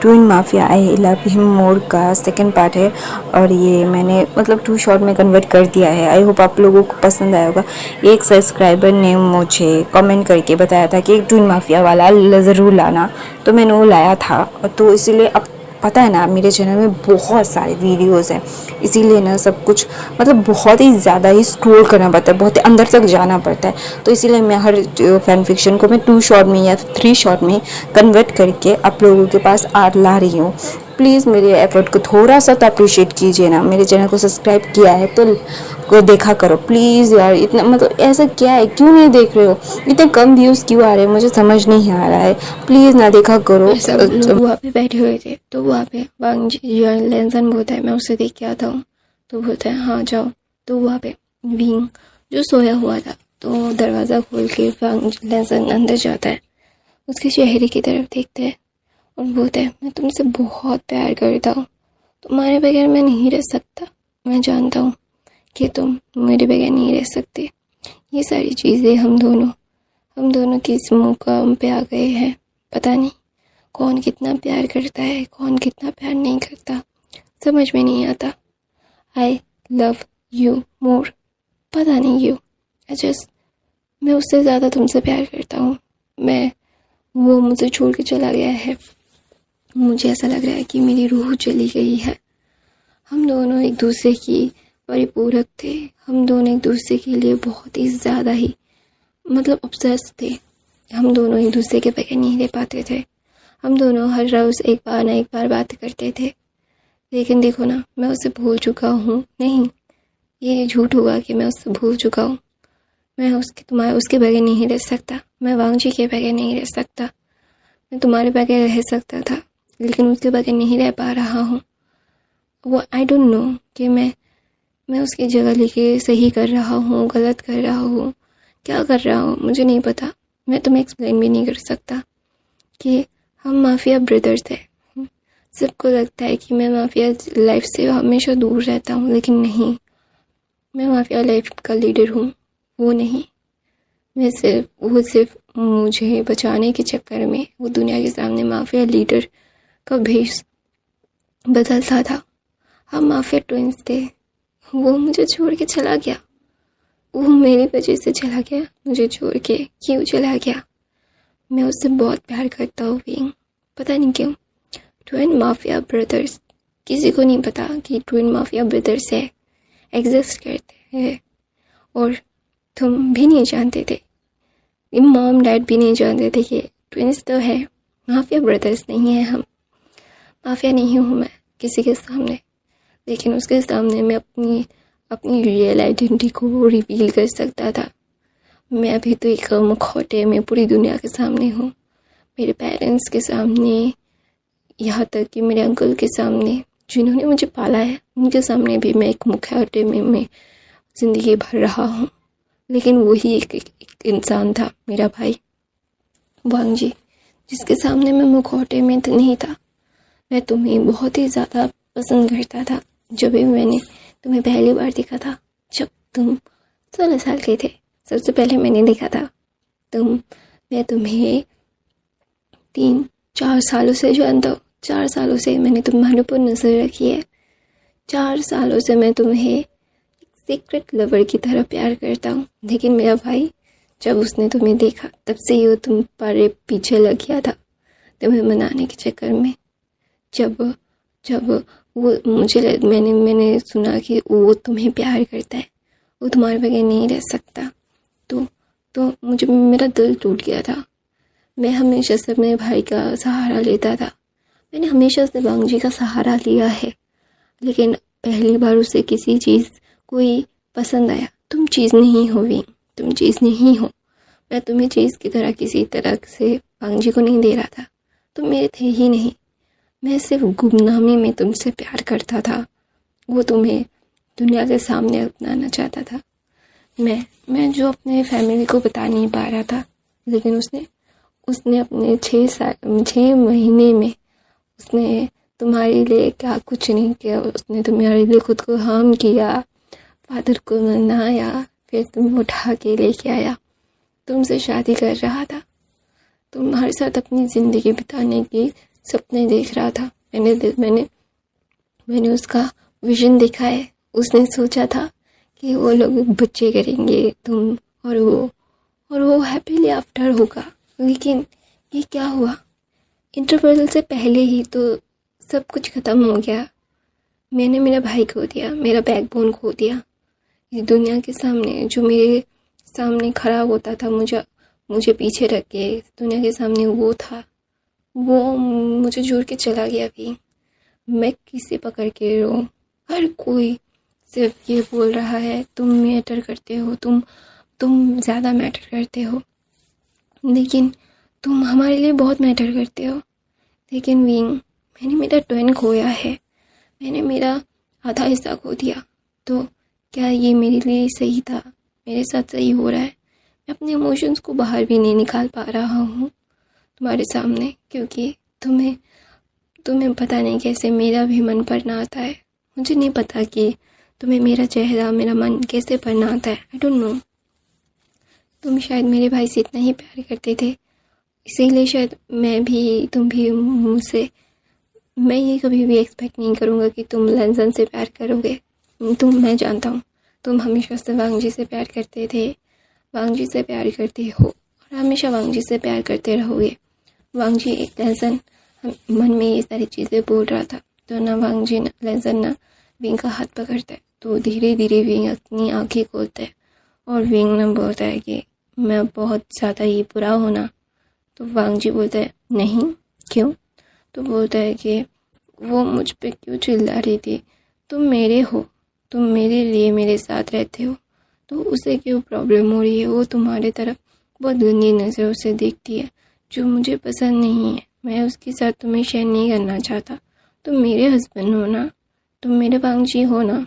Twin mafia आई love him more का second part है और ये मैंने मतलब 2 शॉर्ट में कन्वर्ट कर दिया है। आई होप आप लोगों को पसंद आया होगा। एक सब्सक्राइबर ने मुझे कमेंट करके बताया था कि एक ट्विन माफिया वाला ज़रूर लाना, तो मैंने वो लाया था। तो इसीलिए अब पता है ना, मेरे चैनल में बहुत सारे वीडियोस हैं, इसीलिए ना सब कुछ मतलब बहुत ही ज़्यादा ही स्क्रॉल करना पड़ता है, बहुत ही अंदर तक जाना पड़ता है। तो इसीलिए मैं हर फैन फिक्शन को मैं 2 शॉर्ट में या 3 शॉर्ट में कन्वर्ट करके आप लोगों के पास ला रही हूँ। प्लीज़ मेरे एफर्ट को थोड़ा सा तो अप्रिशिएट कीजिए ना। मेरे चैनल को सब्सक्राइब किया है तो को देखा करो प्लीज़ यार। इतना मतलब ऐसा क्या है, क्यों नहीं देख रहे हो? इतने कम व्यूज़ क्यों आ रहे हैं, मुझे समझ नहीं आ रहा है। प्लीज़ ना देखा करो। सब लोग वहाँ पे बैठे हुए थे, तो वहाँ पे वांग लेंसन बोलता है मैं उसे देख के आता हूँ, तो बोलता है हाँ जाओ। तो वहाँ पे विंग जो सोया हुआ था, तो दरवाज़ा खोल के वांग लेंसन अंदर जाता है, उसके चेहरे की तरफ देखते हैं और बोलता है मैं तुमसे बहुत प्यार करता हूँ, तुम्हारे बगैर मैं नहीं रह सकता। मैं जानता हूँ कि तुम मेरे बगैर नहीं रह सकते। ये सारी चीज़ें हम दोनों किस मुकाम पे आ गए हैं, पता नहीं कौन कितना प्यार करता है, कौन कितना प्यार नहीं करता, समझ में नहीं आता। आई लव यू मोर, पता नहीं क्यों मैं उससे ज़्यादा तुमसे प्यार करता हूँ। वो मुझे छोड़ के चला गया है, मुझे ऐसा लग रहा है कि मेरी रूह चली गई है। हम दोनों एक दूसरे की परिपूरक थे, हम दोनों एक दूसरे के लिए बहुत ही ज़्यादा ही मतलब ऑब्सेस्ड थे। हम दोनों एक दूसरे के बगैर नहीं रह पाते थे। हम दोनों हर रोज़ एक बार ना एक बार बात करते थे, लेकिन देखो ना मैं उससे भूल चुका हूँ। नहीं, ये झूठ हुआ कि मैं उससे भूल चुका हूँ। मैं उसके बगैर नहीं रह सकता, मैं वांग जी के बगैर नहीं रह सकता। मैं तुम्हारे बगैर रह सकता था, लेकिन उसके बगैर नहीं रह पा रहा हूँ। वो आई डोंट नो कि मैं उसकी जगह लेके सही कर रहा हूँ, गलत कर रहा हूँ, क्या कर रहा हूँ मुझे नहीं पता। मैं तुम्हें एक्सप्लेन भी नहीं कर सकता कि हम माफिया ब्रदर्स थे। सबको लगता है कि मैं माफिया लाइफ से हमेशा दूर रहता हूँ, लेकिन नहीं, मैं माफिया लाइफ का लीडर हूँ, वो नहीं। वो सिर्फ मुझे बचाने के चक्कर में वो दुनिया के सामने माफिया लीडर का भेष बदलता था। हम माफिया ट्विंस थे, वो मुझे छोड़ के चला गया। वो मेरी वजह से चला गया, मुझे छोड़ के क्यों चला गया? मैं उससे बहुत प्यार करता हूँ विंग, पता नहीं क्यों। ट्विन माफिया ब्रदर्स, किसी को नहीं पता कि ट्विन माफिया ब्रदर्स है, एग्जिस्ट करते हैं। और तुम भी नहीं जानते थे, मॉम डैड भी नहीं जानते थे कि ट्विंस तो है, माफिया ब्रदर्स नहीं है हम। माफिया नहीं हूँ मैं किसी के सामने, लेकिन उसके सामने मैं अपनी रियल आइडेंटिटी को रिवील कर सकता था। मैं अभी तो एक मुखौटे में पूरी दुनिया के सामने हूँ, मेरे पेरेंट्स के सामने, यहाँ तक कि मेरे अंकल के सामने जिन्होंने मुझे पाला है, उनके सामने भी मैं एक मुखौटे में मैं ज़िंदगी भर रहा हूँ। लेकिन वही एक इंसान था, मेरा भाई वांग जी, जिसके सामने मैं मुखौटे में नहीं था। मैं तुम्हें बहुत ही ज़्यादा पसंद करता था। जब भी मैंने तुम्हें पहली बार देखा था, जब तुम 16 साल के थे, सबसे पहले मैंने देखा था मैं तुम्हें 3-4 सालों से जानता हूँ। 4 सालों से मैंने तुम्हारे ऊपर नज़र रखी है। 4 सालों से मैं तुम्हें सीक्रेट लवर की तरह प्यार करता हूँ। लेकिन मेरा भाई, जब उसने तुम्हें देखा, तब से ही वो तुम पर पीछे लग गया था, तुम्हें मनाने के चक्कर में। जब वो मैंने सुना कि वो तुम्हें प्यार करता है, वो तुम्हारे बगैर नहीं रह सकता, तो मुझे मेरा दिल टूट गया था। मैं हमेशा से अपने भाई का सहारा लेता था, मैंने हमेशा से वांग जी का सहारा लिया है, लेकिन पहली बार उसे किसी चीज़ कोई पसंद आया। तुम चीज़ नहीं हो विंग, तुम चीज़ नहीं हो। मैं तुम्हें चीज़ की तरह किसी तरह से वांग जी को नहीं दे रहा था, तुम मेरे थे ही नहीं। मैं सिर्फ गुमनामी में तुमसे प्यार करता था। वो तुम्हें दुनिया के सामने अपनाना चाहता था। मैं जो अपने फैमिली को बता नहीं पा रहा था, लेकिन उसने अपने 6 महीने में उसने तुम्हारे लिए क्या कुछ नहीं किया। उसने तुम्हारे लिए खुद को हार्म किया, फादर को मनाया, फिर तुम उठा के लेके आया, तुमसे शादी कर रहा था, तुम्हारे साथ अपनी ज़िंदगी बिताने की सपने देख रहा था। मैंने उसका विजन देखा है। उसने सोचा था कि वो लोग बच्चे करेंगे, तुम और वो हैप्पीली आफ्टर होगा। लेकिन ये क्या हुआ, इंटरवल से पहले ही तो सब कुछ ख़त्म हो गया। मैंने मेरा भाई खो दिया, मेरा बैकबोन खो दिया। इस दुनिया के सामने जो मेरे सामने खड़ा होता था, मुझे पीछे रख के दुनिया के सामने वो था, वो मुझे छोड़ के चला गया। भी मैं किसे पकड़ के रो, हर कोई सिर्फ ये बोल रहा है तुम मैटर करते हो, तुम ज़्यादा मैटर करते हो, लेकिन तुम हमारे लिए बहुत मैटर करते हो। लेकिन विंग, मैंने मेरा ट्विन खोया है, मैंने मेरा आधा हिस्सा खो दिया। तो क्या ये मेरे लिए सही था? मेरे साथ सही हो रहा है? मैं अपने इमोशंस को बाहर भी नहीं निकाल पा रहा हूँ तुम्हारे सामने, क्योंकि तुम्हें पता नहीं कैसे मेरा भी मन पढ़ना आता है। मुझे नहीं पता कि तुम्हें मेरा चेहरा, मेरा मन कैसे पढ़ना आता है। I don't know. तुम शायद मेरे भाई से इतना ही प्यार करते थे, इसीलिए शायद तुम भी मुझसे। मैं ये कभी भी एक्सपेक्ट नहीं करूँगा कि तुम लेंसन से प्यार करोगे। मैं जानता हूँ तुम हमेशा से वांगजी से प्यार करते थे, वांगजी से प्यार करते हो और हमेशा वांगजी से प्यार करते रहोगे। वांगजी एक लेंसन मन में ये सारी चीज़ें बोल रहा था, तो ना वांगजी ना लेंसन ना विंग का हाथ पकड़ता है। तो धीरे धीरे विंग अपनी आँखें खोलता है और विंग ना बोलता है कि मैं बहुत ज़्यादा ही बुरा होना। तो वांगजी बोलता है नहीं, क्यों? तो बोलता है कि वो मुझ पे क्यों चिल्ला रही थी, तुम मेरे हो, तुम मेरे लिए मेरे साथ रहते हो, तो उसे क्यों प्रॉब्लम हो रही है? वो तुम्हारे तरफ बहुत गंदी नज़रों से देखती है, जो मुझे पसंद नहीं है। मैं उसके साथ तुम्हें शेयर नहीं करना चाहता। तुम मेरे हस्बैंड हो ना, तुम मेरे वांगजी हो ना।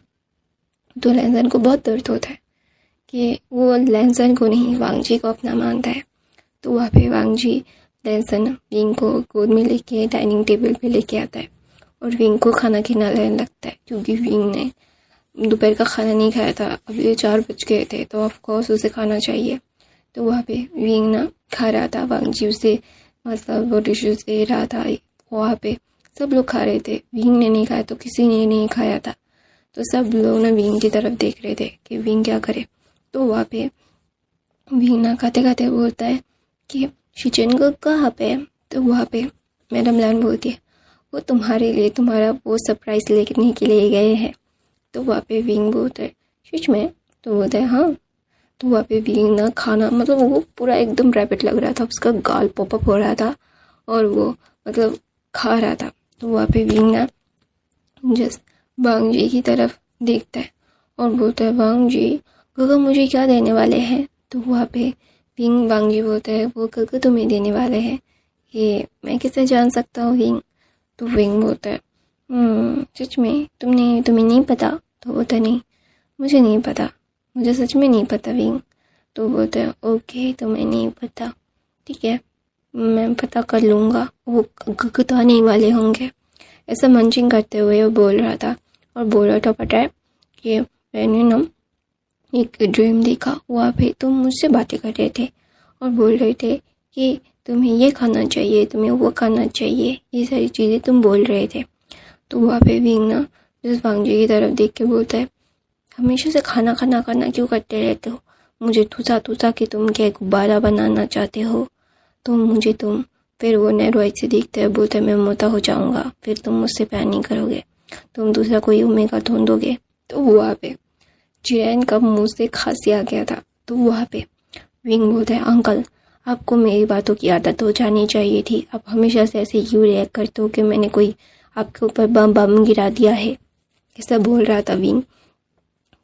तो लेंसन को बहुत दर्द होता है कि वो लेंसन को नहीं, वांगजी को अपना मानता है। तो वहाँ पे वांगजी लेंसन विंग को गोद में लेके डाइनिंग टेबल पे लेके आता है और विंग को खाना खिलाने लगता है, क्योंकि विंग ने दोपहर का खाना नहीं खाया था। अभी 4 बज गए थे, तो ऑफ कोर्स उसे खाना चाहिए। तो वहाँ पे विंग ना खा रहा था, वांगजी उसे मतलब वो डिशेस दे रहा था। वहाँ पे सब लोग खा रहे थे, विंग ने नहीं खाया तो किसी ने नहीं खाया था। तो सब लोग ना विंग की तरफ देख रहे थे कि विंग क्या करे। तो वहाँ पे विंग ना खाते खाते बोलता है कि शिचन को कहाँ पे है? तो वहाँ पे मैडम लैन बोलती है वो तुम्हारे लिए तुम्हारा वो सरप्राइज़ लेने के लिए गए हैं। तो वहाँ पे विंग बोलता है शिच में? तो बोलता है हाँ। तो वहाँ पे विंग ना खाना मतलब वो पूरा एकदम रैपिड लग रहा था, उसका गाल पॉपअप हो रहा था और वो मतलब खा रहा था। तो वहाँ पे विंग ना जस्ट वांगजी की तरफ देखता है और बोलता है वांगजी गगा मुझे क्या देने वाले हैं? तो वहाँ पे विंग वांगजी बोलता है वो गगा तुम्हें देने वाले हैं, ये मैं कैसे जान सकता हूँ विंग? तो विंग बोलता है सच में तुम्हें नहीं पता? तो बोलता नहीं मुझे नहीं पता, मुझे सच में नहीं पता विंग। तो बोलता है ओके तुम्हें नहीं पता, ठीक है मैं पता कर लूँगा, वो गगा तो आने वाले होंगे। ऐसा मंचिंग करते हुए वो बोल रहा था और बोल रहा था पता है कि मैंने ना एक ड्रीम देखा, वहाँ पे तुम मुझसे बातें कर रहे थे और बोल रहे थे कि तुम्हें ये खाना चाहिए, तुम्हें वो खाना चाहिए, ये सारी चीज़ें तुम बोल रहे थे। तो वहाँ पे विंग ना जिस वांगजी की तरफ देख के बोलता है हमेशा से खाना क्यों करते रहते हो? मुझे ठूसा के तुम क्या गुब्बारा बनाना चाहते हो? तुम फिर वो नैरोइड से देखता है, बोलता है मैं मोटा हो जाऊँगा, फिर तुम मुझसे प्यार नहीं करोगे, तुम दूसरा कोई ओमेगा ढूंढ दोगे। तो वहाँ पे चिरैन का मुंह से खांसी आ गया था। तो वहाँ पे विंग बोलता है अंकल आपको मेरी बातों की आदत हो जानी चाहिए थी, आप हमेशा से ऐसे क्यों रिएक्ट करते हो कि मैंने कोई आपके ऊपर बम गिरा दिया है, ऐसा बोल रहा था विंग।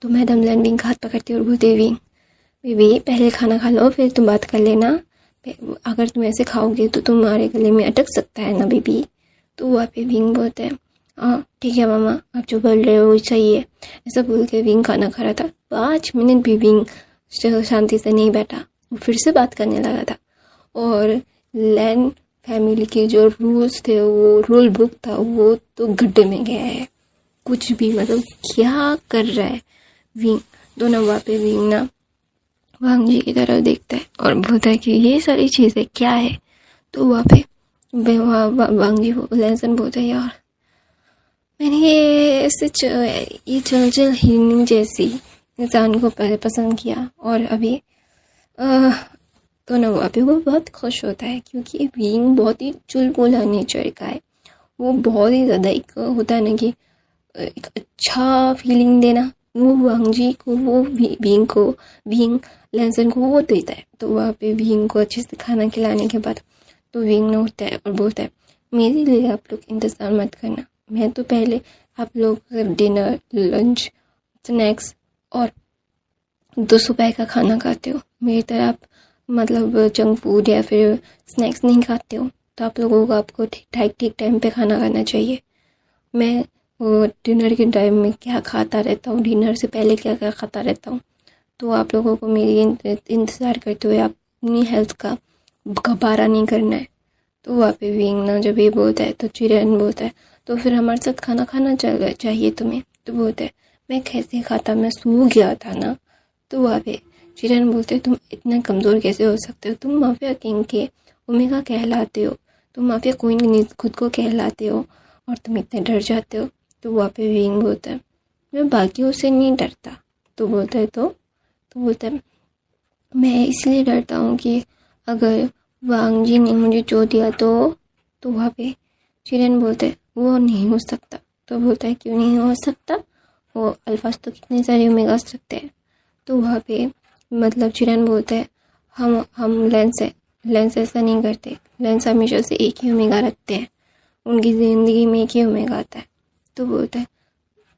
तो मैडम लैन विंग का हाथ पकड़ते और बोलते विंग बेबी पहले खाना खा लो फिर तुम बात कर लेना, अगर तुम ऐसे खाओगे तो तुम्हारे गले में अटक सकता है ना बेबी। तो वहाँ पे विंग बोलता है हाँ ठीक है मामा आप जो बोल रहे हो सही है। ऐसा बोल के विंग खाना खा रहा था। 5 मिनट भी विंग शांति से नहीं बैठा, वो फिर से बात करने लगा था और लैन फैमिली के जो रूल्स थे, वो रूल बुक था, वो तो गड्ढे में गया है। कुछ भी मतलब क्या कर रहा है विंग? दोनों वहाँ पे विंग ना वांगजी की तरफ देखता है और बोलता है कि ये सारी चीज़ें क्या है? तो वहाँ पे वहाँ वांग जी लेंसन बोलते हैं यार मैंने ये ऐसे ये चलचल हिरनी जैसी इंसान को पहले पसंद किया और अभी तो ना अभी वो बहुत खुश होता है क्योंकि विंग बहुत ही चुलबुला नेचर का है। वो बहुत ही ज़्यादा एक होता है ना कि एक अच्छा फीलिंग देना, वो वांग जी को वो विंग लेंसन को वो देता है। तो वहाँ पे विंग को अच्छे से खाना खिलाने के बाद तो विंग ने उठता है और बोलता है मेरे लिए आप लोग इंतज़ार मत करना, मैं तो पहले आप लोग सिर्फ डिनर लंच स्नैक्स और दोपहर का खाना खाते हो, मेरी तरह आप मतलब जंक फूड या फिर स्नैक्स नहीं खाते हो। तो आप लोगों को आपको ठीक टाइम पे खाना खाना चाहिए। मैं डिनर के टाइम में क्या खाता रहता हूँ, डिनर से पहले क्या क्या खाता रहता हूँ, तो आप लोगों को मेरी इंतज़ार करते हुए अपनी हेल्थ का घबारा नहीं करना है। तो वहाँ पे विंग ना जब ये बोलता है तो चिरन बोलता है तो फिर हमारे साथ खाना खाना चाहिए तुम्हें। तो बोलता है मैं कैसे खाता, मैं सो गया था ना। तो वहाँ पे चिरन बोलते हैं तुम इतना कमज़ोर कैसे हो सकते हो, तुम माफिया किंग के ओमेगा कहलाते हो, तुम माफिया क्वीन खुद को कहलाते हो और तुम इतने डर जाते हो। तो वहाँ पे विंग बोलता है मैं बाकियों से नहीं डरता। तो बोलता है तो बोलता है मैं इसलिए डरता हूँ कि अगर वांग जी ने मुझे चो दिया तो वहाँ पे चिरन बोलते वो नहीं हो सकता। तो बोलता है क्यों नहीं हो सकता, वो अल्फाज तो कितने सारे ओमेगा रखते हैं। तो वहाँ पे मतलब चिरन बोलता है हम लेंस ऐसा नहीं करते, लेंस हमेशा से एक ही ओमेगा रखते हैं, उनकी ज़िंदगी में एक ही ओमेगा आता है। तो बोलता है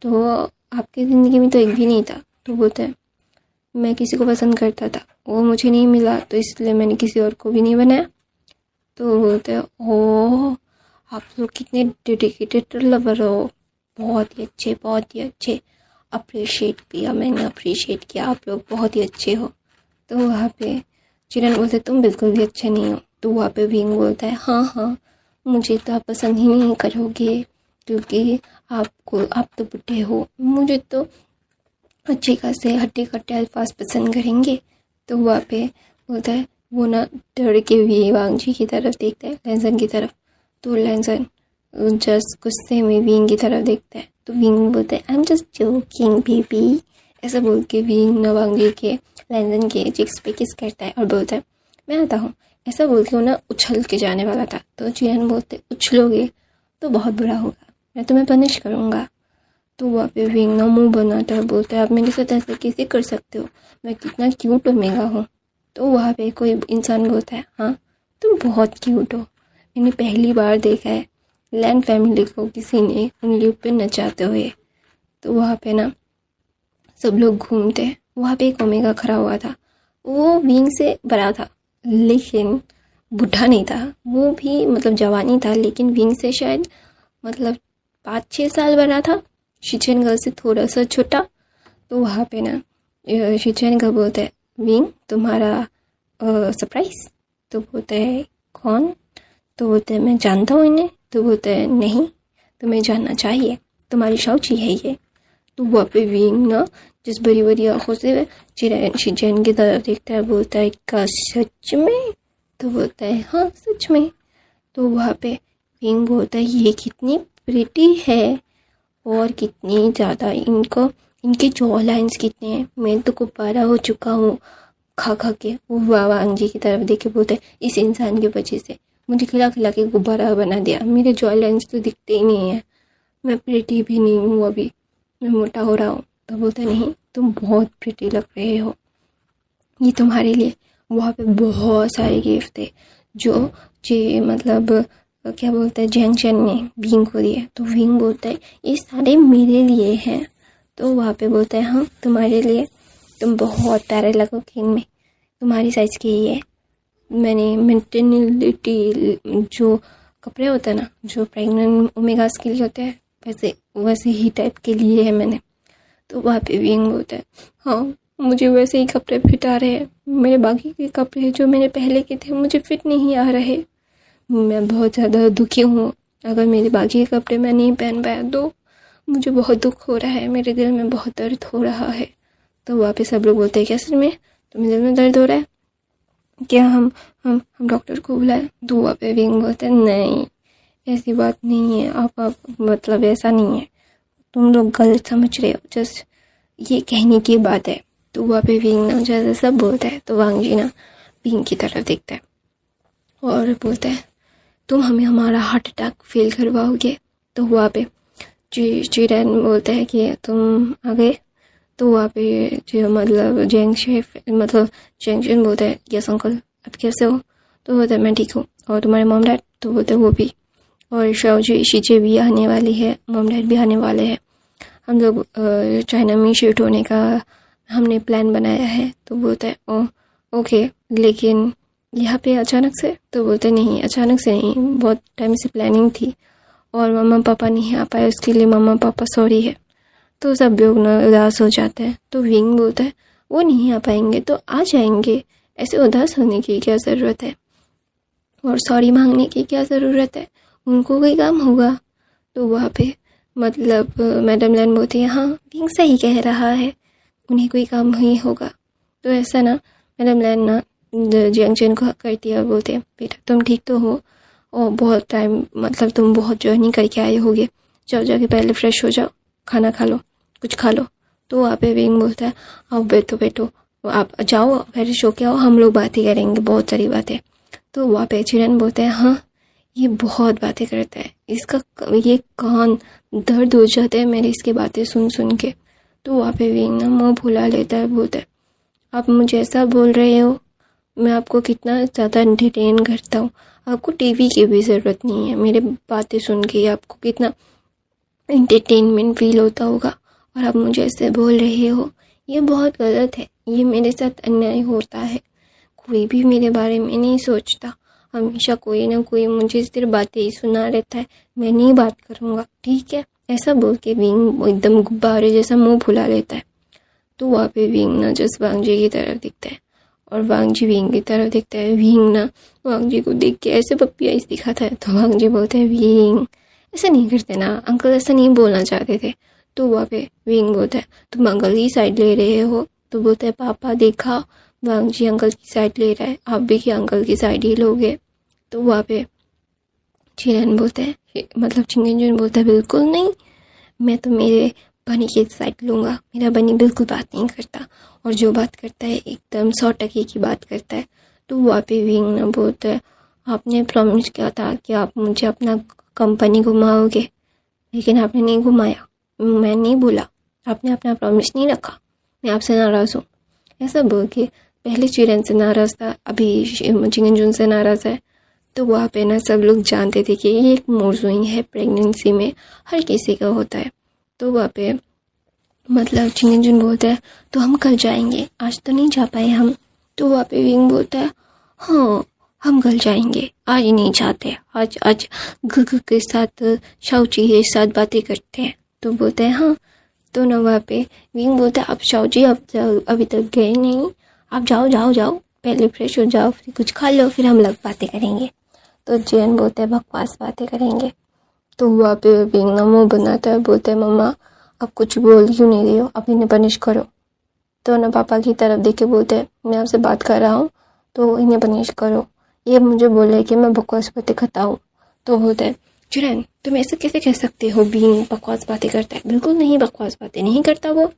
तो आपकी ज़िंदगी में तो एक भी नहीं था। तो बोलता है मैं किसी को पसंद करता था, वो मुझे नहीं मिला तो इसलिए मैंने किसी और को भी नहीं बनाया। तो बोलते हैं ओह आप लोग कितने डेडिकेटेड लवर हो, बहुत ही अच्छे अप्रिशिएट किया, मैंने अप्रिशिएट किया, आप लोग बहुत ही अच्छे हो। तो वहाँ पे चिरन बोलते तुम बिल्कुल भी अच्छे नहीं हो। तो वहाँ पे विंग बोलता है हाँ मुझे तो आप पसंद ही नहीं करोगे क्योंकि आप तो बुढ़े हो, मुझे तो अच्छे खासे हट्टे कट्टे अल्फाज पसंद करेंगे। तो वहाँ पे बोलता है वो ना डर के भी वांग जी की तरफ देखता है, लेंसन की तरफ। तो लेंसन जस्ट गुस्से में विंग की तरफ देखता है। तो विंग बोलता है I am just joking baby, ऐसा बोल के विंग ना वांग जी के लेंसन के चिक्स पे किस करता है और बोलता है मैं आता हूँ। ऐसा बोल के वो ना उछल के जाने वाला था। तो चिरन बोलते उछलोगे तो बहुत बुरा होगा, मैं तुम्हें पनिश करूँगा। तो वहाँ पे विंग ना मुँह बनाता है, बोलता है आप मेरे साथ ऐसे कैसे कर सकते हो, मैं कितना क्यूट ओमेगा हूँ। तो वहाँ पे कोई इंसान बोलता है हाँ तुम बहुत क्यूट हो, मैंने पहली बार देखा है लैंड फैमिली को किसी ने उंगलियों पे नचाते हुए। तो वहाँ पे ना सब लोग घूमते हैं। वहाँ पे एक ओमेगा खड़ा हुआ था, वो विंग से बड़ा था लेकिन बूढ़ा नहीं था, वो भी मतलब जवानी था लेकिन विंग से शायद मतलब 5-6 साल बड़ा था, शिचेन गर्ल से थोड़ा सा छोटा। तो वहाँ पे ना शिचेन गर्ल बोलता है विंग तुम्हारा सरप्राइज। तो बोलता है कौन। तो बोलते हैं मैं जानता हूँ इन्हें। तो बोलते हैं नहीं तुम्हें जानना चाहिए, तुम्हारी शाउची है ये। तो वहाँ पे विंग ना जिस बड़ी बड़ी आँखों से शिचेन की तरफ देखता है, बोलता है क्या सच में। तो बोलता है हाँ सच में। तो वहाँ पे विंग बोलता है ये कितनी प्रिटी है और कितनी ज़्यादा इनके जॉ लाइन्स कितने हैं, मैं तो गुब्बारा हो चुका हूँ खा के। वो वांग जी की तरफ देख के बोलते हैं इस इंसान की वजह से मुझे खिला खिला के गुब्बारा बना दिया, मेरे जॉ लाइन्स तो दिखते ही नहीं है, मैं प्रिटी भी नहीं हूँ, अभी मैं मोटा हो रहा हूँ। तो बोलते नहीं तुम बहुत प्रिटी लग रहे हो, ये तुम्हारे लिए। वहाँ पे बहुत सारे गिफ्ट थे जो मतलब क्या बोलते हैं जैंगशन ने विंग को दिया। तो विंग बोलता है ये सारे मेरे लिए हैं। तो वहाँ पे बोलता है हाँ तुम्हारे लिए, तुम बहुत प्यारे लगोगे इनमें, तुम्हारी साइज़ की ही है। मैंने मेंटेनिटी जो कपड़े होते हैं ना जो प्रेग्नेंट ओमेगास के लिए होते हैं वैसे ही टाइप के लिए है मैंने। तो वहाँ पे विंग बोलता है हाँ मुझे वैसे ही कपड़े फिट आ रहे हैं, मेरे बाकी के कपड़े जो मेरे पहले के थे मुझे फिट नहीं आ रहे, मैं बहुत ज़्यादा दुखी हूँ, अगर मेरे बाकी के कपड़े मैं नहीं पहन पाया तो मुझे बहुत दुख हो रहा है, मेरे दिल में बहुत दर्द हो रहा है। तो वहाँ पे सब लोग बोलते हैं क्या सच में तुम्हें दिल में दर्द हो रहा है। क्या हम डॉक्टर को बुलाए? तो वहाँ पे विंग बोलता है नहीं, ऐसी बात नहीं है, आप मतलब ऐसा नहीं है, तुम लोग गलत समझ रहे हो, जस्ट ये कहने की बात है। तो वहाँ पे विंग ना जैसे सब बोलता है तो वांग जी ना विंग की तरफ देखता है और बोलता है तुम हमें हमारा हार्ट अटैक फील करवाओगे? तो वहाँ पे चिरन बोलता है कि तुम आ गए। तो वहाँ पे जो मतलब जेंगशन बोलता है यस अंकल, आप कैसे हो? तो बोलता है मैं ठीक हूँ, और तुम्हारे मॉम डैड? तो बोलते हैं वो भी, और शाओजी शीचे भी आने वाली है, मॉम डैड भी आने वाले हैं, हम लोग चाइना में शिफ्ट होने का हमने प्लान बनाया है। तो बोलता है ओ ओके, लेकिन यहाँ पे अचानक से? तो बोलते नहीं, अचानक से नहीं, बहुत टाइम से प्लानिंग थी और मम्मा पापा नहीं आ पाए, उसके लिए मम्मा पापा सॉरी है। तो सब लोग ना उदास हो जाते हैं। तो विंग बोलता है वो नहीं आ पाएंगे तो आ जाएंगे, ऐसे उदास होने की क्या ज़रूरत है और सॉरी मांगने की क्या ज़रूरत है, उनको कोई काम होगा। तो वहाँ पे मतलब मैडम लैन बोलती है हाँ विंग सही कह रहा है, उन्हें कोई काम ही होगा। तो ऐसा ना मैडम लैन ना जियांगचन को करती है और बोलते हैं बेटा तुम ठीक तो हो, और बहुत टाइम मतलब तुम बहुत जर्नी करके आए होगे, जाओ जाके पहले फ्रेश हो जाओ, खाना खा लो, कुछ खा लो। तो वहाँ पे विंग बोलता है आओ बैठो, आप जाओ फ्रेश होके आओ, हम लोग बातें करेंगे बहुत सारी बातें। तो वहाँ पे चिरन बोलते हैं हाँ ये बहुत बातें करता है, इसका ये कान दर्द हो जाता है मेरे इसकी बातें सुन के। तो वहाँ पे विंग ना मुँह फुला लेता है, बोलता है आप मुझे ऐसा बोल रहे हो, मैं आपको कितना ज़्यादा एंटरटेन करता हूँ, आपको टीवी की भी ज़रूरत नहीं है, मेरे बातें सुन के आपको कितना एंटरटेनमेंट फील होता होगा, और आप मुझे ऐसे बोल रहे हो, ये बहुत गलत है, ये मेरे साथ अन्याय होता है, कोई भी मेरे बारे में नहीं सोचता, हमेशा कोई ना कोई मुझे सिर्फ बातें ही सुना रहता है, मैं नहीं बात करूँगा, ठीक है? ऐसा बोल के विंग एकदम गुब्बारे जैसा मुंह फुला लेता है। तो वहाँ पे विंग ना जस्ट वांग जी की तरफ दिखता है और वांग जी विंग की तरफ दिखता है। विंग ना वांग जी को देख के ऐसे पप्पी आइस दिखाता है। तो वांग जी बोलते हैं विंग ऐसा नहीं करते ना अंकल, ऐसा नहीं बोलना चाहते थे। तो वहाँ पे विंग बोलता है तुम अंकल की साइड ले रहे हो? तो बोलता है पापा देखा वांग जी अंकल की साइड ले रहा है, आप भी क्या अंकल की साइड ही लोगे? तो वहाँ पे चिरन बोलते हैं मतलब चिंगेंजन बोलता है बिल्कुल नहीं, मैं तो मेरे बनी की साइड लूँगा, मेरा बनी बिल्कुल बात नहीं करता, और जो बात करता है एकदम 100% की बात करता है। तो वहाँ पे विंग ना बोलता है आपने प्रॉमिस किया था कि आप मुझे अपना कंपनी घुमाओगे, लेकिन आपने नहीं घुमाया, मैं नहीं बोला, आपने अपना प्रॉमिस नहीं रखा, मैं आपसे नाराज़ हूँ। ऐसा बोल के पहले चिरन से नाराज़ था, अभी चिंगेंजुन से नाराज़ है। तो वहाँ पे ना सब लोग जानते थे कि ये एक मौजूद है, प्रेगनेंसी में हर किसी का होता है। तो वहाँ पे मतलब चिंगेंजुन बोलता है तो हम कल जाएंगे, आज तो नहीं जा पाए हम। तो वहाँ पे विंग बोलता है हाँ हम कल जाएंगे, आज नहीं जाते, आज गुगु के साथ शाओची के साथ बातें करते हैं। तो बोलते हैं हाँ। तो ना वहाँ पे विंग बोलता है आप शाओची अभी तक गए नहीं, आप जाओ पहले फ्रेश हो जाओ, फिर कुछ खा लो, फिर हम लोग बातें करेंगे। तो जैन बोलते हैं बकवास बातें करेंगे। तो वहाँ पे विंग ना मुँह बनाता है, बोलता है मम्मा आप कुछ बोल क्यों नहीं रही हो, आप इन्हें पनिश करो। तो ना पापा की तरफ देख के बोलते हैं मैं आपसे बात कर रहा हूँ तो इन्हें पनिश करो, ये मुझे बोले कि मैं बकवास बातें करता हूँ। तो बोलता है चिरन तुम ऐसे कैसे कह सकते हो, विंग बकवास बातें करता है? बिल्कुल नहीं, बकवास बातें नहीं करता वो।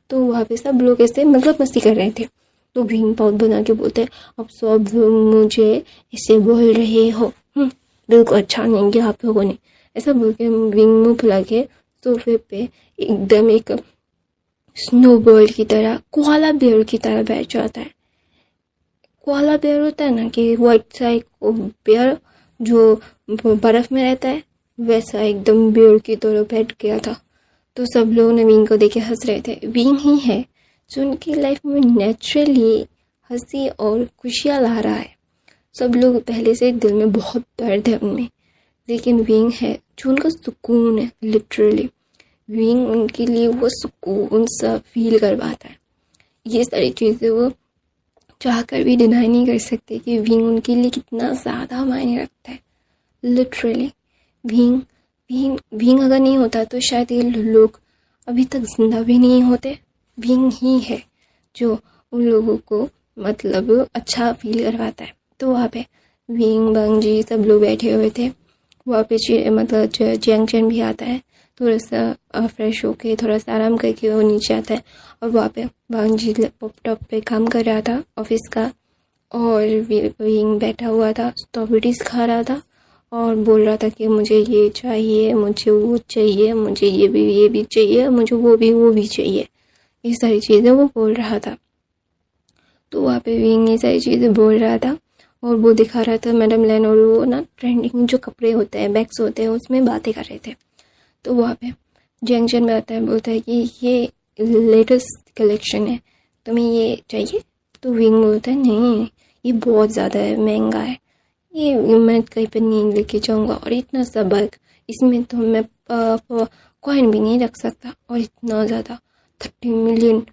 तो वहाँ पे सब लोग ऐसे मतलब मस्ती कर रहे थे। तो विंग पाउट बना के बोलते हैं अब सब मुझे ऐसे बोल रहे हो, बिल्कुल अच्छा नहीं किया आप लोगों ने। ऐसा बोल के विंग मुँह फुला के सोफे पे एकदम एक स्नोबॉल की तरह, कोआला बेयर की तरह बैठ जाता है। कोआला बेयर होता है ना कि व्हाइट सा एक बेयर जो बर्फ में रहता है, वैसा एकदम बेयर की तरह बैठ गया था। तो सब लोग ने विंग को देख के हंस रहे थे। विंग ही है जो उनकी लाइफ में नेचुरली हंसी और खुशियाँ ला रहा है। सब लोग पहले से दिल में बहुत दर्द है उनमें, लेकिन विंग है जो उनका सुकून है। लिटरली विंग उनके लिए वो सुकून सा फील करवाता है। ये सारी चीज़ें वो चाह कर भी डिनाई नहीं कर सकते कि विंग उनके लिए कितना ज़्यादा मायने रखता है। लिटरली विंग अगर नहीं होता तो शायद ये लोग अभी तक जिंदा भी नहीं होते। विंग ही है जो उन लोगों को मतलब अच्छा फील करवाता है। तो वहाँ पे विंग बंजी सब लोग बैठे हुए थे। वहाँ पे मतलब जियांग चैन भी आता है, थोड़ा सा फ्रेश होके थोड़ा सा आराम करके वो नीचे आता है। और वहाँ पे बंजी लैपटॉप पे काम कर रहा था ऑफिस का, और विंग बैठा हुआ था, स्ट्रॉबेरीज खा रहा था और बोल रहा था कि मुझे ये चाहिए, मुझे वो चाहिए, मुझे ये भी चाहिए, मुझे वो भी चाहिए। ये सारी चीज़ें वो बोल रहा था। तो वहाँ पे विंग ये सारी चीज़ें बोल रहा था और वो दिखा रहा था मैडम लैन, और वो ना ट्रेंडिंग जो कपड़े होते हैं, बैग्स होते हैं, उसमें बातें कर रहे थे। तो वहाँ पे जंक्शन में आता है, बोलता है कि ये लेटेस्ट कलेक्शन है, तुम्हें ये चाहिए? तो विंग बोलता है नहीं, ये बहुत ज़्यादा है, महंगा है, ये मैं कहीं पर नहीं लेके जाऊँगा, और इतना सा बैग, इसमें तो मैं कॉइन भी नहीं रख सकता, और इतना ज़्यादा $30 मिलियन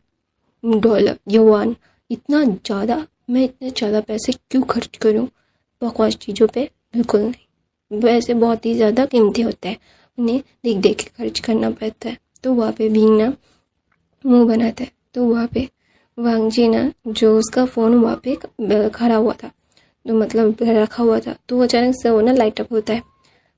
युआन, इतना ज़्यादा, मैं इतने ज़्यादा पैसे क्यों खर्च करूं बकवास चीज़ों पे? बिल्कुल नहीं, वैसे बहुत ही ज़्यादा कीमती होता है, उन्हें देख देख के खर्च करना पड़ता है। तो वहाँ पे भी ना मुंह बनाता है। तो वहाँ पे वांग जी ना, जो उसका फ़ोन वहाँ पे खड़ा हुआ था, तो मतलब रखा हुआ था, तो अचानक से वो ना लाइट अप होता है,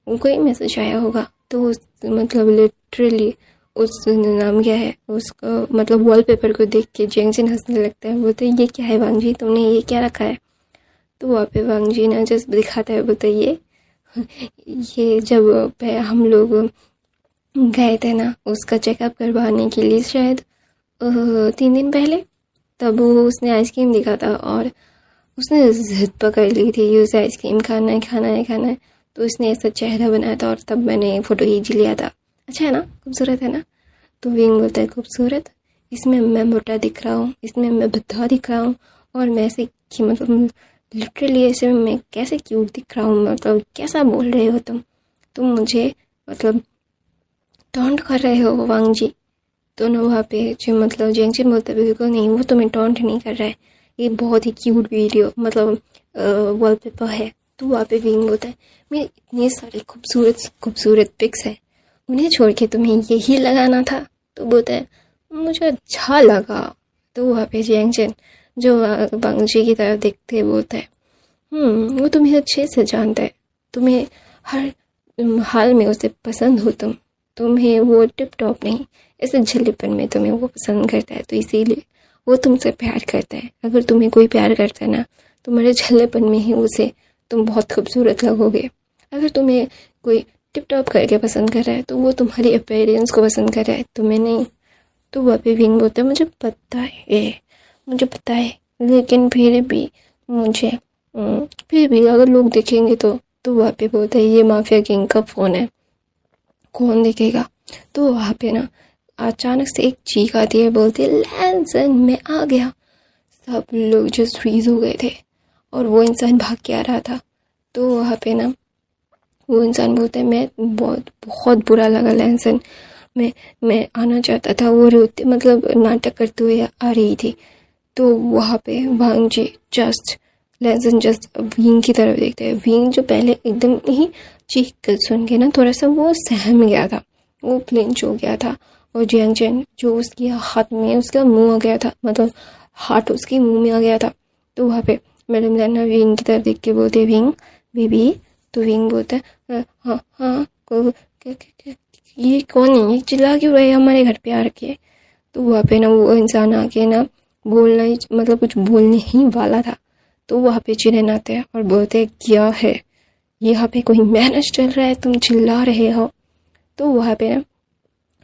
उनको ही मैसेज आया होगा। तो उस मतलब लिटरली उस नाम क्या है उसका, मतलब वॉलपेपर को देख के जेंगजिन हंसने लगता है। बोलते ये क्या है वांग जी, तुमने ये क्या रखा है? तो वहाँ पे वांग जी ना जस्ट दिखाता है, बोलते ये जब हम लोग गए थे ना उसका चेकअप करवाने के लिए, शायद 3 दिन पहले, तब वो उसने आइसक्रीम दिखा था और उसने जिद पकड़ ली थी कि उसे आइसक्रीम खाना है, खाना है, खाना है। तो उसने ऐसा चेहरा बनाया था और तब मैंने फ़ोटो खींच लिया था। अच्छा है ना, खूबसूरत है ना? तो विंग बोलता है खूबसूरत, इसमें मैं मोटा दिख रहा हूँ, इसमें मैं भद्दा दिख रहा हूँ, और मैं ऐसे कि मतलब लिटरली ऐसे मैं कैसे क्यूट दिख रहा हूँ, मतलब कैसा बोल रहे हो तुम मुझे मतलब टॉन्ट कर रहे हो वांग जी। तो ना वहाँ पे जो मतलब जेंगचिन बोलता है बिल्कुल नहीं, वो तुम्हें टॉन्ट नहीं कर रहा है, ये बहुत ही क्यूट वीडियो मतलब वॉलपेपर है। तो वहाँ पे विंग बोलता है मेरे इतने सारे खूबसूरत खूबसूरत पिक्स हैं, उन्हें छोड़ के तुम्हें यही लगाना था? तो बोलता है मुझे अच्छा लगा। तो वहाँ पे जेंगचिन जो वांग जी की तरफ देखते बोलता है वो तुम्हें अच्छे से जानता है, तुम्हें हर हाल में उसे पसंद हो, तुम्हें वो टिप टॉप नहीं, ऐसे झल्लेपन में तुम्हें वो पसंद करता है, तो इसीलिए वो तुमसे प्यार करता है। अगर तुम्हें कोई प्यार करता है ना, तुम्हारे झल्लेपन में ही उसे तुम बहुत खूबसूरत लगोगे। अगर तुम्हें कोई टिप टॉप करके पसंद कर रहा है तो वो तुम्हारी अपीयरेंस को पसंद कर रहा है, तुम्हें नहीं। तो वहाँ पे विंग बोलता है मुझे पता है, लेकिन फिर भी अगर लोग देखेंगे तो वहाँ पे बोलता है ये माफिया किंग का फ़ोन है, कौन देखेगा? तो वहाँ पे ना अचानक से एक चीख आती है, बोलती है लैंसन मैं आ गया। सब लोग जस्ट फ्रीज हो गए थे और वो इंसान भाग के आ रहा था। तो वहाँ पे ना वो इंसान बोलता है मैं बहुत बुरा लगा लैंसन, मैं आना चाहता था, वो रोते मतलब नाटक करते हुए आ रही थी। तो वहाँ पे वांग जी लैंसन जस्ट विंग की तरफ देखते हैं। विंग जो पहले एकदम ही चीख कर सुन के ना थोड़ा सा वो सहम गया था, वो फ्लिंच हो गया था, और जियांग चैन जो उसके हाथ में उसका मुंह आ गया था, मतलब हाथ उसके मुंह में आ गया था। तो वहाँ पे मैडम लैना विंग की तरफ देख के बोलते विंग बेबी। तो विंग बोलता है हाँ ये कौन है, ये चिल्ला क्यों रहे हमारे घर पे आ रखे? तो वहाँ पे ना वो इंसान आके ना बोलना ही मतलब कुछ बोलने ही वाला था। तो वहाँ पे चिरन आते हैं और बोलते हैं क्या है, यहाँ पे कोई मैनेज चल रहा है, तुम चिल्ला रहे हो? तो वहाँ पे ना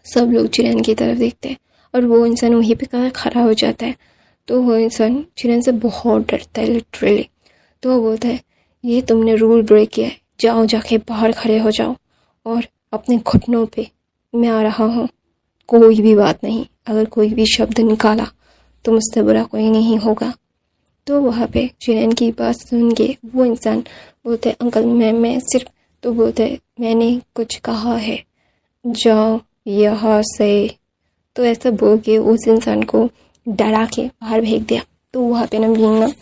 सब लोग चिरन की तरफ देखते हैं और वो इंसान वहीं पे खड़ा हो जाता है। तो वो इंसान चिरन से बहुत डरता है लिटरली। तो वो बोलता है ये तुमने रूल ब्रेक किया है, जाओ जाके बाहर खड़े हो जाओ और अपने घुटनों पे मैं आ रहा हूँ, कोई भी बात नहीं, अगर कोई भी शब्द निकाला तो मुझसे बुरा कोई नहीं होगा। तो वहाँ पे चिरन की बात सुन के वो इंसान बोलते अंकल मैं सिर्फ, तो बोलते मैंने कुछ कहा है, जाओ यहाँ से। तो ऐसा बोल के उस इंसान को डरा के बाहर भेज दिया। तो वहाँ पे ना बीना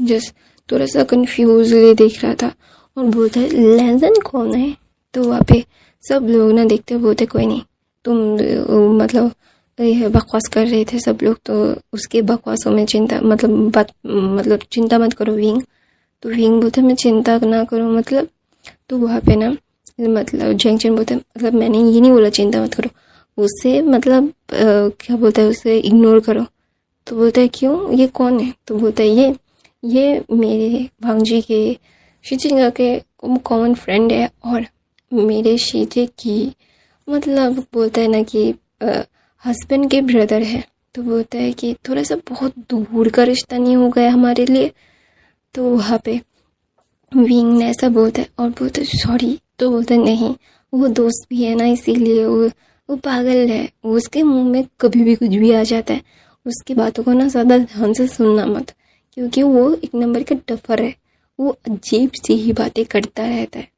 जस्ट थोड़ा सा कंफ्यूजली देख रहा था और बोलता है लैंसन कौन है? तो वहाँ पे सब लोग ना देखते बोलते कोई नहीं, तुम मतलब यह बकवास कर रहे थे सब लोग, तो उसके बकवासों में चिंता मतलब चिंता मत करो विंग। तो विंग बोलते मैं चिंता ना करूँ मतलब, तो वहाँ पे ना मतलब जैंगचन बोलते मतलब मैंने ये नहीं बोला चिंता मत करो, उससे मतलब क्या बोलता है, उसे इग्नोर करो। तो बोलता है क्यों, ये कौन है? तो बोलता है ये मेरे भांजी के शीजिंगा के कॉमन फ्रेंड है और मेरे शीजे की मतलब बोलता है ना कि हस्बैंड के ब्रदर है। तो बोलता है कि थोड़ा सा बहुत दूर का रिश्ता नहीं हो गया हमारे लिए। तो वहाँ पे विंग ने ऐसा बोलता है और बोलता है सॉरी। तो बोलता है नहीं, वो दोस्त भी है ना, इसीलिए वो पागल है, उसके मुंह में कभी भी कुछ भी आ जाता है। उसकी बातों को ना ज़्यादा ध्यान से सुनना मत, क्योंकि वो एक नंबर का डफर है, वो अजीब सी ही बातें करता रहता है।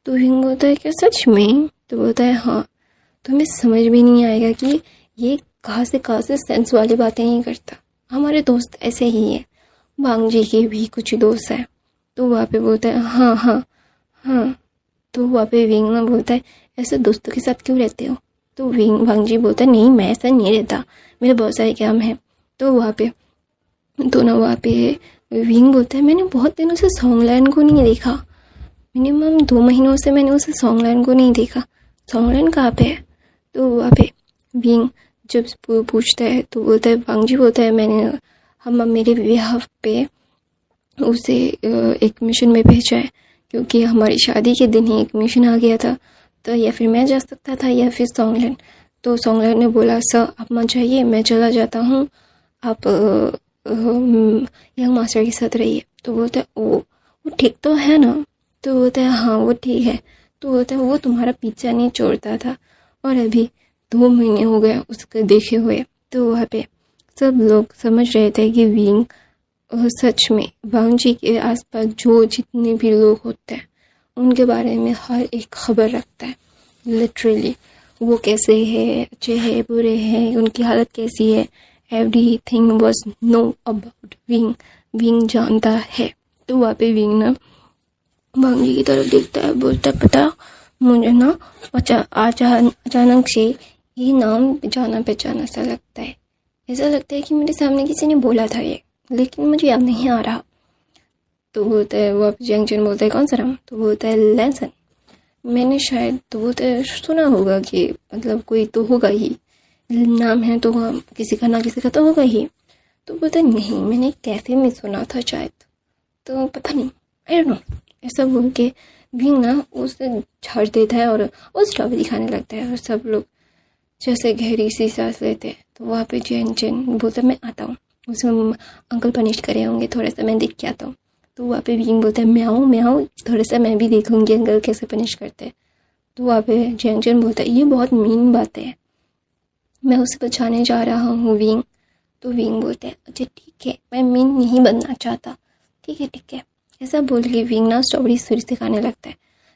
तो विंग बोलता है क्या सच में? तो बोलता है हाँ। तो हमें समझ भी नहीं आएगा कि ये कहाँ से सेंस वाली बातें नहीं करता। हमारे दोस्त ऐसे ही हैं, वांग जी के भी कुछ दोस्त हैं। तो वहाँ पे बोलता है हाँ हाँ हाँ। तो वहाँ पे विंग ना बोलता है ऐसे दोस्तों के साथ क्यों रहते हो? तो वांग जी बोलता है नहीं मैं ऐसा नहीं रहता, मेरे बहुत सारे काम हैं। तो वहाँ पे विंग बोलता है मैंने बहुत दिनों से सॉन्गलैंड को नहीं देखा, मिनिमम 2 महीनों से मैंने उसे सॉन्गलैंड को नहीं देखा, सॉन्गलैंड कहाँ पे है? तो वहाँ पे विंग जब पूछता है तो बोलता है वांग जी बोलता है हम मेरे बिहाफ पे उसे एक मिशन में भेजा है, क्योंकि हमारी शादी के दिन ही एक मिशन आ गया था। तो या फिर मैं जा सकता था या फिर सॉन्गलैंड। तो सॉन्गलैंड ने बोला सर आप मत जाइए, मैं चला जाता हूँ, आप यंग मास्टर के साथ रहिए। तो बोलता है वो ठीक तो है ना? तो बोलता है हाँ वो ठीक है। तो बोलता है वो तुम्हारा पीछा नहीं छोड़ता था और अभी 2 महीने हो गए उसको देखे हुए। तो वहाँ पे सब लोग समझ रहे थे कि विंग सच में वांग जी के आसपास जो जितने भी लोग होते हैं उनके बारे में हर एक खबर रखता है, लिटरली वो कैसे है, अच्छे है बुरे हैं, उनकी हालत कैसी है, everything was know about wing. Wing जानता है। तो वहाँ पे विंग ना वांग जी की तरफ देखता है, बोलता है पता मुझे ना अचानक से ये नाम जाना पहचाना सा लगता है, ऐसा लगता है कि मेरे सामने किसी ने बोला था ये, लेकिन मुझे याद नहीं आ रहा। तो बोलता है वो जंक्शन बोलता है कौन सा नाम? तो बोलता है लैंसन, मैंने शायद तो बोलता है सुना होगा कि मतलब कोई तो होगा ही, नाम है तो किसी का ना किसी का तो होगा ही। तो बोलता है नहीं मैंने कैफे में सुना था शायद, तो पता नहीं, आई डोंट नो। ऐसा बोल के भी ना उसे झाड़ देता है और उस स्टॉप दिखाने लगता है और सब लोग जैसे गहरी सी सांस लेते हैं। तो वहाँ पे जैन बोलता है मैं आता हूँ, उसमें अंकल पनिश करे होंगे, थोड़ा सा मैं देख के आता हूँ। तो वहाँ पे विंग बोलता है मैं आऊँ थोड़ा सा मैं भी देखूँगी अंकल कैसे पनिश करते हैं। तो वहाँ पे जैन बोलता है ये बहुत मीन बात है, मैं उसे बचाने जा रहा हूँ विंग। तो विंग बोलते हैं अच्छा ठीक है, मैं मीन नहीं बनना चाहता, ठीक है। ऐसा बोल के विंग ना स्ट्रॉबेरी फिर से खाने लगता है।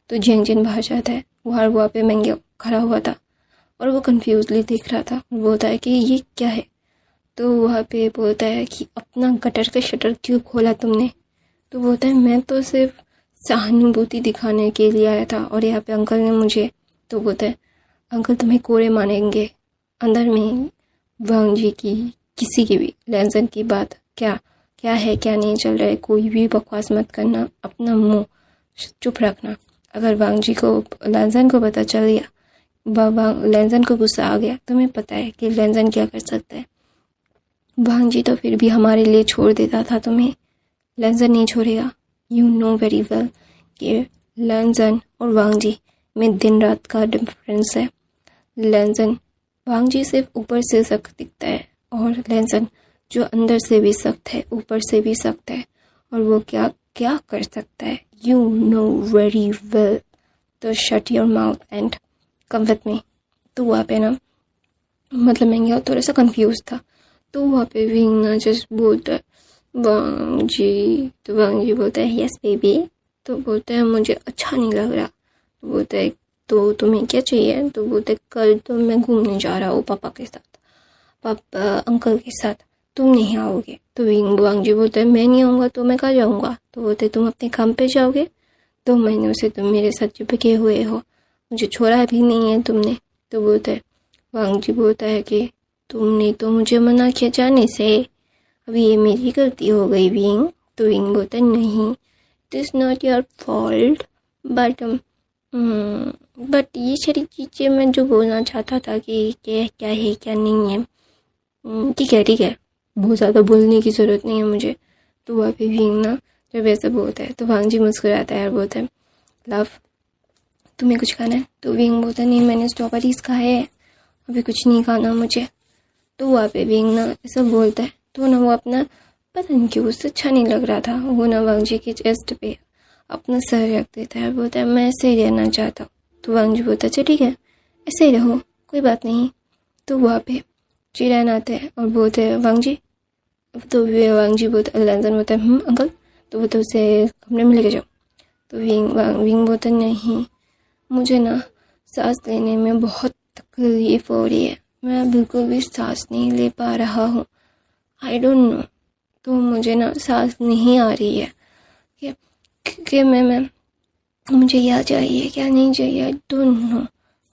तो जैन बाहर जाता है, वहाँ पे मैंगो खड़ा हुआ था और वो कंफ्यूजली देख रहा था, वो बोलता है कि ये क्या है? तो वहाँ पे बोलता है कि अपना गटर का शटर क्यों खोला तुमने? तो बोलता है मैं तो सिर्फ सहानुभूति दिखाने के लिए आया था और यहाँ पे अंकल ने मुझे। तो बोलता है अंकल तुम्हें कोरे मानेंगे। अंदर में वांग जी की किसी की भी लैंसन की बात क्या है क्या नहीं चल रहा है, कोई भी बकवास मत करना, अपना मुंह चुप रखना। अगर वांग जी को लैंसन को पता चल गया, लैंसन को गुस्सा आ गया, तुम्हें पता है कि लैंसन क्या कर सकता है। वांग जी तो फिर भी हमारे लिए छोड़ देता था, तुम्हें लैंसन नहीं छोड़ेगा। यू नो वेरी वेल कि लैंसन और वांग जी में दिन रात का डिफरेंस है। लैंसन वांग जी सिर्फ ऊपर से सख्त दिखता है और लैंसन जो अंदर से भी सख्त है ऊपर से भी सख्त है, और वो क्या क्या कर सकता है यू नो वेरी वेल। तो shut your mouth and come with me. तो वहाँ पे ना मतलब मैं थोड़ा सा कंफ्यूज था। तो वहाँ पे विंग ना जस्ट बोलता है वांग जी। तो वांग जी बोलता है यस बेबी। तो बोलता है मुझे अच्छा नहीं लग रहा। तो बोलता है तो तुम्हें क्या चाहिए? तो बोलते है कल तो मैं घूमने जा रहा हूँ पापा के साथ, पापा अंकल के साथ, तुम नहीं आओगे? तो वांग जी बोलते हैं मैं नहीं आऊँगा तो मैं कहाँ जाऊँगा? तो बोलते तुम अपने काम पे जाओगे, 2 महीनों से तुम मेरे साथ चिपके हुए हो, मुझे छोड़ा भी नहीं है तुमने। तो बोलते हैं वांग जी बोलता है कि तुमने तो मुझे मना किया जाने से, अभी ये मेरी गलती हो गई विंग। तो विंग बोलता नहीं, it is not your fault, but ये सारी चीज़ें मैं जो बोलना चाहता था कि क्या है क्या नहीं है, ठीक है, बहुत ज़्यादा बोलने की ज़रूरत नहीं है मुझे। तो वहाँ पे विंग ना जब ऐसा बोलता है तो वांग जी मुस्कुराता है और बोलता है, लव तुम्हें कुछ खाना है? तो विंग बोलता है, नहीं मैंने स्ट्रॉबेरीज खाए है, अभी कुछ नहीं खाना मुझे। तो वहाँ पे विंग ना ऐसा बोलता है तो ना वो अपना, पता नहीं क्यों उससे अच्छा नहीं लग रहा था, वो ना वांग जी के चेस्ट पे अपना सर रख देता है, बोलता है मैं ऐसे ही रहना चाहता हूँ। तो वांग जी बोलता है, अच्छा ठीक है ऐसे ही रहो, कोई बात नहीं। तो वहाँ पे चिरैन आते हैं और बोलते हैं, वांग जी। तो वांग जी बोलता, लैंसन बोलता है, अंकल। तो वो तो उसे कमरे में लेके जाओ। तो विंग बोलता नहीं, मुझे ना सांस लेने में बहुत तकलीफ हो रही है, मैं बिल्कुल भी सांस नहीं ले पा रहा हूँ, आई डोंट नो। तो मुझे ना सांस नहीं आ रही है कि मैं मुझे क्या चाहिए क्या नहीं चाहिए, आई डोंट नो।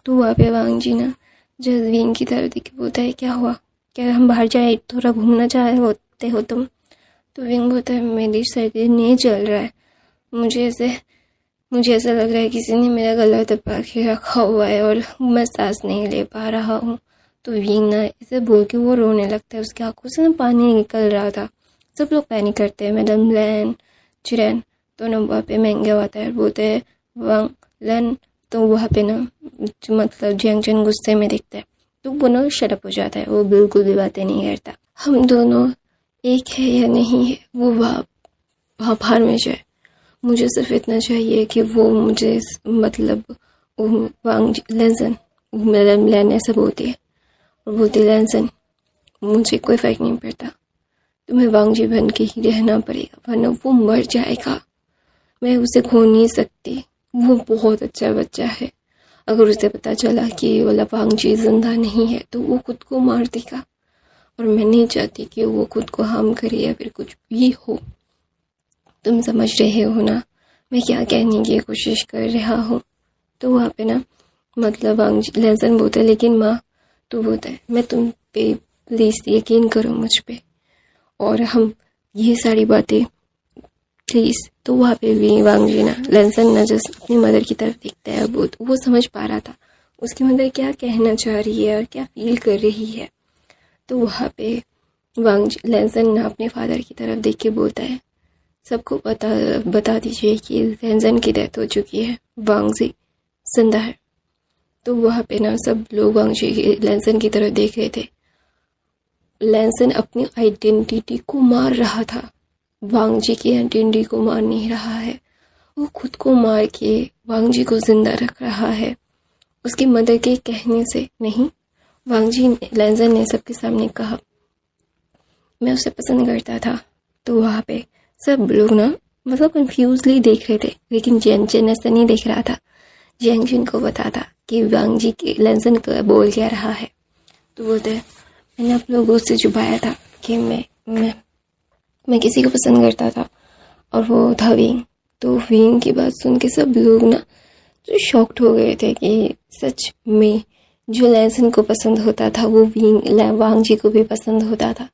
तो वहाँ पे वांग जी ना जब विंग की तरफ देख के बोलता है, क्या हुआ, क्या हम बाहर जाए, थोड़ा घूमना चाहे होते हो तुम? तो विंग बोलता है, मेरी सर्दी नहीं चल रहा है, मुझे ऐसा लग रहा है किसी ने मेरा गला दबा के रखा हुआ है और मैं सांस नहीं ले पा रहा हूँ। तो विंग ना ऐसे बोल के वो रोने लगता है, उसकी आंखों से ना पानी निकल रहा था। सब लोग पैनिक करते हैं, मैडम लैन चिरैन तो ना वहाँ पे महंगा आता है, बोलते हैं वांग लैन। तो वहाँ पे ना मतलब जियांग चेन गुस्से में दिखता है, तो वो ना शटअप हो जाता है, वो बिल्कुल भी बातें नहीं करता। हम दोनों एक है या नहीं है वो बाहर में जाए, मुझे सिर्फ इतना चाहिए कि वो मुझे मतलब वांग लैंसन, मैडम लैन ऐसा बोलती है और बोलती, लैंसन मुझे कोई फ़र्क नहीं पड़ता, तुम्हें वांग जी बन के ही रहना पड़ेगा वरना वो मर जाएगा, मैं उसे खो नहीं सकती, वो बहुत अच्छा बच्चा है, अगर उसे पता चला कि वाला वांग जी जिंदा नहीं है तो वो खुद को मार देगा और मैं नहीं चाहती कि वो खुद को हार्म करे या फिर कुछ भी हो। तुम समझ रहे हो ना मैं क्या कहने की कोशिश कर रहा हूँ? तो वहाँ पे ना मतलब लैंसन बोलता है, लेकिन माँ। तो बोलता है, मैं तुम पे प्लीज़ यकीन करो मुझ पे और हम ये सारी बातें प्लीज़। तो वहाँ पे भी वांग जी ना लैंसन ना जस्ट अपनी मदर की तरफ देखता है, वो समझ पा रहा था उसकी मदर क्या कहना चाह रही है और क्या फील कर रही है। तो वहाँ पे लैंसन ना अपने फादर की तरफ देख के बोलता है, सबको बता दीजिए कि लैंसन की डेथ हो चुकी है, वांग जी जिंदा है। तो वहाँ पे ना सब लोग वांग जी लैंसन की तरफ देख रहे थे। लैंसन अपनी आइडेंटिटी को मार रहा था, वांग जी की आइडेंटिटी को मार नहीं रहा है, वो खुद को मार के वांग जी को जिंदा रख रहा है उसकी मदर के कहने से नहीं। वांग जी लैंसन ने सबके सामने कहा, मैं उसे पसंद करता था। तो वहाँ पे सब लोग ना मतलब कंफ्यूजली देख रहे थे, लेकिन जियांग चेन ऐसा नहीं देख रहा था। जियांग चेन को पता था कि वांग जी के लैंसन का बोल क्या रहा है। तो बोलते हैं, मैंने आप लोगों से छुपाया था कि मैं किसी को पसंद करता था और वो था विंग। तो विंग की बात सुन के सब लोग ना तो शॉक्ड हो गए थे कि सच में जो लैंसन को पसंद होता था वो वांग जी को भी पसंद होता था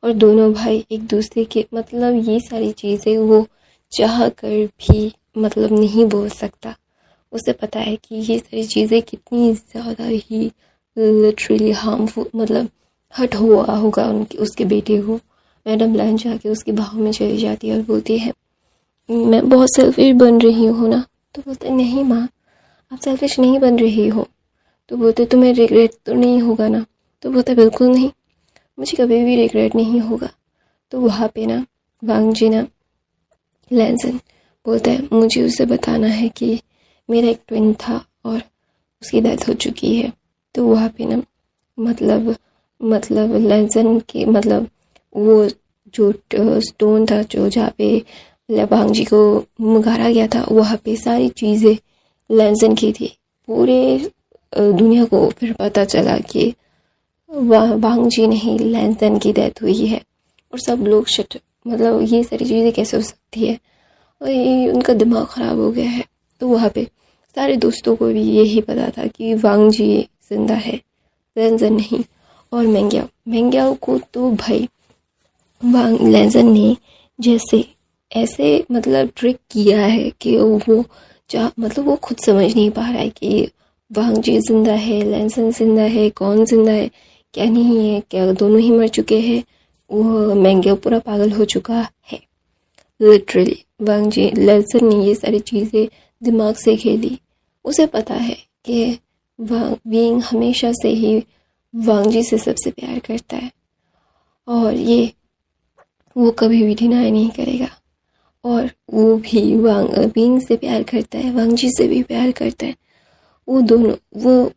और दोनों भाई एक दूसरे के मतलब ये सारी चीज़ें वो चाह कर भी मतलब नहीं बोल सकता। उसे पता है कि ये सारी चीज़ें कितनी ज़्यादा ही लिटरली हार्मफुल मतलब हर्ट हुआ होगा उसके बेटे को। मैडम लैन जाके उसकी बाहों में चली जाती है और बोलती है, मैं बहुत सेल्फिश बन रही हूँ ना। तो बोलते नहीं माँ, आप सेल्फिश नहीं बन रही हो। तो बोलते तुम्हें रिग्रेट तो नहीं होगा ना? तो बोलते बिल्कुल नहीं, मुझे कभी भी रिग्रेट नहीं होगा। तो वहाँ पे ना वांग जी ना लैंसन बोलता है, मुझे उसे बताना है कि मेरा एक ट्विन था और उसकी डेथ हो चुकी है। तो वहाँ पे ना मतलब लैंसन के मतलब वो जो स्टोन था जो जहाँ पे वांग जी को मारा गया था वहाँ पे सारी चीज़ें लैंसन की थी। पूरे दुनिया को फिर पता चला कि वांग जी नहीं लैंसन की डेथ हुई है और सब लोग मतलब ये सारी चीज़ें कैसे हो सकती है और ये उनका दिमाग ख़राब हो गया है। तो वहाँ पे सारे दोस्तों को भी यही पता था कि वांग जी जिंदा है, लैंसन नहीं। और मेंग्याओ को तो भाई वांग लेंसन ने जैसे ऐसे मतलब ट्रिक किया है कि वो मतलब वो खुद समझ नहीं पा रहा है कि वांग जी जिंदा है, लेंसन जिंदा है, कौन जिंदा है, क्या नहीं है, क्या दोनों ही मर चुके हैं। वो मेंग्याओ पूरा पागल हो चुका है लिटरली। वांग जी लेंसन ने ये सारी चीज़ें दिमाग से खेली। उसे पता है कि विंग हमेशा से ही वांग जी से सबसे प्यार करता है और ये वो कभी भी डिनाई नहीं करेगा। और वो भी विंग से प्यार करता है, वांग जी से भी प्यार करता है। वो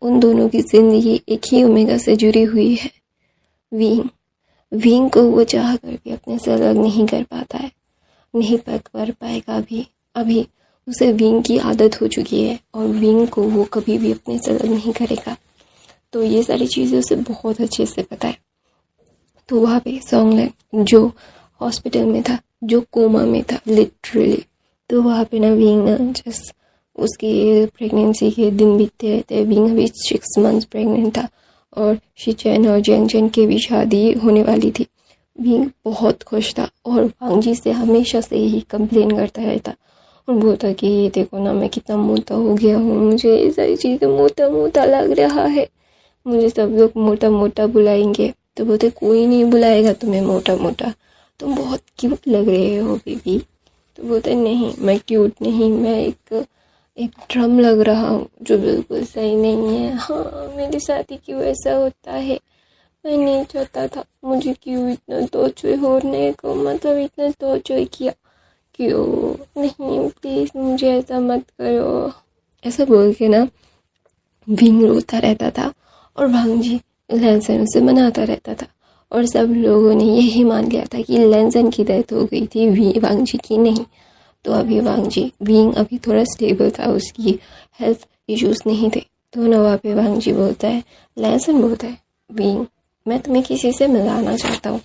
उन दोनों की जिंदगी एक ही ओमेगा से जुड़ी हुई है। विंग को वो चाह कर भी अपने से अलग नहीं कर पाता है, नहीं कर पाएगा अभी उसे विंग की आदत हो चुकी है और विंग को वो कभी भी अपने से अलग नहीं करेगा। तो ये सारी चीज़ें उसे बहुत अच्छे से पता है। तो वहाँ पे सॉन्गलैंग जो हॉस्पिटल में था, जो कोमा में था लिटरली, तो वहाँ पे ना विंग ना जस्ट उसकी प्रेगनेंसी के दिन बीतते रहते। विंग अभी 6 months प्रेग्नेंट था और शिचेन और जेंगचेन की भी शादी होने वाली थी। विंग बहुत खुश था और वांग जी से हमेशा से ही कंप्लेन करता रहता और बोलता कि ये देखो ना मैं कितना मोटा हो गया हूँ, मुझे ये सारी चीज़ें मोटा मोटा लग रहा है, मुझे सब लोग मोटा मोटा बुलाएंगे। तो बोलते कोई नहीं बुलाएगा तुम्हें मोटा मोटा, तुम बहुत क्यूट लग रहे हो बेबी। तो बोलते नहीं मैं क्यूट नहीं, मैं एक ड्रम लग रहा हूँ जो बिल्कुल सही नहीं है। हाँ मेरे साथ ही क्यों ऐसा होता है, मैं नहीं चाहता था, मुझे क्यों इतना टॉर्चर होने को, मतलब इतना टॉर्चर किया क्यों, नहीं प्लीज़ मुझे ऐसा मत करो। ऐसा बोल के ना विंग रोता रहता था और वांग जी लेंसन उसे मनाता रहता था और सब लोगों ने यही मान लिया था कि लेंसन की डेथ हो गई थी, वांग जी की नहीं। तो अभी विंग अभी थोड़ा स्टेबल था, उसकी हेल्थ इश्यूज नहीं थे। तो ना वहाँ पे वांग जी बोलता है, लेंसन बोलता है विंग मैं तुम्हें किसी से मिलाना चाहता हूँ।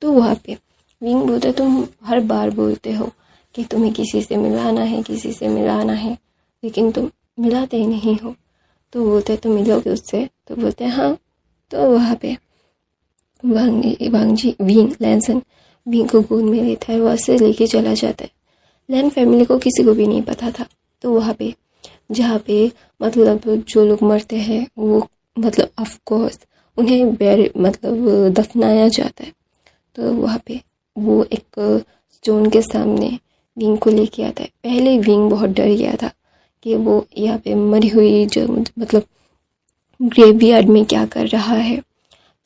तो वहाँ पे विंग बोलता है तुम हर बार बोलते हो कि तुम्हें किसी से मिलाना है, किसी से मिलाना है, लेकिन तुम मिलाते ही नहीं हो। तो बोलते तुम मिलोगे उससे? तो बोलते हैं हाँ। तो वहाँ पे विंग लेंसन विंग को गोद में लेता है, वहाँ से लेके चला जाता है। लैन फैमिली को किसी को भी नहीं पता था। तो वहाँ पे जहाँ पे मतलब जो लोग मरते हैं वो मतलब ऑफ कोर्स उन्हें मतलब दफनाया जाता है। तो वहाँ पे वो एक स्टोन के सामने विंग को लेके आता है। पहले विंग बहुत डर गया था कि वो यहाँ पे मरी हुई जो मतलब ग्रेवयार्ड में क्या कर रहा है।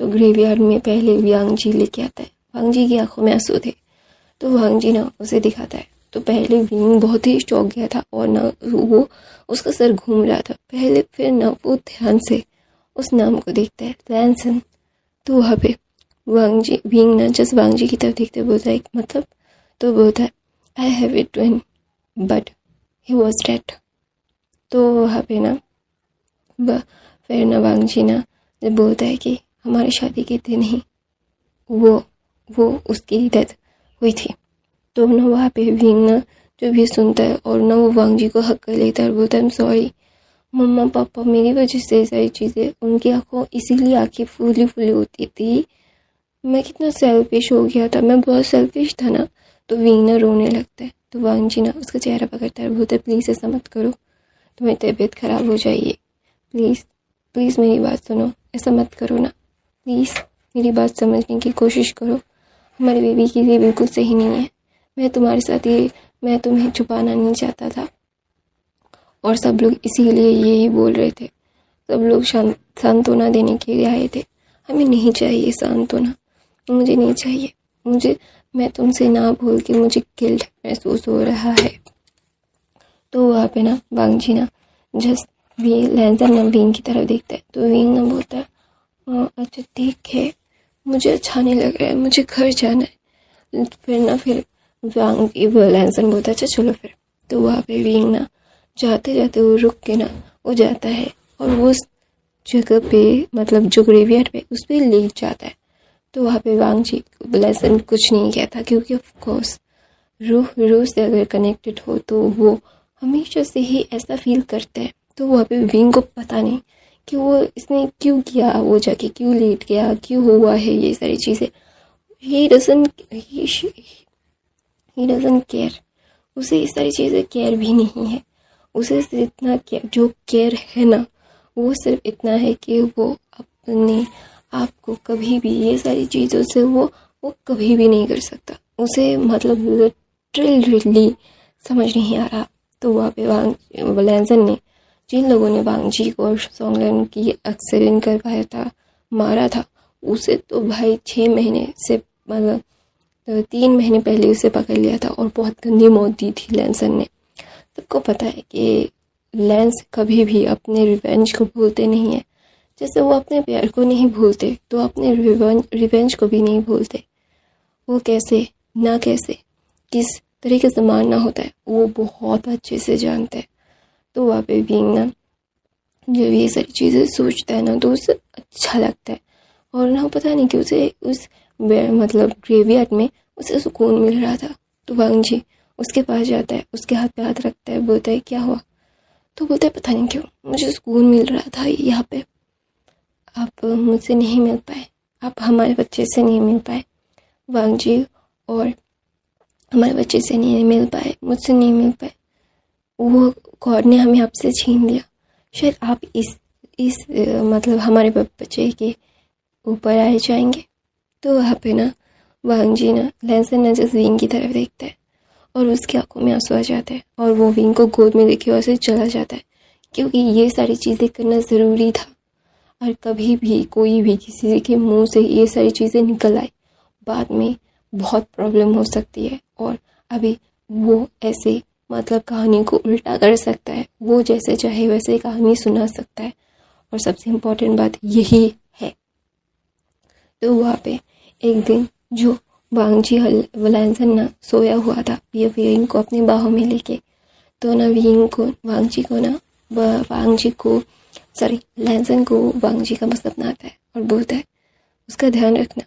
तो ग्रेवयार्ड में पहले वांग जी लेके आता है। वांग जी की आंखों में आंसू थे तो वांग जी ना उसे दिखाता है। तो पहले विंग बहुत ही चौंक गया था और ना वो उसका सर घूम रहा था पहले, फिर ना वो ध्यान से उस नाम को देखता है लेंसन। तो वहाँ पे विंग ना जस्ट वांग जी की तरफ देखते बोलता है मतलब, तो बोलता है I have it twin but he was dead. तो वहाँ पे ना फिर ना वांग जी ना जब बोलता है कि हमारी शादी के दिन ही वो उसकी डेथ हुई थी। तो ना वहाँ पे विंग ना जो भी सुनता है और ना वो वांग जी को हक कर लेता है और बोलता है सॉरी मम्मा पापा, मेरी वजह से सारी चीज़ें, उनकी आंखों इसीलिए आंखें फूली फूली होती थी, मैं कितना सेल्फिश हो गया था, मैं बहुत सेल्फिश था ना। तो विंग ना रोने लगता है। तो वांग जी ना उसका चेहरा पकड़ता है और बोलता है प्लीज़ ऐसा मत करो, तुम्हारी तबीयत ख़राब हो जाएगी, प्लीज़ मेरी बात सुनो, ऐसा मत करो ना, प्लीज़ मेरी बात समझने की कोशिश करो, हमारे बेबी के लिए बिल्कुल सही नहीं है, मैं तुम्हारे साथ ये मैं तुम्हें छुपाना नहीं चाहता था और सब लोग इसीलिए यही बोल रहे थे, सब लोग सांत्वना देने के लिए आए थे, हमें नहीं चाहिए सांत्वना, मुझे नहीं चाहिए, मैं तुमसे ना बोल के मुझे गिल्ट महसूस हो रहा है। तो वहाँ पे ना वांग जी ना जस्ट लेंसन ना विंग की तरफ देखता है। तो विंग ना बोलता है अच्छा ठीक है, मुझे अच्छा नहीं लग रहा है, मुझे घर जाना है। फिर लेंसन बोलता है अच्छा चलो फिर। तो वहाँ पे विंग ना जाते जाते वो रुक के ना वो जाता है और वो उस जगह पे मतलब जो ग्रेवयार्ड पे उस पर लेट जाता है। तो वहाँ पे वांग जी लेंसन कुछ नहीं कहता क्योंकि ऑफ कोर्स रूह से अगर कनेक्टेड हो तो वो हमेशा से ही ऐसा फील करते हैं। तो वहाँ पे विंग को पता नहीं कि वो इसने क्यों किया, वो जाके क्यों लेट गया, क्यों हुआ है ये सारी चीज़ें। ही डजंट केयर, उसे इस सारी चीज़ें केयर भी नहीं है। उसे सिर्फ इतना जो केयर है ना, वो सिर्फ इतना है कि वो अपने आप को कभी भी ये सारी चीज़ों से वो कभी भी नहीं कर सकता। उसे मतलब लिटरली समझ नहीं आ रहा। तो वहाँ पे लैंसन ने, जिन लोगों ने वांग जी को और सोंगलन की एक्सीडेंट करवाया था, मारा था, उसे तो भाई 6 महीने से मतलब 3 महीने पहले उसे पकड़ लिया था और बहुत गंदी मौत दी थी लैंसन ने। सबको पता है कि लैंस कभी भी अपने रिवेंज को भूलते नहीं है। जैसे वो अपने प्यार को नहीं भूलते तो अपने रिवेंज को भी नहीं भूलते। वो कैसे किस तरीके से मारना होता है वो बहुत अच्छे से जानते हैं। तो वहाँ पे बीइंग ना जब ये सारी चीज़ें सोचता है ना तो उसे अच्छा लगता है। और ना पता नहीं कि उसे उस मतलब ग्रेवयार्ड में उसे सुकून मिल रहा था। तो वांग जी उसके पास जाता है, उसके हाथ पे हाथ रखता है, बोलता है क्या हुआ? तो बोलता है पता नहीं क्यों मुझे सुकून मिल रहा था यहाँ पे। आप मुझसे नहीं मिल पाए, आप हमारे बच्चे से नहीं मिल पाए वांग जी, और हमारे बच्चे से नहीं मिल पाए, मुझसे नहीं मिल पाए। वो गॉड ने हमें आपसे छीन लिया। शायद आप इस मतलब हमारे बच्चे के ऊपर आए जाएंगे। तो वहाँ पे ना वांग जी ना लैंसन ना जस्ट विंग की तरफ देखता है और उसकी आंखों में आंसू आ जाते हैं और वो विंग को गोद में लेके वैसे चला जाता है, क्योंकि ये सारी चीज़ें करना ज़रूरी था। और कभी भी कोई भी किसी के मुंह से ये सारी चीज़ें निकल आए, बाद में बहुत प्रॉब्लम हो सकती है। और अभी वो ऐसे मतलब कहानी को उल्टा कर सकता है, वो जैसे चाहे वैसे कहानी सुना सकता है। और सबसे इम्पोर्टेंट बात यही है। तो वहाँ पे एक दिन जो वांग जी लैंसन ना सोया हुआ था ये विंग को अपनी बाहों में लेके, तो ना विंग को वांग जी लैंसन को वांग जी का सपना आता है और बोलता है उसका ध्यान रखना,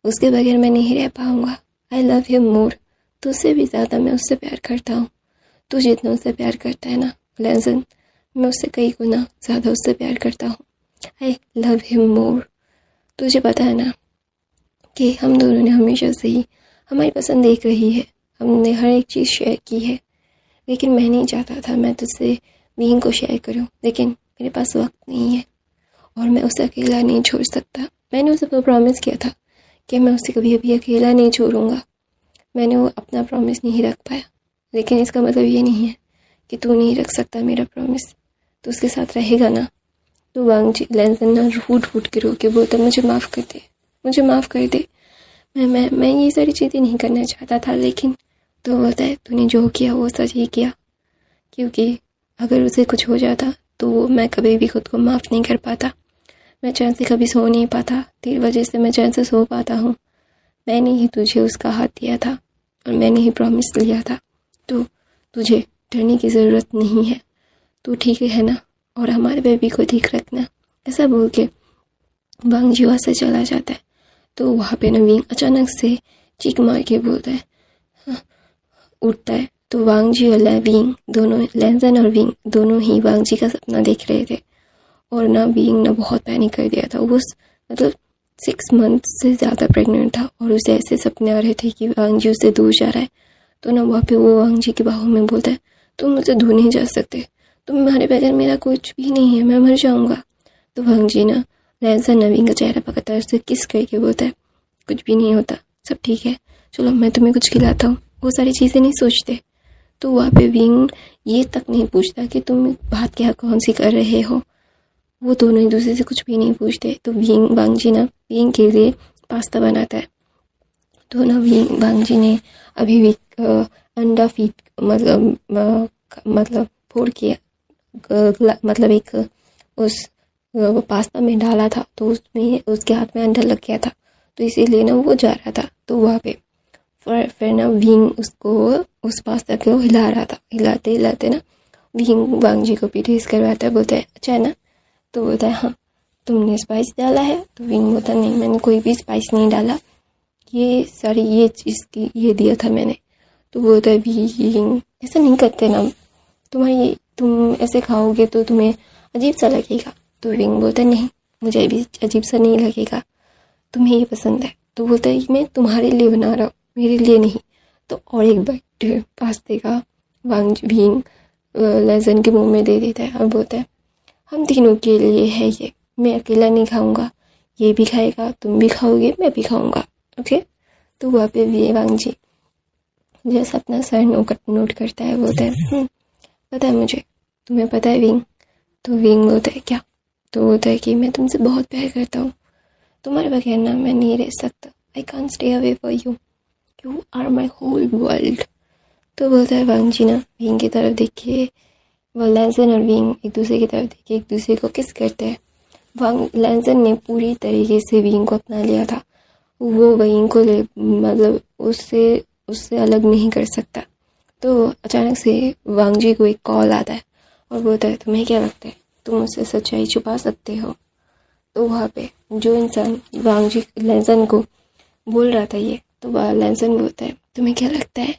उसके बगैर मैं नहीं रह पाऊँगा। आई लव हिम मोर, तुझसे भी ज़्यादा मैं उससे प्यार करता हूँ। तू जितना उससे प्यार करता है ना लैंसन, मैं उससे कई गुना ज़्यादा उससे प्यार करता हूँ। आई लव हिम मोर। तुझे पता है ना कि हम दोनों ने हमेशा से ही हमारी पसंद देख रही है, हमने हर एक चीज़ शेयर की है, लेकिन मैं नहीं चाहता था मैं तुझसे विंग को शेयर करूं, लेकिन मेरे पास वक्त नहीं है और मैं उसे अकेला नहीं छोड़ सकता। मैंने उसे प्रॉमिस किया था कि मैं उसे कभी भी अकेला नहीं छोड़ूंगा। मैंने वो अपना प्रॉमिस नहीं रख पाया, लेकिन इसका मतलब ये नहीं है कि तू नहीं रख सकता मेरा प्रॉमिस, तो उसके साथ रहेगा ना। तो वांग जी लैंसन ना फूट के रो के बोलता मुझे माफ़ कर दे, मुझे माफ़ कर दे, मैं ये सारी चीज़ें नहीं करना चाहता था। लेकिन तो बोलता है तूने जो किया वो सच ही किया, क्योंकि अगर उसे कुछ हो जाता तो मैं कभी भी खुद को माफ़ नहीं कर पाता, मैं चैन से कभी सो नहीं पाता, तेरी वजह से मैं चैन से सो पाता हूँ। मैंने ही तुझे उसका हाथ दिया था और मैंने ही प्रॉमिस लिया था, तो तुझे डरने की ज़रूरत नहीं है, तू ठीक है ना, और हमारे बेबी को ठीक रखना। ऐसा बोल के वांग जी वहाँ से चला जाता है। तो वहाँ पे विंग अचानक से चीख मार के बोलता है, उठता है। तो वांग जी और विंग दोनों, लैंसन और विंग दोनों ही वांग जी का सपना देख रहे थे और ना विंग ना बहुत पैनिक कर दिया था। वो मतलब 6 मंथ से ज़्यादा प्रेग्नेंट था और उसे ऐसे सपने आ रहे थे कि वांग जी उससे दूर जा रहा है। तो ना वहाँ पे वो वांग जी के बाहों में बोलता है तुम मुझसे दूर नहीं जा सकते, तुम्हारे बगैर मेरा कुछ भी नहीं है, मैं मर जाऊँगा। तो वांग जी ना लैंसन विंग का चेहरा पकड़ता है, उससे किस करके बोलता है कुछ भी नहीं होता, सब ठीक है, चलो मैं तुम्हें कुछ खिलाता हूँ। वो सारी चीज़ें नहीं सोचते। तो वहाँ पे विंग ये तक नहीं पूछता कि तुम बात क्या कौन सी कर रहे हो, वो दोनों एक दूसरे से कुछ भी नहीं पूछते। तो वांग जी ना विंग के लिए पास्ता बनाता है। तो ना वांग जी ने अभी भी अंडा फीट मतलब फोड़ के मतलब एक उस पास्ता में डाला था, तो उसमें उसके हाथ में अंडा लग गया था, तो इसीलिए ना वो जा रहा था। तो वहाँ पे फिर ना विंग उसको उस पास्ता को हिला रहा था, हिलाते हिलाते ना विंग वांग जी को भी टेस्ट करवाता है, बोलता है अच्छा है ना। तो बोलता है हाँ तुमने स्पाइस डाला है। तो विंग बोलता नहीं मैंने कोई भी स्पाइस नहीं डाला, ये सारी ये चीज़ की ये दिया था मैंने। तो बोलता है विंग ऐसा नहीं करते ना, तुम ऐसे खाओगे तो तुम्हें अजीब सा लगेगा, तो विंग बोलता है नहीं, मुझे भी अजीब सा नहीं लगेगा, तुम्हें ये पसंद है। तो बोलता है मैं तुम्हारे लिए बना रहा हूँ, मेरे लिए नहीं। तो और एक बाइट पास्ते का विंग लेजन के मुंह में दे देता है और बोलता है हम तीनों के लिए है ये, मैं अकेला नहीं खाऊंगा, ये भी खाएगा, तुम भी खाओगे, मैं भी खाऊंगा, ओके। तो वहाँ पे भी वांग जी जैसा अपना सर नोट करता है, बोलता है पता है मुझे, तुम्हें पता है विंग। तो विंग बोलता है क्या। तो बोलता है कि मैं तुमसे बहुत प्यार करता हूँ, तुम्हारे बगैर ना मैं नहीं रह सकता, I can't stay away for you, you are my whole world. तो बोलता है वांग जी ना विंग की तरफ देखिए, वो लेजन और विंग एक दूसरे की तरफ देखिए, एक दूसरे को किस करते हैं। लेजन ने पूरी तरीके से विंग को अपना लिया था, वो विंग को मतलब उससे अलग नहीं कर सकता। तो अचानक से वांग जी को एक कॉल आता है और बोलता है तुम्हें क्या लगता है तुम उससे सच्चाई छुपा सकते हो। तो वहाँ पे जो इंसान वांग जी लेजन को बोल रहा था ये, तो वह लेजन बोलता है तुम्हें क्या लगता है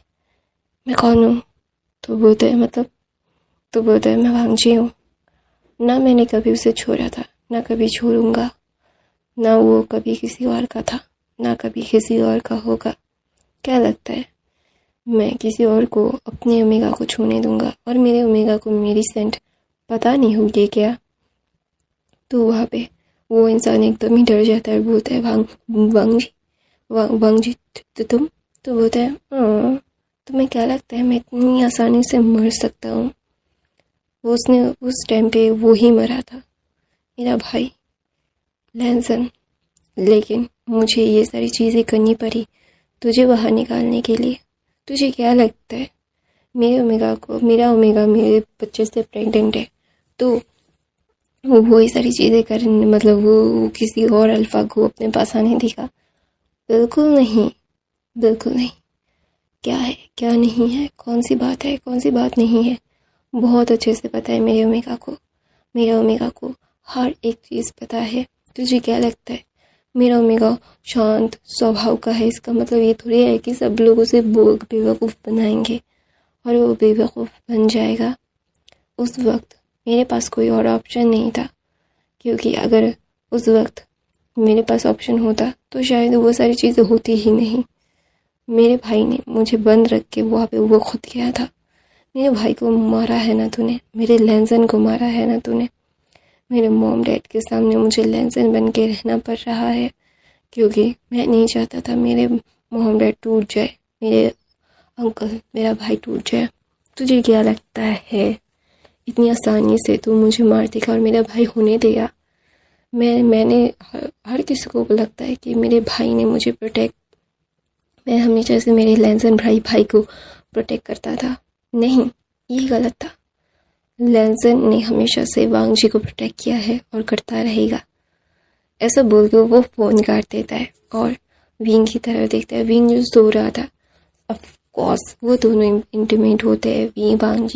मैं कौन हूँ। तो बोलता है मैं वांग जी हूँ, ना मैंने कभी उसे छोड़ा था, ना कभी छोड़ूंगा, ना वो कभी किसी और का था, ना कभी किसी और का होगा। क्या लगता है मैं किसी और को अपने ओमेगा को छूने दूंगा और मेरे ओमेगा को मेरी सेंट पता नहीं होगी क्या। तो वहाँ पे वो इंसान एकदम ही डर जाता है, बोलता है वांग जी तुम। तो बोलता है तुम्हें क्या लगता है मैं इतनी आसानी से मर सकता हूँ। उसने उस टाइम पे वो ही मरा था, मेरा भाई लेजन, लेकिन मुझे ये सारी चीज़ें करनी पड़ी तुझे बाहर निकालने के लिए। तुझे क्या लगता है मेरा ओमेगा मेरे बच्चे से प्रेग्नेंट है, तो वो ये सारी चीज़ें करने मतलब वो किसी और अल्फा को अपने पास आने देगा? बिल्कुल नहीं, बिल्कुल नहीं। क्या है क्या नहीं है, कौन सी बात है कौन सी बात नहीं है, बहुत अच्छे से पता है मेरे ओमेगा को हर एक चीज़ पता है। तुझे क्या लगता है मेरा ओमेगा शांत स्वभाव का है, इसका मतलब ये थोड़ी है कि सब लोग उसे बेवकूफ़ बनाएंगे और वो बेवकूफ़ बन जाएगा। उस वक्त मेरे पास कोई और ऑप्शन नहीं था, क्योंकि अगर उस वक्त मेरे पास ऑप्शन होता तो शायद वो सारी चीज़ें होती ही नहीं। मेरे भाई ने मुझे बंद रख के वहाँ पे वो खुद गया था। मेरे भाई को मारा है ना तूने, मेरे लेजन को मारा है ना तूने। मेरे मॉम डैड के सामने मुझे लेजन बन के रहना पड़ रहा है, क्योंकि मैं नहीं चाहता था मेरे मॉम डैड टूट जाए, मेरे अंकल मेरा भाई टूट जाए। तुझे क्या लगता है इतनी आसानी से तू मुझे मार देगा और मेरा भाई होने देगा? मैंने हर किसी को लगता है कि मेरे भाई ने मुझे मैं हमेशा से मेरे लेजन भाई को प्रोटेक्ट करता था। नहीं, ये गलत था। लेजन ने हमेशा से वांग जी को प्रोटेक्ट किया है और करता रहेगा। ऐसा बोल के वो फ़ोन काट देता है और विंग की तरफ देखता है। विंग जो सो रहा था, ऑफ कोर्स वो दोनों इंटीमेट होते हैं। वांग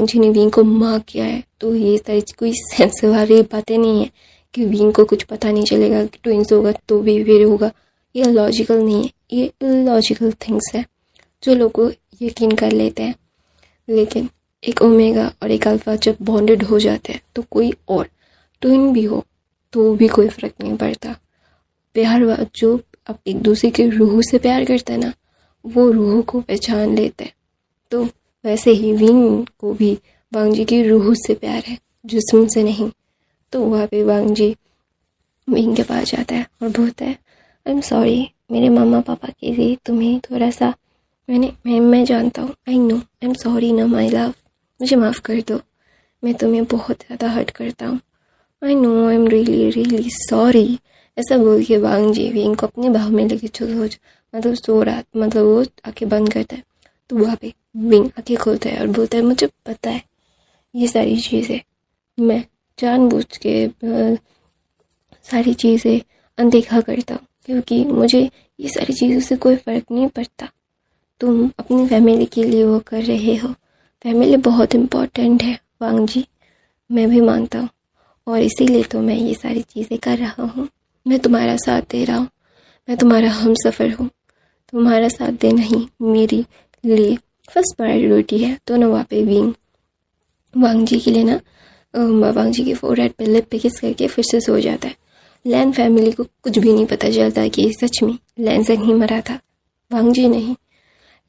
जी ने विंग को मार किया है, तो ये सारी कोई सेंस वाली बातें नहीं है कि विंग को कुछ पता नहीं चलेगा कि ट्विंस होगा तो बेबी होगा। ये लॉजिकल नहीं है, ये इलॉजिकल थिंग्स है जो लोग यकीन कर लेते हैं। लेकिन एक ओमेगा और एक अल्फा जब बॉन्डेड हो जाते हैं तो कोई और ट्विन भी हो तो भी कोई फ़र्क नहीं पड़ता। प्यार जो आप एक दूसरे के रूह से प्यार करते हैं ना, वो रूह को पहचान लेते हैं। तो वैसे ही विंग को भी वांग जी की रूह से प्यार है, जिस्म से नहीं। तो वहाँ पे वांग जी विंग के पास जाता है और बोलता है आई एम सॉरी, मेरे मामा पापा के लिए तुम्हें थोड़ा सा मैं जानता हूँ, I know, I am sorry ना माई लव, मुझे माफ़ कर दो, मैं तुम्हें बहुत ज़्यादा हर्ट करता हूँ, I know, I am really really sorry. ऐसा बोल के वांग जी विंग को अपने बाहों में लेके सो रहा, मतलब वो आंखें बंद करता है। तो वहाँ पे विंग आंखें खोलता है और बोलता है मुझे पता है ये सारी चीज़ें, मैं जानबूझ के सारी चीज़ें अनदेखा करता हूँ, क्योंकि मुझे ये सारी चीज़ों से कोई फ़र्क नहीं पड़ता। तुम अपनी फैमिली के लिए वो कर रहे हो, फैमिली बहुत इम्पोर्टेंट है वांग जी, मैं भी मानता हूँ, और इसीलिए तो मैं ये सारी चीज़ें कर रहा हूँ। मैं तुम्हारा साथ दे रहा हूँ, मैं तुम्हारा हमसफ़र हूँ, तुम्हारा साथ देना ही मेरी लिए फर्स्ट प्रायोरिटी है। तो ना वहाँ पे विंग वांग जी के लिए ना वांग जी के फोरहेड पे लिप पे किस करके फिर से सो जाता है। लैन फैमिली को कुछ भी नहीं पता चलता कि सच में लैनसन ही मरा था, वांग जी नहीं।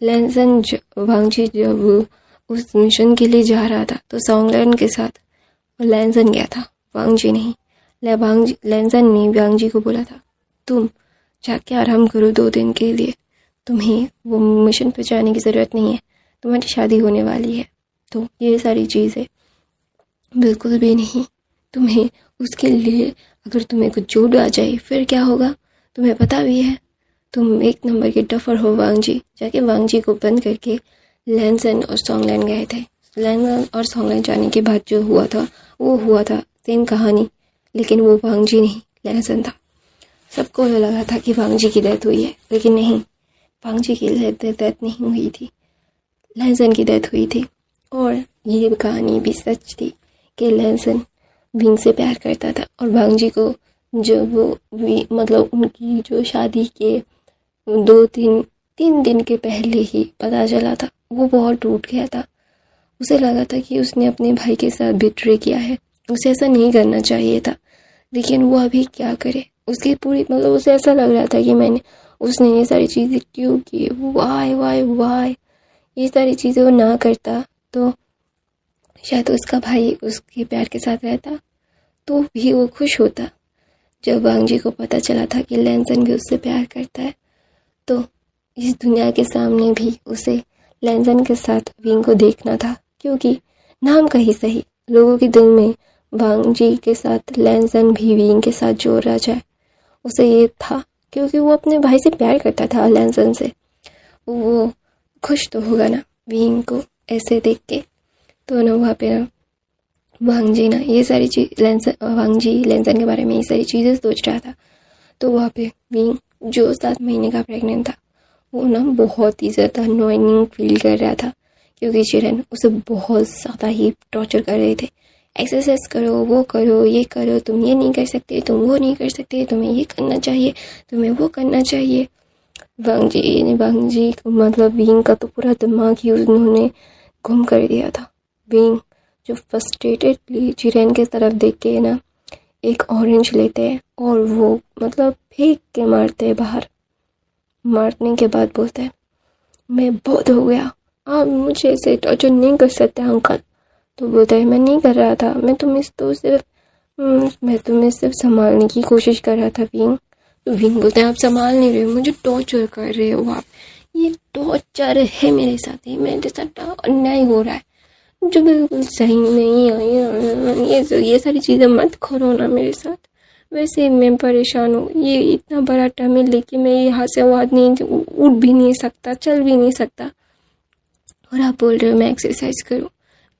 वांग जी जब उस मिशन के लिए जा रहा था तो सॉन्गलैन के साथ लैनसन गया था, वांग जी नहीं। लैनसन ने वांग जी को बोला था, तुम जाके आराम करो 2 दिन के लिए, तुम्हें वो मिशन पे जाने की ज़रूरत नहीं है, तुम्हारी शादी होने वाली है। तो ये सारी चीज़ें बिल्कुल भी नहीं। तुम्हें उसके लिए अगर तुम्हें कुछ चोट आ जाए फिर क्या होगा, तुम्हें पता भी है। तुम 1 नंबर के डफर हो वांग जी। जाके वांग जी को बंद करके लैनसन और सॉन्गलैन गए थे। लैनसन और सॉन्गलैन जाने के बाद जो हुआ था वो हुआ था, सेम कहानी, लेकिन वो वांग जी नहीं लैनसन था। सबको लगा था कि वांग जी की डेथ हुई है, लेकिन नहीं, वांग जी की डेथ नहीं हुई थी, लैनसन की डेथ हुई थी। और ये कहानी भी सच थी कि लैनसन विंग से प्यार करता था और वांग जी को जब वो मतलब उनकी जो शादी के 2-3 दिन के पहले ही पता चला था, वो बहुत टूट गया था। उसे लगा था कि उसने अपने भाई के साथ बिट्रे किया है, उसे ऐसा नहीं करना चाहिए था, लेकिन वो अभी क्या करे। उसकी पूरी मतलब उसे ऐसा लग रहा था कि उसने ये सारी चीज़ें क्यों की, वाई ये सारी चीज़ें वो ना करता तो शायद उसका भाई उसके प्यार के साथ रहता तो भी वो खुश होता। जब वांग जी को पता चला था कि लैनसन भी उससे प्यार करता है तो इस दुनिया के सामने भी उसे लैनसन के साथ विंग को देखना था, क्योंकि नाम का ही सही लोगों के दिल में वांग जी के साथ लैनसन भी विंग के साथ जोड़ा जाए। उसे ये था क्योंकि वो अपने भाई से प्यार करता था लैनसन से, वो खुश तो होगा ना विंग को ऐसे देख के। तो ना वहाँ पे ना वांग जी ना ये सारी चीज वांग जी लैनसन के बारे में ये सारी चीज़ें सोच रहा था। तो वहाँ पे विंग जो 7 महीने का प्रेग्नेंट था वो ना बहुत ही ज़्यादा अननोइंग फील कर रहा था, क्योंकि चिरन उसे बहुत ज़्यादा ही टॉर्चर कर रहे थे। एक्सरसाइज करो, वो करो, ये करो, तुम ये नहीं कर सकते, तुम वो नहीं कर सकते, तुम्हें ये करना चाहिए, तुम्हें वो करना चाहिए। वांग जी मतलब विंग का तो पूरा दिमाग ही उन्होंने गुम कर दिया था। विंग जो फ्रस्ट्रेटेडली चिरन के तरफ देख के ना एक ऑरेंज लेते हैं और वो मतलब फेंक के मारते हैं बाहर। मारने के बाद बोलते हैं, मैं बहुत हो गया, आप मुझे ऐसे टॉर्चर नहीं कर सकते अंकल। तो बोलता है, मैं नहीं कर रहा था, मैं तुम्हें सिर्फ संभालने की कोशिश कर रहा था विंग। तो विंग बोलते हैं, आप संभाल नहीं रहे हो, मुझे टॉर्चर कर रहे हो आप, ये टॉर्चर है मेरे साथ, ही मेरे साथ अन्याय हो रहा है जो बिल्कुल सही नहीं है। ये सारी चीज़ें मत करो ना मेरे साथ, वैसे मैं परेशान हूँ, ये इतना बड़ा टर्म है लेकिन मैं यहाँ से आवाज़ नहीं उठ भी नहीं सकता, चल भी नहीं सकता, और आप बोल रहे हो मैं एक्सरसाइज करूँ,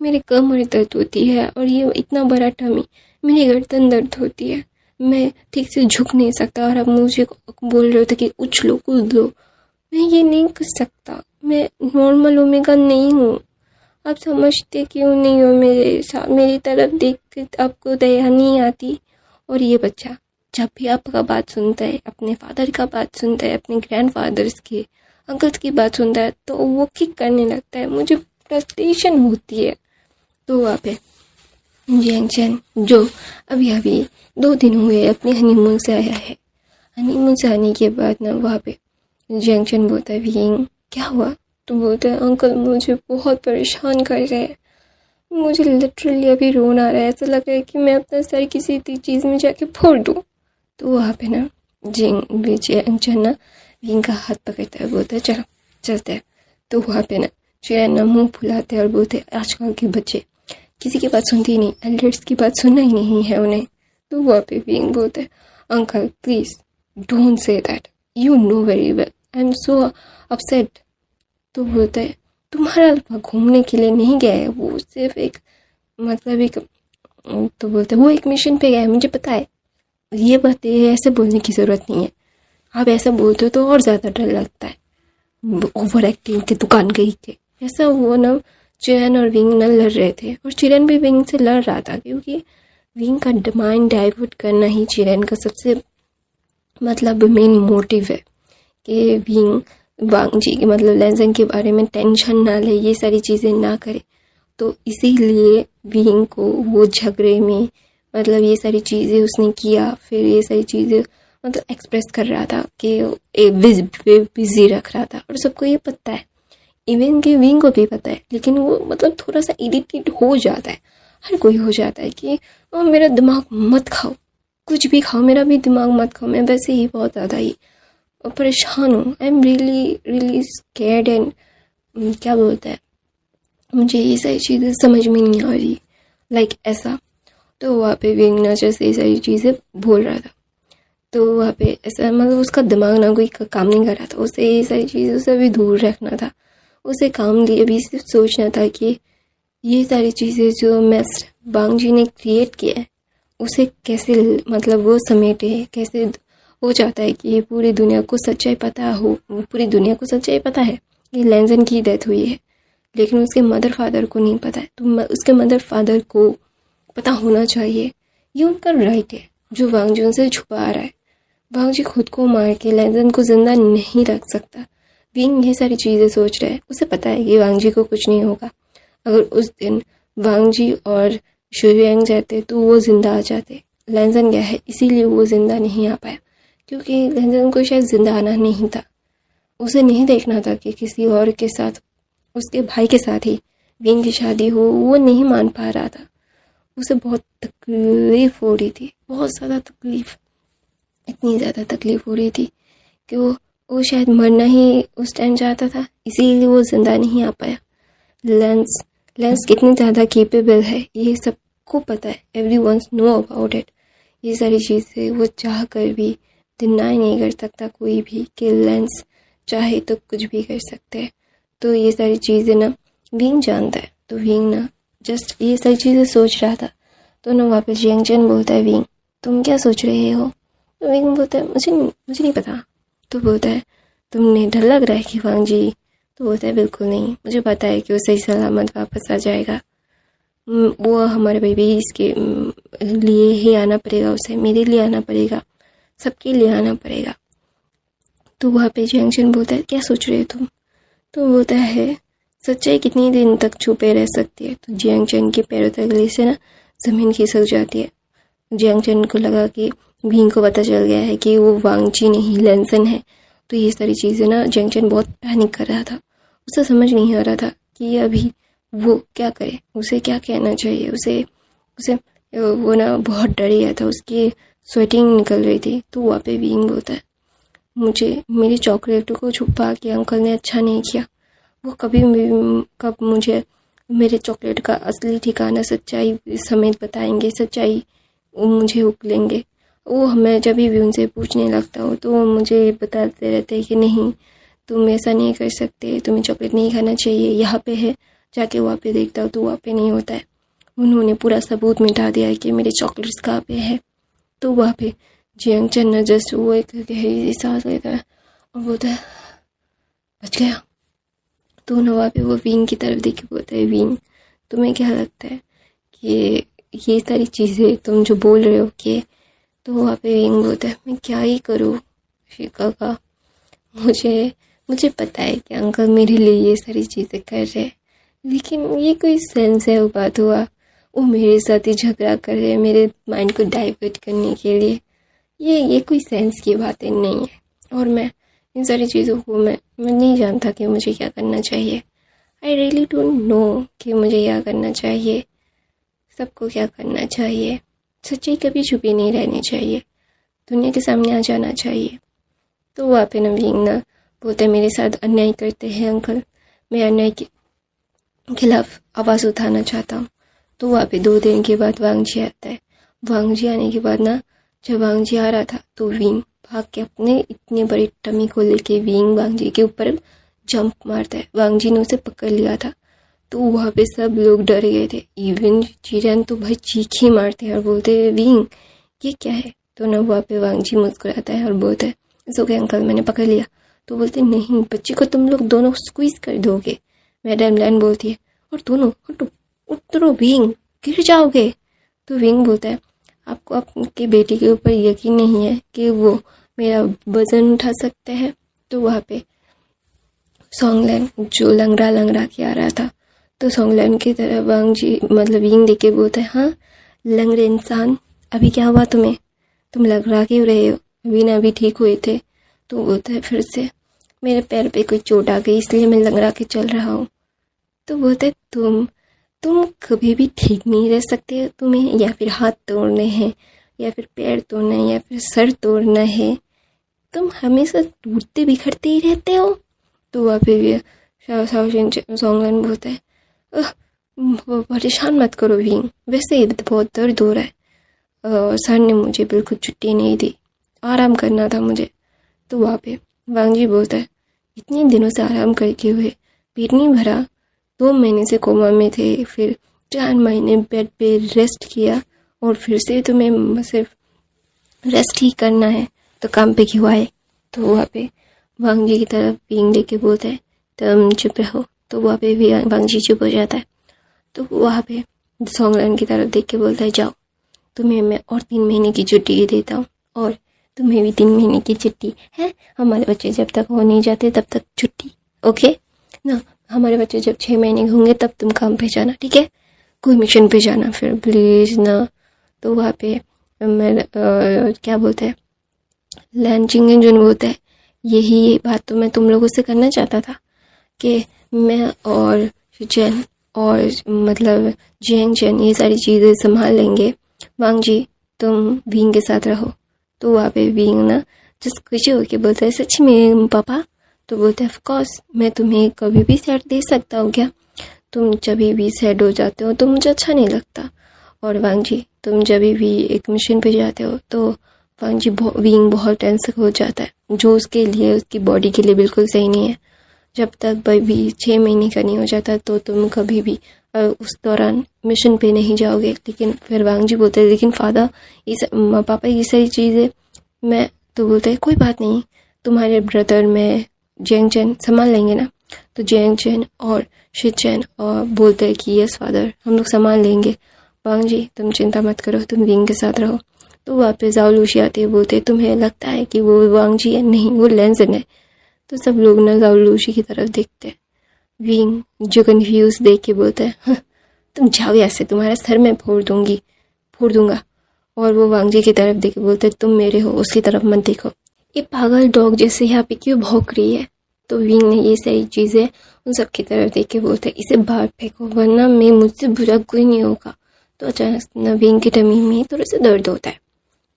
मेरे कमर दर्द होती है, और ये इतना बड़ा टमी, मेरी गर्दन दर्द होती है, मैं ठीक से झुक नहीं सकता, और आप मुझे बोल रहे हो कि उछलो कूद लो, मैं ये नहीं कर सकता, मैं नॉर्मल ओमेगा नहीं हूँ। आप समझते क्यों नहीं हो मेरे साथ, मेरी तरफ देख कर आपको दया नहीं आती। और ये बच्चा जब भी आपका बात सुनता है, अपने फादर का बात सुनता है, अपने ग्रैंडफादर्स के अंकल्स की बात सुनता है, तो वो किक करने लगता है, मुझे फ्रस्ट्रेशन होती है। तो वहाँ पे जैंगचैन जो अभी 2 दिन हुए अपने हनीमून से आया है, हनीमून से आने के बाद ना वहाँ पे जैंगचैन बोलता है, विंग क्या हुआ? तो बोलते हैं, अंकल मुझे बहुत परेशान कर रहे हैं, मुझे लिटरली अभी रोना आ रहा है, ऐसा लग रहा है कि मैं अपना सर किसी चीज़ में जाके फोड़ दूँ। तो वहाँ पे ना जैंगचैन ना विंग का हाथ पकड़ता है, बोलता है चलो चलते हैं। तो वहाँ पे ना चैन ना मुँह फुलाते और बोलते, आजकल के बच्चे किसी की बात सुनते ही नहीं, एल्डर्स की बात सुनना ही नहीं है उन्हें। तो वहाँ पे विंग बोलते हैं, uncle please don't say that, you know very well, I am so upset. तो बोलता है, तुम्हारा अल्फा घूमने के लिए नहीं गया है, वो सिर्फ एक तो बोलते हैं, वो एक मिशन पे गया है, मुझे पता है, ये बातें ऐसे बोलने की ज़रूरत नहीं है, आप ऐसा बोलते हो तो और ज़्यादा डर लगता है, ओवर एक्टिंग के दुकान गई के ऐसा। वो ना चिरन और विंग ना लड़ रहे थे, और चिरन भी विंग से लड़ रहा था, क्योंकि विंग का माइंड डाइवर्ट करना ही चिरन का सबसे मेन मोटिव है, कि विंग वांग जी के लैनसन के बारे में टेंशन ना ले, ये सारी चीज़ें ना करे, तो इसीलिए विंग को वो झगड़े में मतलब ये सारी चीज़ें उसने किया, फिर ये सारी चीज़ें मतलब एक्सप्रेस कर रहा था कि बिजी रख रहा था, और सबको ये पता है, इवन कि विंग को भी पता है, लेकिन वो मतलब थोड़ा सा इरिटेट हो जाता है, हर कोई हो जाता है कि मेरा दिमाग मत खाओ, कुछ भी खाओ, मेरा भी दिमाग मत खाओ, मैं वैसे ही बहुत ज़्यादा ही परेशान हूँ, I am really scared and क्या बोलते हैं, मुझे ये सारी चीज़ें समझ में नहीं आ रही, लाइक ऐसा। तो वहाँ पे विंग ना जैसे ये सारी चीज़ें बोल रहा था, तो वहाँ पे ऐसा मतलब उसका दिमाग ना कोई काम नहीं कर रहा था, उसे ये सारी चीज़ों से भी दूर रखना था, उसे काम लिए भी सिर्फ सोचना था कि ये सारी चीज़ें जो मैस वांग जी ने क्रिएट किया है उसे कैसे मतलब वो समेटे, कैसे हो जाता है कि ये पूरी दुनिया को सच्चाई पता हो, पूरी दुनिया को सच्चाई पता है कि लैंजन की डेथ हुई है, लेकिन उसके मदर फादर को नहीं पता है, तो उसके मदर फादर को पता होना चाहिए, ये उनका राइट है जो वांग जी उनसे छुपा रहा है। वांग जी खुद को मार के लैंजन को जिंदा नहीं रख सकता, विंग ये सारी चीज़ें सोच रहा है, उसे पता है कि वांग जी को कुछ नहीं होगा, अगर उस दिन वांग जी और शुयांग जाते तो वो जिंदा आ जाते, लैंजन गया है इसीलिए वो जिंदा नहीं आ पाया, क्योंकि लैंजन को शायद जिंदा आना नहीं था, उसे नहीं देखना था कि किसी और के साथ, उसके भाई के साथ ही विंग की शादी हो, वो नहीं मान पा रहा था, उसे बहुत तकलीफ हो रही थी, बहुत ज़्यादा तकलीफ, इतनी ज़्यादा तकलीफ हो रही थी कि वो शायद मरना ही उस टाइम चाहता था, इसीलिए वो जिंदा नहीं आ पाया। लेंस कितनी ज़्यादा केपेबल है ये सबको पता है, एवरीवन नो अबाउट इट, ये सारी चीज़ें वो चाह कर भी डिनाई नहीं कर सकता कोई भी कि लेंस चाहे तो कुछ भी कर सकते हैं, तो ये सारी चीज़ें ना विंग जानता है, तो विंग ना जस्ट ये सारी चीज़ें सोच रहा था, तो ना वहाँ पे जियांग बोलता है विंग तुम क्या सोच रहे हो, तो विंग बोलता है मुझे नहीं पता, तो बोलता है तुमने डर लग रहा है कि वांग जी, तो बोलता है बिल्कुल नहीं, मुझे पता है कि वो सही सलामत वापस आ जाएगा, वो हमारे बेबी इसके लिए ही आना पड़ेगा, उसे मेरे लिए आना पड़ेगा, सबके लिए आना पड़ेगा। तो वहाँ पे जियांग बोलता है क्या सोच रहे हो तुम, तो बोलता है सच्चाई कितनी दिन तक छुपे रह सकती है, तो जियांग के पैरों तले से ना ज़मीन खिसक जाती है, जियांग को लगा कि विंग को पता चल गया है कि वो वांग जी नहीं लैंसन है, तो ये सारी चीज़ें ना जियांग बहुत पैनिक कर रहा था, उसे समझ नहीं आ रहा था कि अभी वो क्या करे, उसे क्या कहना चाहिए, उसे वो ना बहुत डर गया था, उसकी स्वेटिंग निकल रही थी, तो वहाँ पे विंग बोलता है मुझे मेरी चॉकलेट को छुपा के अंकल ने अच्छा नहीं किया, वो कब मुझे मेरे चॉकलेट का असली ठिकाना सच्चाई समेत बताएंगे, सच्चाई मुझे उकलेंगे, वो मैं जब भी उनसे पूछने लगता हूँ तो वो मुझे बताते रहते हैं कि नहीं तुम ऐसा नहीं कर सकते, तुम्हें चॉकलेट नहीं खाना चाहिए, यहाँ पे है, जाके वहाँ पे देखता हूँ तो वहाँ पे नहीं होता है, उन्होंने पूरा सबूत मिटा दिया है कि मेरे चॉकलेट्स कहाँ पे है। तो वहाँ पे जियांग ना जस्ट वो एक गहरी सांस लेता है और बोलता है बच गया, तो ना वहाँ पे वो विंग की तरफ देख के बोलता है विंग तुम्हें क्या लगता है कि ये सारी चीज़ें तुम जो बोल रहे हो कि, तो वहाँ पे विंग बोलता है मैं क्या ही करूँ शिका का, मुझे पता है कि अंकल मेरे लिए ये सारी चीज़ें कर रहे हैं, लेकिन ये कोई सेंस है वो बात हुआ, वो मेरे साथ ही झगड़ा कर रहे हैं मेरे माइंड को डाइवर्ट करने के लिए, ये कोई सेंस की बातें नहीं है, और मैं इन सारी चीज़ों को मैं नहीं जानता कि मुझे क्या करना चाहिए, आई रियली डोंट नो कि मुझे क्या करना चाहिए, सबको क्या करना चाहिए, सच्चाई कभी छुपी नहीं रहनी चाहिए, दुनिया के सामने आ जाना चाहिए। तो वहाँ पे नवीन ना बोलते मेरे साथ अन्याय करते हैं अंकल, मैं अन्याय के खिलाफ आवाज़ उठाना चाहता हूँ। तो वहाँ पे 2 दिन के बाद वांग जी आता है, वांग जी आने के बाद ना जब वांग जी आ रहा था तो विंग भाग के अपने इतने बड़ी टमी को लेके विंग वांग जी के ऊपर जंप मारता है, वांग जी ने उसे पकड़ लिया था, तो वहाँ पे सब लोग डर गए थे, इवन चिरन तो भाई चीखे मारते हैं और बोलते हैं विंग ये क्या है, तो ना वहाँ पे वांग जी मुस्कुराता है और बोलता है इट्स ओके अंकल मैंने पकड़ लिया, तो बोलते नहीं बच्चे को तुम लोग दोनों स्क्वीज कर दोगे, मैडम लैन बोलती है और दोनों उतरो विंग गिर जाओगे, तो विंग बोलता है आपको आपके बेटी के ऊपर यकीन नहीं है कि वो मेरा वजन उठा सकते हैं। तो वहाँ पे सॉन्गलैन जो लंगड़ा के आ रहा था तो सोंगलन की तरह वांग जी मतलब विंग देख के बोलता है, हाँ लंगड़े इंसान, अभी क्या हुआ तुम्हें, तुम लग रहा क्यों रहे हो, विन अभी ठीक हुए थे। तो बोलता है फिर से, मेरे पैर पे कोई चोट आ गई इसलिए मैं लंगड़ा के चल रहा हूँ। तो बोलता है तुम कभी भी ठीक नहीं रह सकते, तुम्हें या फिर हाथ तोड़ने हैं या फिर पैर तोड़ना है या फिर सर तोड़ना है, तुम हमेशा टूटते बिखरते ही रहते हो। तो वहाँ पे भी सोंगलन बोलता है, परेशान मत करो विंग, वैसे ही बहुत दर्द हो रहा है, सर ने मुझे बिल्कुल छुट्टी नहीं दी, आराम करना था मुझे। तो वहाँ पे वांग जी बोलता है, इतने दिनों से आराम करके हुए पेट नहीं भरा, 2 महीने से कोमा में थे, फिर 4 महीने बेड पे रेस्ट किया और फिर से तुम्हें सिर्फ रेस्ट ही करना है, तो काम पे क्यों आए। तो वहाँ पे वांग जी की तरफ विंग लेके बोलता है, तुम चुप रहो। तो वहाँ पे भी वांग जी चुप हो जाता है। तो वहाँ पे सोंगलन की तरफ देख के बोलता है, जाओ तुम्हें मैं और 3 महीने की छुट्टी देता हूँ और तुम्हें भी 3 महीने की छुट्टी है। हमारे बच्चे जब तक हो नहीं जाते तब तक छुट्टी, ओके ना। हमारे बच्चे जब 6 महीने के होंगे तब तुम काम पे जाना, ठीक है, कोई मिशन पे जाना फिर प्लीज़ ना। तो वहाँ पे मैं क्या बोलते हैं, लैन चिंगन बोलता है, यही बात तो मैं तुम लोगों से करना चाहता था कि मैं और शिचन और मतलब जेंग चेन ये सारी चीज़ें संभाल लेंगे, वांग जी तुम विंग के साथ रहो। तो वहाँ पे विंग ना जिस खुशी होके बोलता है, सच में पापा। तो बोलता है, ऑफ कोर्स मैं तुम्हें कभी भी सेट दे सकता हूँ क्या, तुम जब भी सेट हो जाते हो तो मुझे अच्छा नहीं लगता। और वांग जी तुम जब भी एक मिशन पे जाते हो तो वांग जी विंग बहुत टेंस हो जाता है, जो उसके लिए उसकी बॉडी के लिए बिल्कुल सही नहीं है। जब तक बेबी 6 महीने का नहीं हो जाता तो तुम कभी भी उस दौरान मिशन पे नहीं जाओगे। लेकिन फिर वांग जी बोलते हैं, लेकिन फादर पापा ये सारी चीज़ें मैं। तो बोलते हैं, कोई बात नहीं, तुम्हारे ब्रदर में जेंग चेन संभाल लेंगे ना। तो जेंग चेन और शिचेन और बोलते हैं कि यस फादर हम लोग संभाल लेंगे, वांग जी तुम चिंता मत करो, तुम विंग के साथ रहो। तो वहाँ पे जाओ लूशी आते हैं, बोलते तुम्हें लगता है कि वो वांग जी है, नहीं वो लेंसन है। तो सब लोग ना जाओ लूशी की तरफ देखते हैं। विंग जो कन्फ्यूज देख के बोलता है, हाँ, तुम जाओ ऐसे, तुम्हारा सर मैं फोड़ दूंगा। और वो वांग जी की तरफ देख के बोलते तुम मेरे हो, उसकी तरफ मत देखो, ये पागल डॉग जैसे यहाँ पे क्यों भौंक रही है। तो विंग ने ये सारी चीज़ें उन सब की तरफ देख के बोलते इसे बाहर फेंको वरना मैं मुझसे बुरा कोई नहीं होगा। तो अचानक ना विंग की टमी में थोड़ा सा दर्द होता है,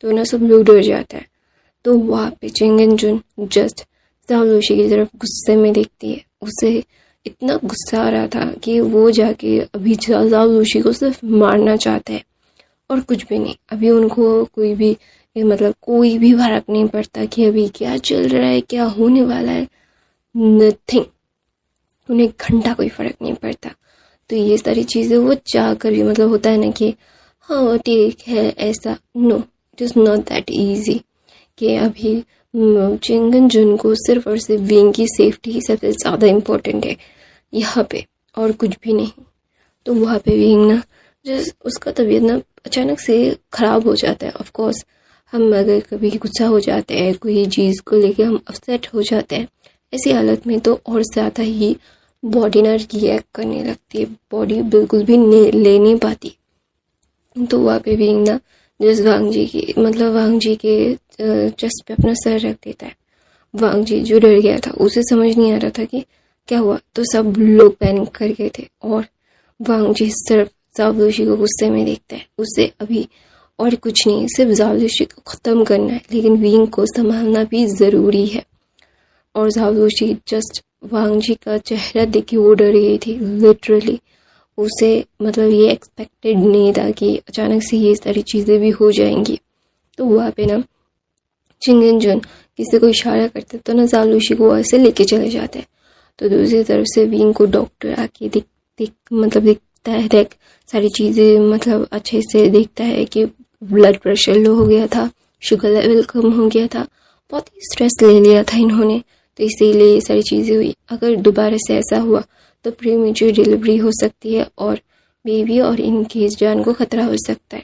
तो ना सब लोग डर जाता है। तो वहाँ पे चिंगन जुन जस्ट जाओलूशी की तरफ गुस्से में देखती है। उसे इतना गुस्सा आ रहा था कि वो जाके अभी जाओलूशी को सिर्फ मारना चाहता है और कुछ भी नहीं। अभी उनको कोई भी मतलब कोई भी फर्क नहीं पड़ता कि अभी क्या चल रहा है, क्या होने वाला है, नथिंग। उन्हें एक घंटा कोई फर्क नहीं पड़ता। तो ये सारी चीज़ें वो चाह कर भी मतलब होता है ना कि हाँ ठीक है ऐसा, no it is not that easy कि अभी चिंगन जुन को सिर्फ और सिर्फ विंग की सेफ्टी ही सबसे ज़्यादा इम्पोर्टेंट है यहाँ पे, और कुछ भी नहीं। तो वहाँ पे विंग ना जिस उसका तबीयत ना अचानक से ख़राब हो जाता है। ऑफ कोर्स हम अगर कभी गुस्सा हो जाते हैं कोई चीज़ को लेके, हम अपसेट हो जाते हैं, ऐसी हालत में तो और ज़्यादा ही बॉडी ना रिएक्ट करने लगती है, बॉडी बिल्कुल भी ले नहीं पाती। तो वहाँ पे विंग ना जिस वांग जी की मतलब वांग जी के चेस्ट पे अपना सर रख देता है। वांग जी जो डर गया था उसे समझ नहीं आ रहा था कि क्या हुआ, तो सब लोग पैनिक कर गए थे और वांग जी सिर्फ जाओलूशी को गुस्से में देखता है। उसे अभी और कुछ नहीं, सिर्फ जाओलूशी को ख़त्म करना है, लेकिन विंग को संभालना भी ज़रूरी है। और जाओलूशी जस्ट वांग जी का चेहरा देख के वो डर गई थी लिटरली। उसे मतलब ये एक्सपेक्टेड नहीं था कि अचानक से ये सारी चीज़ें भी हो जाएंगी। तो वहाँ पे ना चिंगन जुन किसी को इशारा करते तो ना जाओलूशी को ऐसे लेके चले जाते हैं। तो दूसरी तरफ से विंग को डॉक्टर आके दिखता है, देख सारी चीज़ें मतलब अच्छे से देखता है कि ब्लड प्रेशर लो हो गया था, शुगर लेवल कम हो गया था, बहुत ही स्ट्रेस ले लिया था इन्होंने, तो इसीलिए ये सारी चीज़ें हुई। अगर दोबारा से ऐसा हुआ तो प्रीमेच्योर डिलीवरी हो सकती है और बेबी और इनकी जान को खतरा हो सकता है,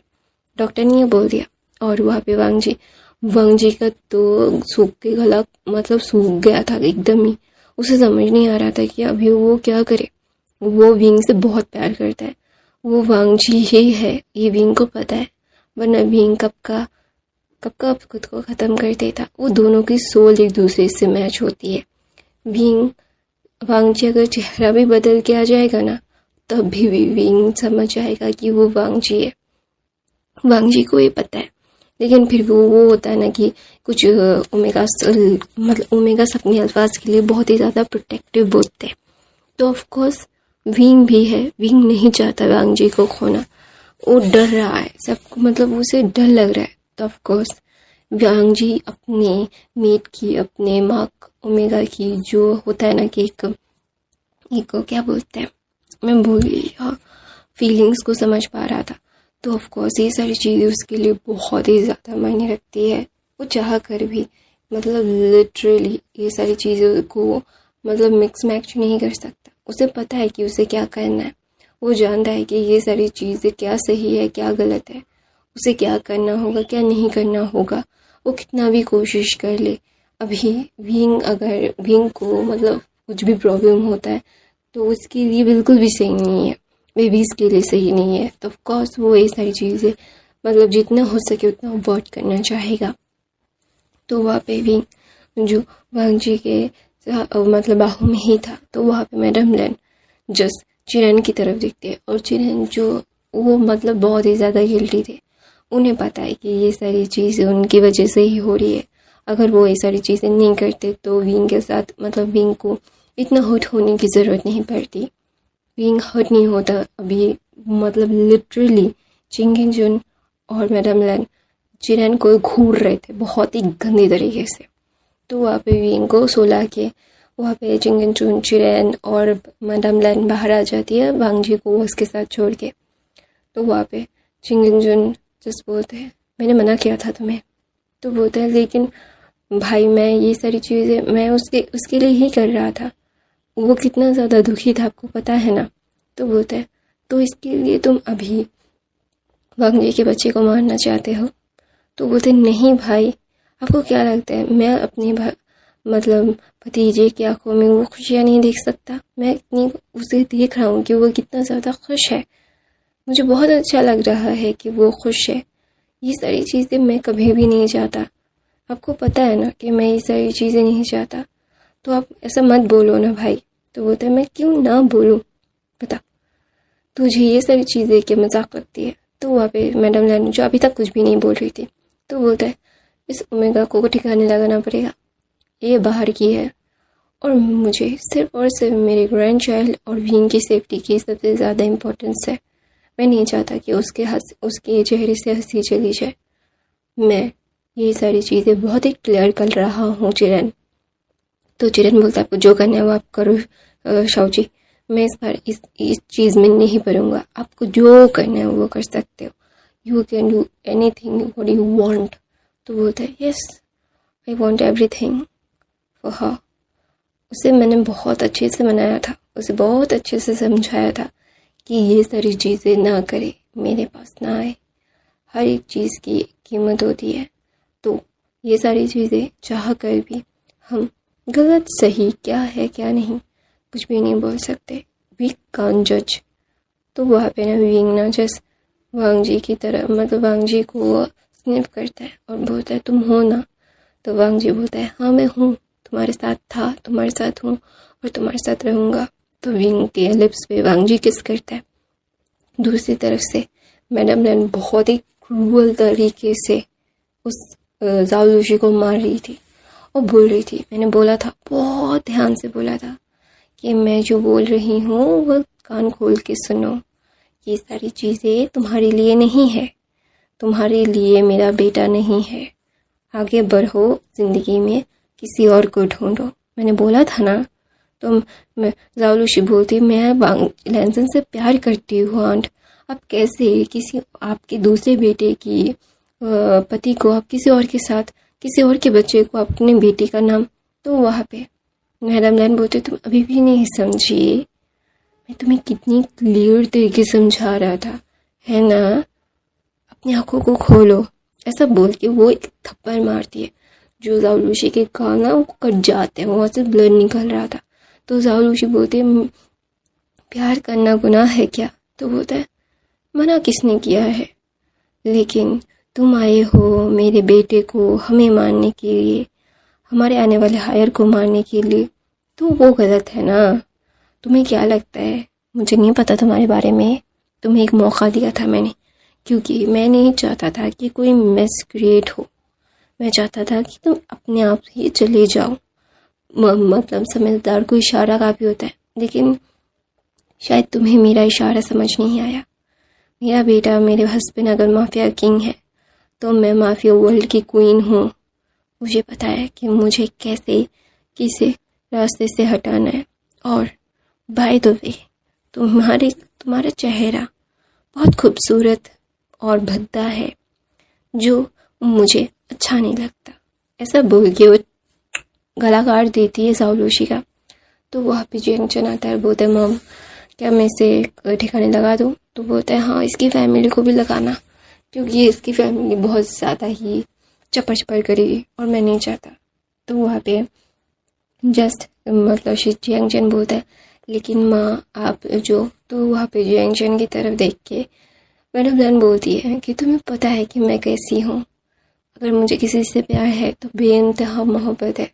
डॉक्टर ने ये बोल दिया। और वहाँ पे वांग जी का तो सूख के गला मतलब सूख गया था एकदम ही, उसे समझ नहीं आ रहा था कि अभी वो क्या करे। वो विंग से बहुत प्यार करता है, वो वांगजी ही है, ये विंग को पता है, वरना विंग कब का खुद को ख़त्म कर देता। वो दोनों की सोल एक दूसरे से मैच होती है। वांगजी अगर चेहरा भी बदल के आ जाएगा ना, तब भी विंग समझ जाएगा कि वो वांगजी है। वांगजी को ये पता है, लेकिन फिर वो होता है ना कि कुछ ओमेगा अपने अल्फाज के लिए बहुत ही ज़्यादा प्रोटेक्टिव बोलते हैं। तो ऑफ कोर्स विंग भी है, विंग नहीं चाहता वांगजी को खोना, वो डर रहा है, सबको उसे डर लग रहा है। तो ऑफ कोर्स वांगजी अपने मेट की, अपने मार्क ओमेगा की, जो होता है ना कि एक को क्या बोलते हैं, मैं भूल गई, हाँ, फीलिंग्स को समझ पा रहा था। तो ऑफ कोर्स ये सारी चीज़ें उसके लिए बहुत ही ज़्यादा मायने रखती है। वो चाह कर भी लिटरली ये सारी चीज़ों को मिक्स मैच नहीं कर सकता। उसे पता है कि उसे क्या करना है, वो जानता है कि ये सारी चीज़ें क्या सही है क्या गलत है, उसे क्या करना होगा क्या नहीं करना होगा। वो कितना भी कोशिश कर ले, अभी अगर विंग को कुछ भी प्रॉब्लम होता है तो उसके लिए बिल्कुल भी सही नहीं है, बेबीज़ के लिए सही नहीं है। तो ऑफकोर्स वो ये सारी चीज़ें जितना हो सके उतना अवॉइड करना चाहेगा। तो वहाँ पे विंग जो वांगजी के बाहू में ही था, तो वहाँ पे मैडम लेन जस्ट चिरन की तरफ देखते हैं, और चिरन जो वो बहुत ही ज़्यादा गिल्टी थे। उन्हें पता है कि ये सारी चीज़ें उनकी वजह से ही हो रही है। अगर वो ये सारी चीज़ें नहीं करते तो विंग के साथ विंग को इतना हर्ट होने की ज़रूरत नहीं पड़ती। विंग हर्ट नहीं होता अभी, लिटरली चिंग हिन जुन और मैडम लैन चिरन को घूर रहे थे बहुत ही गंदे तरीके से। तो वहाँ पे विंग को सोला के वहाँ पे चिंग हिन जुन, चिरन और मैडम लैन बाहर आ जाती है वांगजी को उसके साथ छोड़ के। तो वहाँ पे चिंग हिन जुन जस्ट बोलते हैं, मैंने मना किया था तुम्हें। तो बोलते हैं, लेकिन भाई मैं ये सारी चीज़ें मैं उसके लिए ही कर रहा था, वो कितना ज़्यादा दुखी था आपको पता है ना। तो बोलते हैं, तो इसके लिए तुम अभी वांगजी के बच्चे को मारना चाहते हो। तो बोलते नहीं भाई, आपको क्या लगता है मैं अपने भतीजे की आंखों में वो खुशियाँ नहीं देख सकता? मैं इतनी उसे देख रहा हूँ कि वो कितना ज़्यादा खुश है, मुझे बहुत अच्छा लग रहा है कि वो खुश है। ये सारी चीज़ें मैं कभी भी नहीं चाहता, आपको पता है ना कि मैं ये सारी चीज़ें नहीं चाहता, तो आप ऐसा मत बोलो ना भाई। तो बोलता है, मैं क्यों ना बोलूँ, बता तुझे ये सारी चीज़ें क्या मजाक लगती है। तो वहाँ पे मैडम लैन जो अभी तक कुछ भी नहीं बोल रही थी, तो बोलता है, इस ओमेगा को ठिकाने लगाना पड़ेगा, ये बाहर की है और मुझे सिर्फ और सिर्फ मेरे ग्रैंड चाइल्ड और विंग की सेफ्टी की सबसे ज़्यादा इम्पोर्टेंस है। मैं नहीं चाहता कि उसके चेहरे से हंसी चली जाए। मैं ये सारी चीज़ें बहुत ही क्लियर कर रहा हूँ चिरन। तो चिरन बोलता है, आपको जो करना है वो आप करो शाओजी, मैं इस बार इस चीज़ में नहीं पड़ूंगा, आपको जो करना है वो कर सकते हो, you can do anything what you want. तो बोलता है, yes I want everything for her. उसे मैंने बहुत अच्छे से मनाया था, उसे बहुत अच्छे से समझाया था कि ये सारी चीज़ें ना करे, मेरे पास ना आए, हर एक चीज़ की कीमत होती है। तो ये सारी चीज़ें चाह कर भी हम गलत सही क्या है क्या नहीं कुछ भी नहीं बोल सकते, वी कान जज। तो वहाँ पे ना विंग ना जस्ट वांगजी की तरह वांगजी को स्निफ करता है और बोलता है, तुम हो ना। तो वांगजी बोलता है, हाँ मैं हूँ, तुम्हारे साथ था, तुम्हारे साथ हूँ और तुम्हारे साथ रहूँगा। तो विंग के लिप्स पे वांगजी किस करता है। दूसरी तरफ से मैडम लैन बहुत ही क्रूअल तरीके से उस जाओ लूशी को मार रही थी और बोल रही थी, मैंने बोला था, बहुत ध्यान से बोला था कि मैं जो बोल रही हूँ वो कान खोल के सुनो, ये सारी चीज़ें तुम्हारे लिए नहीं है, तुम्हारे लिए मेरा बेटा नहीं है, आगे बढ़ो ज़िंदगी में, किसी और को ढूंढो। मैंने बोला था ना। तो मैं जाओ लूशी बोलती, मैं लैंसन से प्यार करती हूँ आंट, आप कैसे किसी आपके दूसरे बेटे की पति को आप किसी और के साथ, किसी और के बच्चे को अपने बेटी का नाम। तो वहाँ पे मैडम लैन बोलते, तुम अभी भी नहीं समझी, मैं तुम्हें कितनी क्लियर तरीके समझा रहा था, है ना, अपनी आंखों को खोलो। ऐसा बोल के वो एक थप्पड़ मारती है, जो जाओ लूशी के कान ना वो कट जाते हैं, वहाँ से ब्लड निकल रहा था। तो जाओ लूशी बोलती है, प्यार करना गुनाह है क्या? तो बोलता है मना किसने किया है, लेकिन तुम आए हो मेरे बेटे को हमें मारने के लिए, हमारे आने वाले हायर को मारने के लिए, तो वो गलत है ना। तुम्हें क्या लगता है, मुझे नहीं पता तुम्हारे बारे में, तुम्हें एक मौका दिया था मैंने, क्योंकि मैं नहीं चाहता था कि कोई मिस क्रिएट हो। मैं चाहता था कि तुम अपने आप ही चले जाओ। मतलब समझदार को इशारा काफ़ी होता है, लेकिन शायद तुम्हें मेरा इशारा समझ नहीं आया। मेरा बेटा, मेरे हस्बैंड अगर माफिया किंग है तो मैं माफिया वर्ल्ड की क्वीन हूँ। मुझे पता है कि मुझे कैसे किसी रास्ते से हटाना है। और बाय द वे, तुम्हारा चेहरा बहुत खूबसूरत और भद्दा है, जो मुझे अच्छा नहीं लगता। ऐसा बोल के वो गला काट देती है साउलूशी का। तो वहाँ पे जेंगचन आता है, बोलता है मॉम क्या मैं इसे ठिकाने लगा दूँ? तो बोलता है हाँ, इसकी फैमिली को भी लगाना, क्योंकि इसकी फैमिली बहुत ज़्यादा ही चपर चपर करेगी और मैं नहीं चाहता। तो वहाँ पे जस्ट मतलब जेंगचन बोलता है लेकिन माँ आप जो, तो वहाँ पे जेंगचन की तरफ देख के मैडम लैन बोलती है कि तुम्हें पता है कि मैं कैसी हूँ। अगर मुझे किसी से प्यार है तो बेइंतहा मोहब्बत है।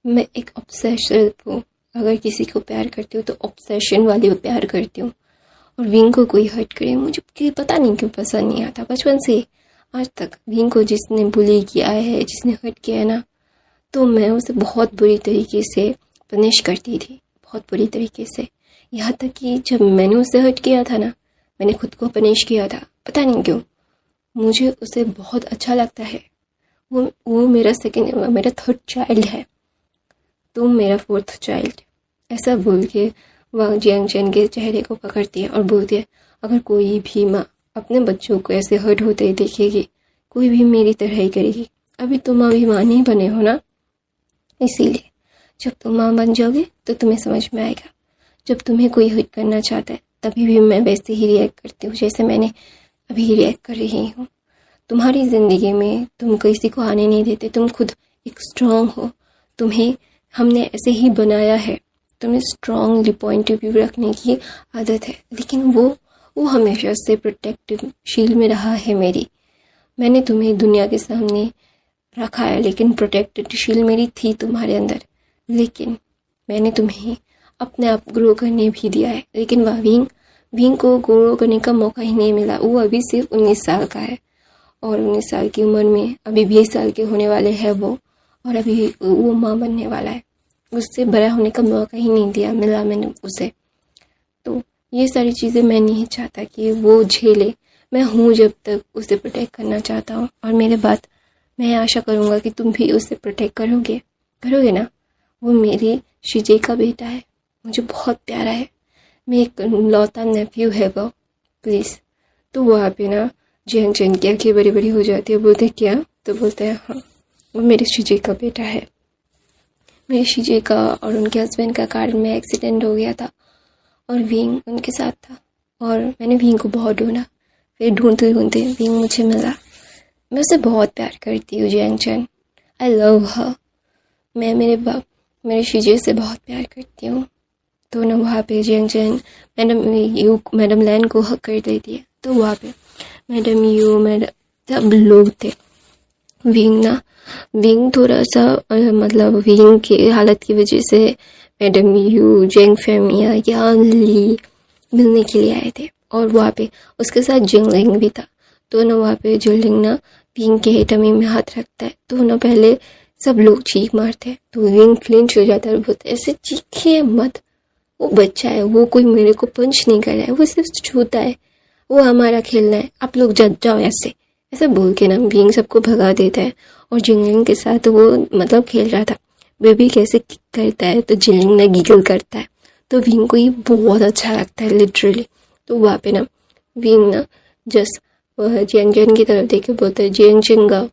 मैं एक ऑब्सेसिव हूँ। अगर किसी को प्यार करती हूँ तो ऑब्सेशन वाली प्यार करती हूँ। और विंग को कोई हर्ट करे, मुझे पता नहीं क्यों पसंद नहीं आता। बचपन से आज तक विंग को जिसने बुली किया है, जिसने हर्ट किया है ना, तो मैं उसे बहुत बुरी तरीके से पनिश करती थी, बहुत बुरी तरीके से। यहाँ तक कि जब मैंने उसे हर्ट किया था ना, मैंने खुद को पनिश किया था। पता नहीं क्यों मुझे उसे बहुत अच्छा लगता है। वो मेरा थर्ड चाइल्ड है, तुम मेरा फोर्थ चाइल्ड। ऐसा बोल के वह जेंगचन के चेहरे को पकड़ती है और बोलती है अगर कोई भी माँ अपने बच्चों को ऐसे हर्ट होते ही देखेगी, कोई भी मेरी तरह ही करेगी। अभी तुम अभी माँ नहीं बने हो ना, इसीलिए जब तुम माँ बन जाओगे तो तुम्हें समझ में आएगा। जब तुम्हें कोई हर्ट करना चाहता है तभी भी मैं वैसे ही रिएक्ट करती हूँ जैसे मैंने अभी रिएक्ट कर रही हूँ। तुम्हारी ज़िंदगी में तुम किसी को आने नहीं देते, तुम खुद एक स्ट्रॉन्ग हो। तुम्हें हमने ऐसे ही बनाया है, तुम्हें स्ट्रॉन्गली पॉइंट ऑफ व्यू रखने की आदत है। लेकिन वो हमेशा से प्रोटेक्टिव शील्ड में रहा है मेरी। मैंने तुम्हें दुनिया के सामने रखा है, लेकिन प्रोटेक्टेड शील्ड मेरी थी तुम्हारे अंदर। लेकिन मैंने तुम्हें अपने आप ग्रो करने भी दिया है। लेकिन वह विंग को ग्रो करने का मौका ही नहीं मिला। वो अभी सिर्फ 19 साल का है और 19 साल की उम्र में अभी 20 साल के होने वाले हैं वो, और अभी वो माँ बनने वाला है। उससे बड़ा होने का मौका ही नहीं मिला मैंने उसे। तो ये सारी चीज़ें मैं नहीं चाहता कि वो झेले। मैं हूँ जब तक उसे प्रोटेक्ट करना चाहता हूँ, और मेरे बात मैं आशा करूँगा कि तुम भी उसे प्रोटेक्ट करोगे ना। वो मेरे शिजे का बेटा है, मुझे बहुत प्यारा है, मैं एक लौता नेफ्यू है वो, प्लीज़। तो वहाँ पे ना जेंगचन की आँखें बड़ी बड़ी हो जाती है। बोलते क्या? तो बोलते हैं हाँ, वो मेरे शिजे का बेटा है। मेरे शिजे का और उनके हस्बैंड का कार में एक्सीडेंट हो गया था और विंग उनके साथ था, और मैंने विंग को बहुत ढूंढा। फिर ढूंढते ढूंढते विंग मुझे मिला। मैं उसे बहुत प्यार करती हूँ जेंगचन, आई लव हर। मैं मेरे शिजे से बहुत प्यार करती हूँ। तो ना वहाँ पे जेंगचन मैडम लैन को हक कर देती है। तो वहाँ पे मैडम सब लोग थे। विंग थोड़ा सा मतलब विंग की हालत की वजह से मैडम यू, जेंग फेमिया, यान ली मिलने के लिए आए थे, और वहाँ पे उसके साथ जिंगलिंग भी था। तो ना वहाँ पे जिंगलिंग ना विंग के टमी में हाथ रखता है। तो ना पहले सब लोग चीख मारते हैं, तो विंग फ्लिंच हो जाता है और बोलता है ऐसे चीखिए मत, वो बच्चा है, वो कोई मेरे को पंच नहीं कर रहा है, वो सिर्फ छूता है, वो हमारा खेलना है, आप लोग जाओ ऐसे बोल के ना विंग सबको भगा देता है। और जिंगलिंग के साथ वो मतलब खेल रहा था, बेबी कैसे किक करता है तो जिंगलिंग ना गिगल करता है। तो विंग को ये बहुत अच्छा लगता है लिटरली। तो वहाँ पे ना विंग ना जस्ट जेंगचन की तरफ देख के बोलता है जेंगचन गाओ,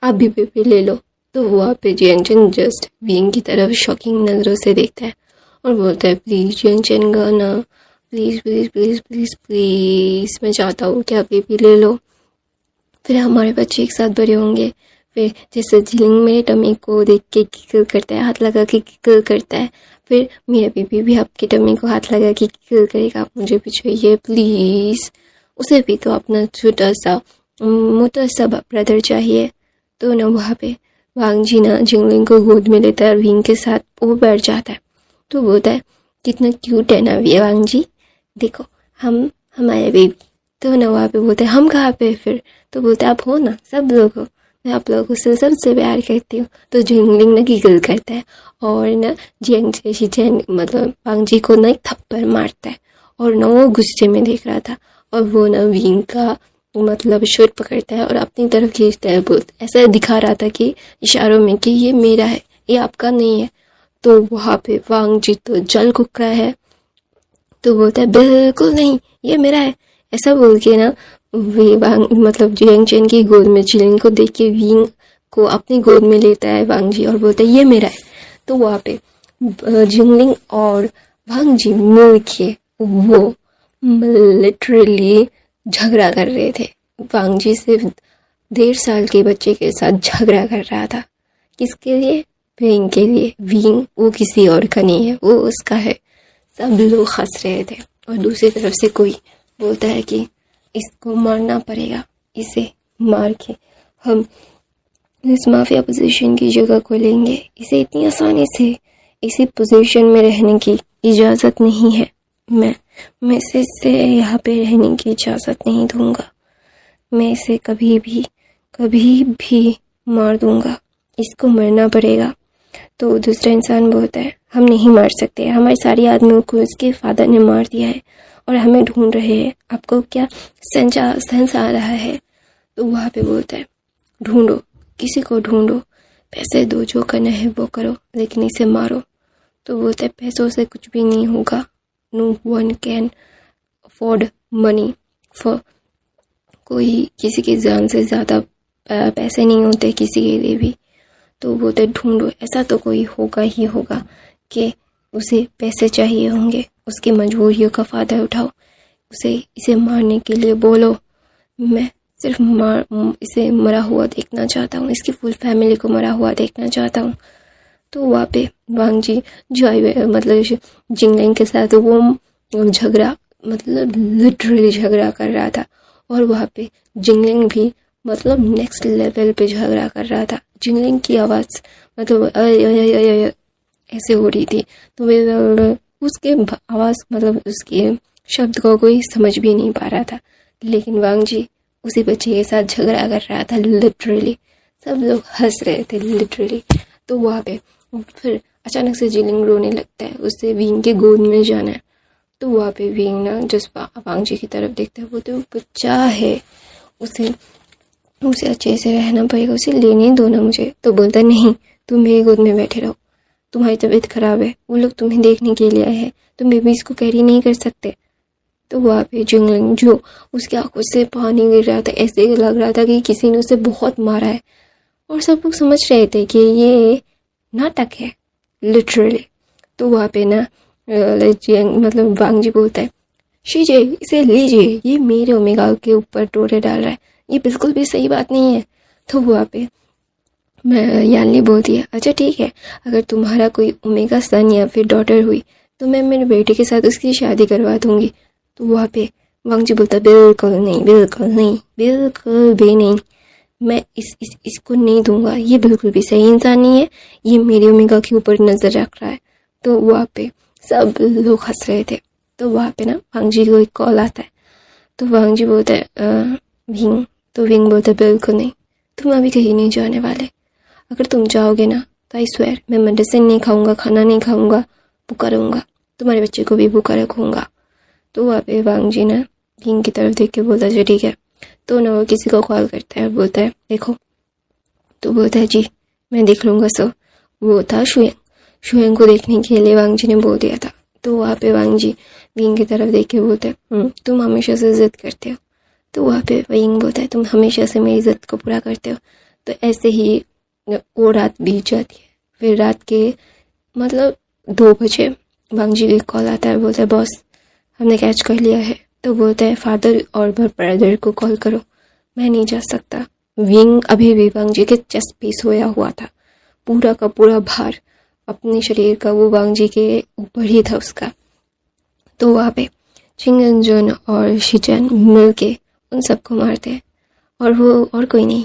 आप भी बेबी ले लो। तो वहाँ पे जेंगचन जस्ट विंग की तरफ शॉकिंग नज़रों से देखता है और बोलता है प्लीज़ जेंगचन गाना, please please please please please, मैं चाहता हूँ कि आप बेबी ले लो, फिर हमारे बच्चे एक साथ बड़े होंगे। फिर जैसे जिंगलिंग मेरे टमी को देख के किकल करता है, हाथ लगा के किकल करता है, फिर मेरा बीबी भी आपकी टम्मी को हाथ लगा के किल करेगा, आप मुझे भी चाहिए प्लीज़। उसे भी तो अपना छोटा सा मोटा सा ब्रदर चाहिए। तो ना वहाँ पे वांग जी ना जिंगलिंग को गोद में लेता है और विंग के साथ वो बैठ जाता है। तो बोलता है कितना क्यूट है ना ये वांग जी, देखो हम हमारे बेबी। तो ना वहाँ पे बोलते हैं हम कहाँ पे फिर? तो बोलते हैं आप हो ना, सब लोग हो, मैं आप लोगों से सबसे प्यार करती हूँ। तो जिंगलिंग ना गिगल करता है और ना जियांग शीचेन मतलब वांग जी को ना एक थप्पड़ मारता है। और ना वो गुस्से में देख रहा था और वो ना विंग का मतलब शर्ट पकड़ता है और अपनी तरफ खींचता है। बहुत ऐसा दिखा रहा था कि इशारों में कि ये मेरा है, ये आपका नहीं है। तो वहाँ पे वांग जी तो जल कुकरा है। तो बोलता है बिल्कुल नहीं, ये मेरा है। ऐसा बोल के ना वे वांग मतलब जियांग चेन की गोद में चिलिंग को देख के विंग को अपनी गोद में लेता है वांग जी और बोलता है ये मेरा है। तो वहाँ पे जिंगलिंग और वांग जी मिल के वो लिटरली झगड़ा कर रहे थे। वांग जी सिर्फ 1.5 साल के बच्चे के साथ झगड़ा कर रहा था। किसके लिए? विंग के लिए। विंग वो किसी और का नहीं है, वो उसका है। सब लोग हंस रहे थे और दूसरी तरफ से कोई बोलता है कि इसको मारना पड़ेगा, इसे मार के हम इस माफिया पोजीशन की जगह को लेंगे। इसे इतनी आसानी से इसी पोजीशन में रहने की इजाज़त नहीं है। मैं इसे यहाँ पे रहने की इजाज़त नहीं दूंगा। मैं इसे कभी भी मार दूंगा। इसको मरना पड़ेगा। तो दूसरा इंसान बोलता है हम नहीं मार सकते, हमारे सारे आदमियों को इसके फादर ने मार दिया है और हमें ढूंढ रहे हैं, आपको क्या सेंस आ रहा है? तो वहाँ पे बोलता है ढूंढो, किसी को ढूंढो, पैसे दो, जो करना है वो करो, लेकिन इसे मारो। तो बोलता है पैसों से कुछ भी नहीं होगा। No one can afford money for, कोई किसी की जान से ज़्यादा पैसे नहीं होते किसी के लिए भी। तो बोलते ढूंढो, ऐसा तो कोई होगा ही होगा कि उसे पैसे चाहिए होंगे, उसकी मजबूरियों का फ़ायदा उठाओ, इसे मारने के लिए बोलो। मैं सिर्फ इसे मरा हुआ देखना चाहता हूँ, इसकी फुल फैमिली को मरा हुआ देखना चाहता हूँ। तो वहाँ पे वांग जी जो मतलब जिंगलिंग के साथ वो झगड़ा मतलब लिटरली झगड़ा कर रहा था और वहाँ पे जिंगलिंग भी मतलब नेक्स्ट लेवल पे झगड़ा कर रहा था। जिंगलिंग की आवाज़ मतलब ऐसे हो रही थी। तो उसके आवाज़ मतलब उसके शब्द को कोई समझ भी नहीं पा रहा था, लेकिन वांग जी उसी बच्चे के साथ झगड़ा कर रहा था। लिटरली सब लोग हंस रहे थे लिटरली। तो वहाँ पे फिर अचानक से जिंगलिंग रोने लगता है, उससे विंग के गोद में जाना है। तो वहाँ पे विंग ना जिस वांग जी की तरफ देखता है, वो तो बच्चा है, उसे अच्छे से रहना पड़ेगा, उसे लेने दो ना मुझे। तो बोलता नहीं, तुम मेरी गोद में बैठे रहो, तुम्हारी तबीयत खराब है, वो लोग तुम्हें देखने के लिए आए हैं, तुम बेबीज को कैरी नहीं कर सकते। तो वहाँ पे जिंगलिंग जो उसकी आंखों से पानी गिर रहा था, ऐसे लग रहा था कि किसी ने उसे बहुत मारा है और सब लोग समझ रहे थे कि ये नाटक है लिटरली। तो वहाँ पे ना मतलब वांग जी बोलता है शीजे इसे लीजिए, ये मेरे ओमेगा के ऊपर टोरे डाल रहा है, ये बिल्कुल भी सही बात नहीं है। तो वहाँ पे मैं यानली बोलती है अच्छा ठीक है, अगर तुम्हारा कोई ओमेगा सन या फिर डॉटर हुई तो मैं मेरे बेटे के साथ उसकी शादी करवा दूंगी। तो वहाँ पे वांग जी बोलता बिल्कुल नहीं, बिल्कुल नहीं, बिल्कुल भी नहीं, मैं इसको नहीं दूंगा, ये बिल्कुल भी सही इंसान नहीं है, ये मेरी ओमेगा के ऊपर नज़र रख रहा है। तो वहाँ पे सब लोग हंस रहे थे। तो वहाँ पे ना वांग जी को एक कॉल आता है। तो वांग जी बोलता है विंग। तो विंग बोलता है बिल्कुल नहीं, तुम अभी कहीं नहीं जाने वाले, अगर तुम जाओगे ना तो आई स्वेयर मैं मेडिसिन नहीं खाऊंगा, खाना नहीं खाऊंगा, भूखा रहूँगा, तुम्हारे बच्चे को भी भूखा रखूँगा। तो वहाँ पे वांग जी ना विंग की तरफ देख के बोलता है ठीक है। तो ना वो किसी को कॉल करता है, बोलता है देखो। तो बोलता है जी मैं देख लूँगा सर। वो था शुएंग को देखने के लिए वांग जी ने बोल दिया था। तो वहाँ पे वांग जी विंग की तरफ देख के बोलते हैं तुम हमेशा से जिद करते हो। तो वहाँ पे विंग बोलता है तुम हमेशा से मेरी जिद को पूरा करते हो। तो ऐसे ही वो रात बीत जाती है। फिर रात के मतलब 2 बजे वांग जी को कॉल आता है, बोलता है बॉस हमने कैच कर लिया है। तो बोलता है फादर और ब्रदर को कॉल करो, मैं नहीं जा सकता। विंग अभी भी वांग जी के चेस्ट पे सोया हुआ था, पूरा का पूरा भार अपने शरीर का वो वांग जी के ऊपर ही था उसका। तो वहाँ पे चिंगन जुन और शिचन मिल के उन सबको मारते हैं, और वो और कोई नहीं,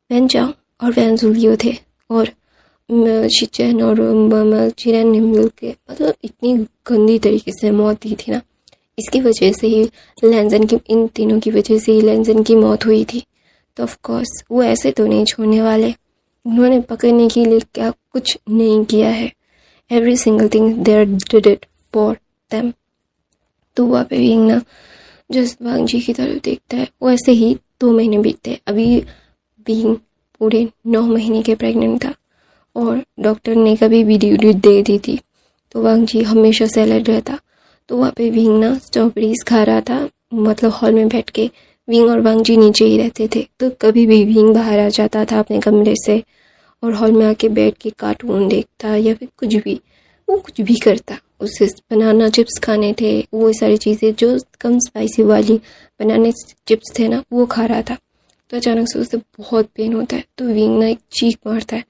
वेन चाओ और वैन जुलियो थे। और शिचन और चिरन ने मिल के मतलब इतनी गंदी तरीके से मौत दी थी ना, इसकी वजह से ही लैंजन की, इन तीनों की वजह से ही लैंजन की मौत हुई थी। तो ऑफ कोर्स वो ऐसे तो नहीं छोड़ने वाले, उन्होंने पकड़ने के लिए क्या कुछ नहीं किया है। Every single thing there did it for them. तो वहाँ पे विंग ना जस्ट वांग जी की तरफ देखता है, वो ऐसे ही 2 महीने बीतते हैं। अभी विंग पूरे 9 महीने के प्रेग्नेंट था और डॉक्टर ने कभी भी ड्यू दे दी थी, तो वांग जी हमेशा सैलड रहता। तो वहाँ पे विंग ना स्ट्रॉबेरीज खा रहा था, मतलब हॉल में बैठ के। विंग और वांग जी नीचे ही रहते थे, तो कभी भी विंग बाहर आ जाता था अपने कमरे से और हॉल में आके बैठ के कार्टून देखता या फिर कुछ भी, वो कुछ भी करता। उसे बनाना चिप्स खाने थे, वो सारी चीज़ें जो कम स्पाइसी वाली बनाने चिप्स थे ना, वो खा रहा था। तो अचानक से उसे बहुत पेन होता है, तो विंग ना एक चीख मारता है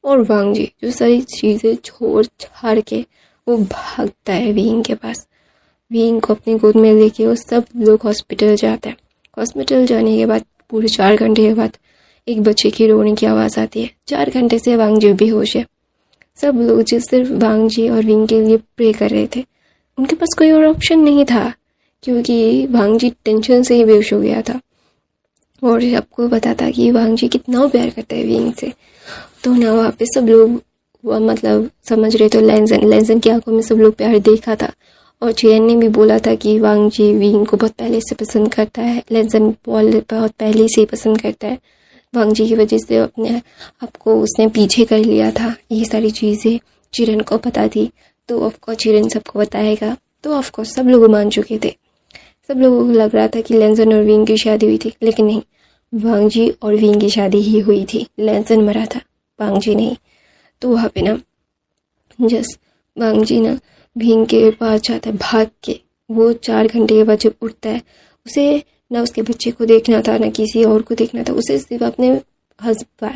और वांग जी जो सारी चीज़ें छोड़ छाड़ के वो भागता है विंग के पास। विंग को अपनी गोद में लेके वो सब लोग हॉस्पिटल जाते हैं। हॉस्पिटल जाने के बाद पूरे 4 घंटे के बाद एक बच्चे की रोने की आवाज़ आती है। 4 घंटे से वांग जी बेहोश है। सब लोग जो सिर्फ वांग जी और विंग के लिए प्रे कर रहे थे, उनके पास कोई और ऑप्शन नहीं था, क्योंकि वांग जी टेंशन से ही बेहोश हो गया था। और सबको पता था कि वांग जी कितना प्यार करता है विंग से। तो ना वहाँ पे सब लोग मतलब समझ रहे थे, लैंजन की आंखों में सब लोग प्यार देखा था। और चियन ने भी बोला था कि वांग जी विंग को बहुत पहले से पसंद करता है, लैंजन बहुत पहले से ही पसंद करता है। वांग जी की वजह से अपने आपको उसने पीछे कर लिया था। ये सारी चीज़ें चिरन को पता थी, तो ऑफकोर्स चिरन सबको बताएगा। तो ऑफकोर्स सब लोग मान चुके थे। सब लोगों को लग रहा था कि लैंजन और विंग की शादी हुई थी, लेकिन नहीं, वांग जी और विंग की शादी ही हुई थी। लैंजन मरा था, वांग जी नहीं। तो वहाँ पे ना जस्ट वांग जी ना विंग के पास जाता है भाग के। वो 4 घंटे के बाद जब उठता है, उसे ना उसके बच्चे को देखना था, ना किसी और को देखना था, उसे सिर्फ अपने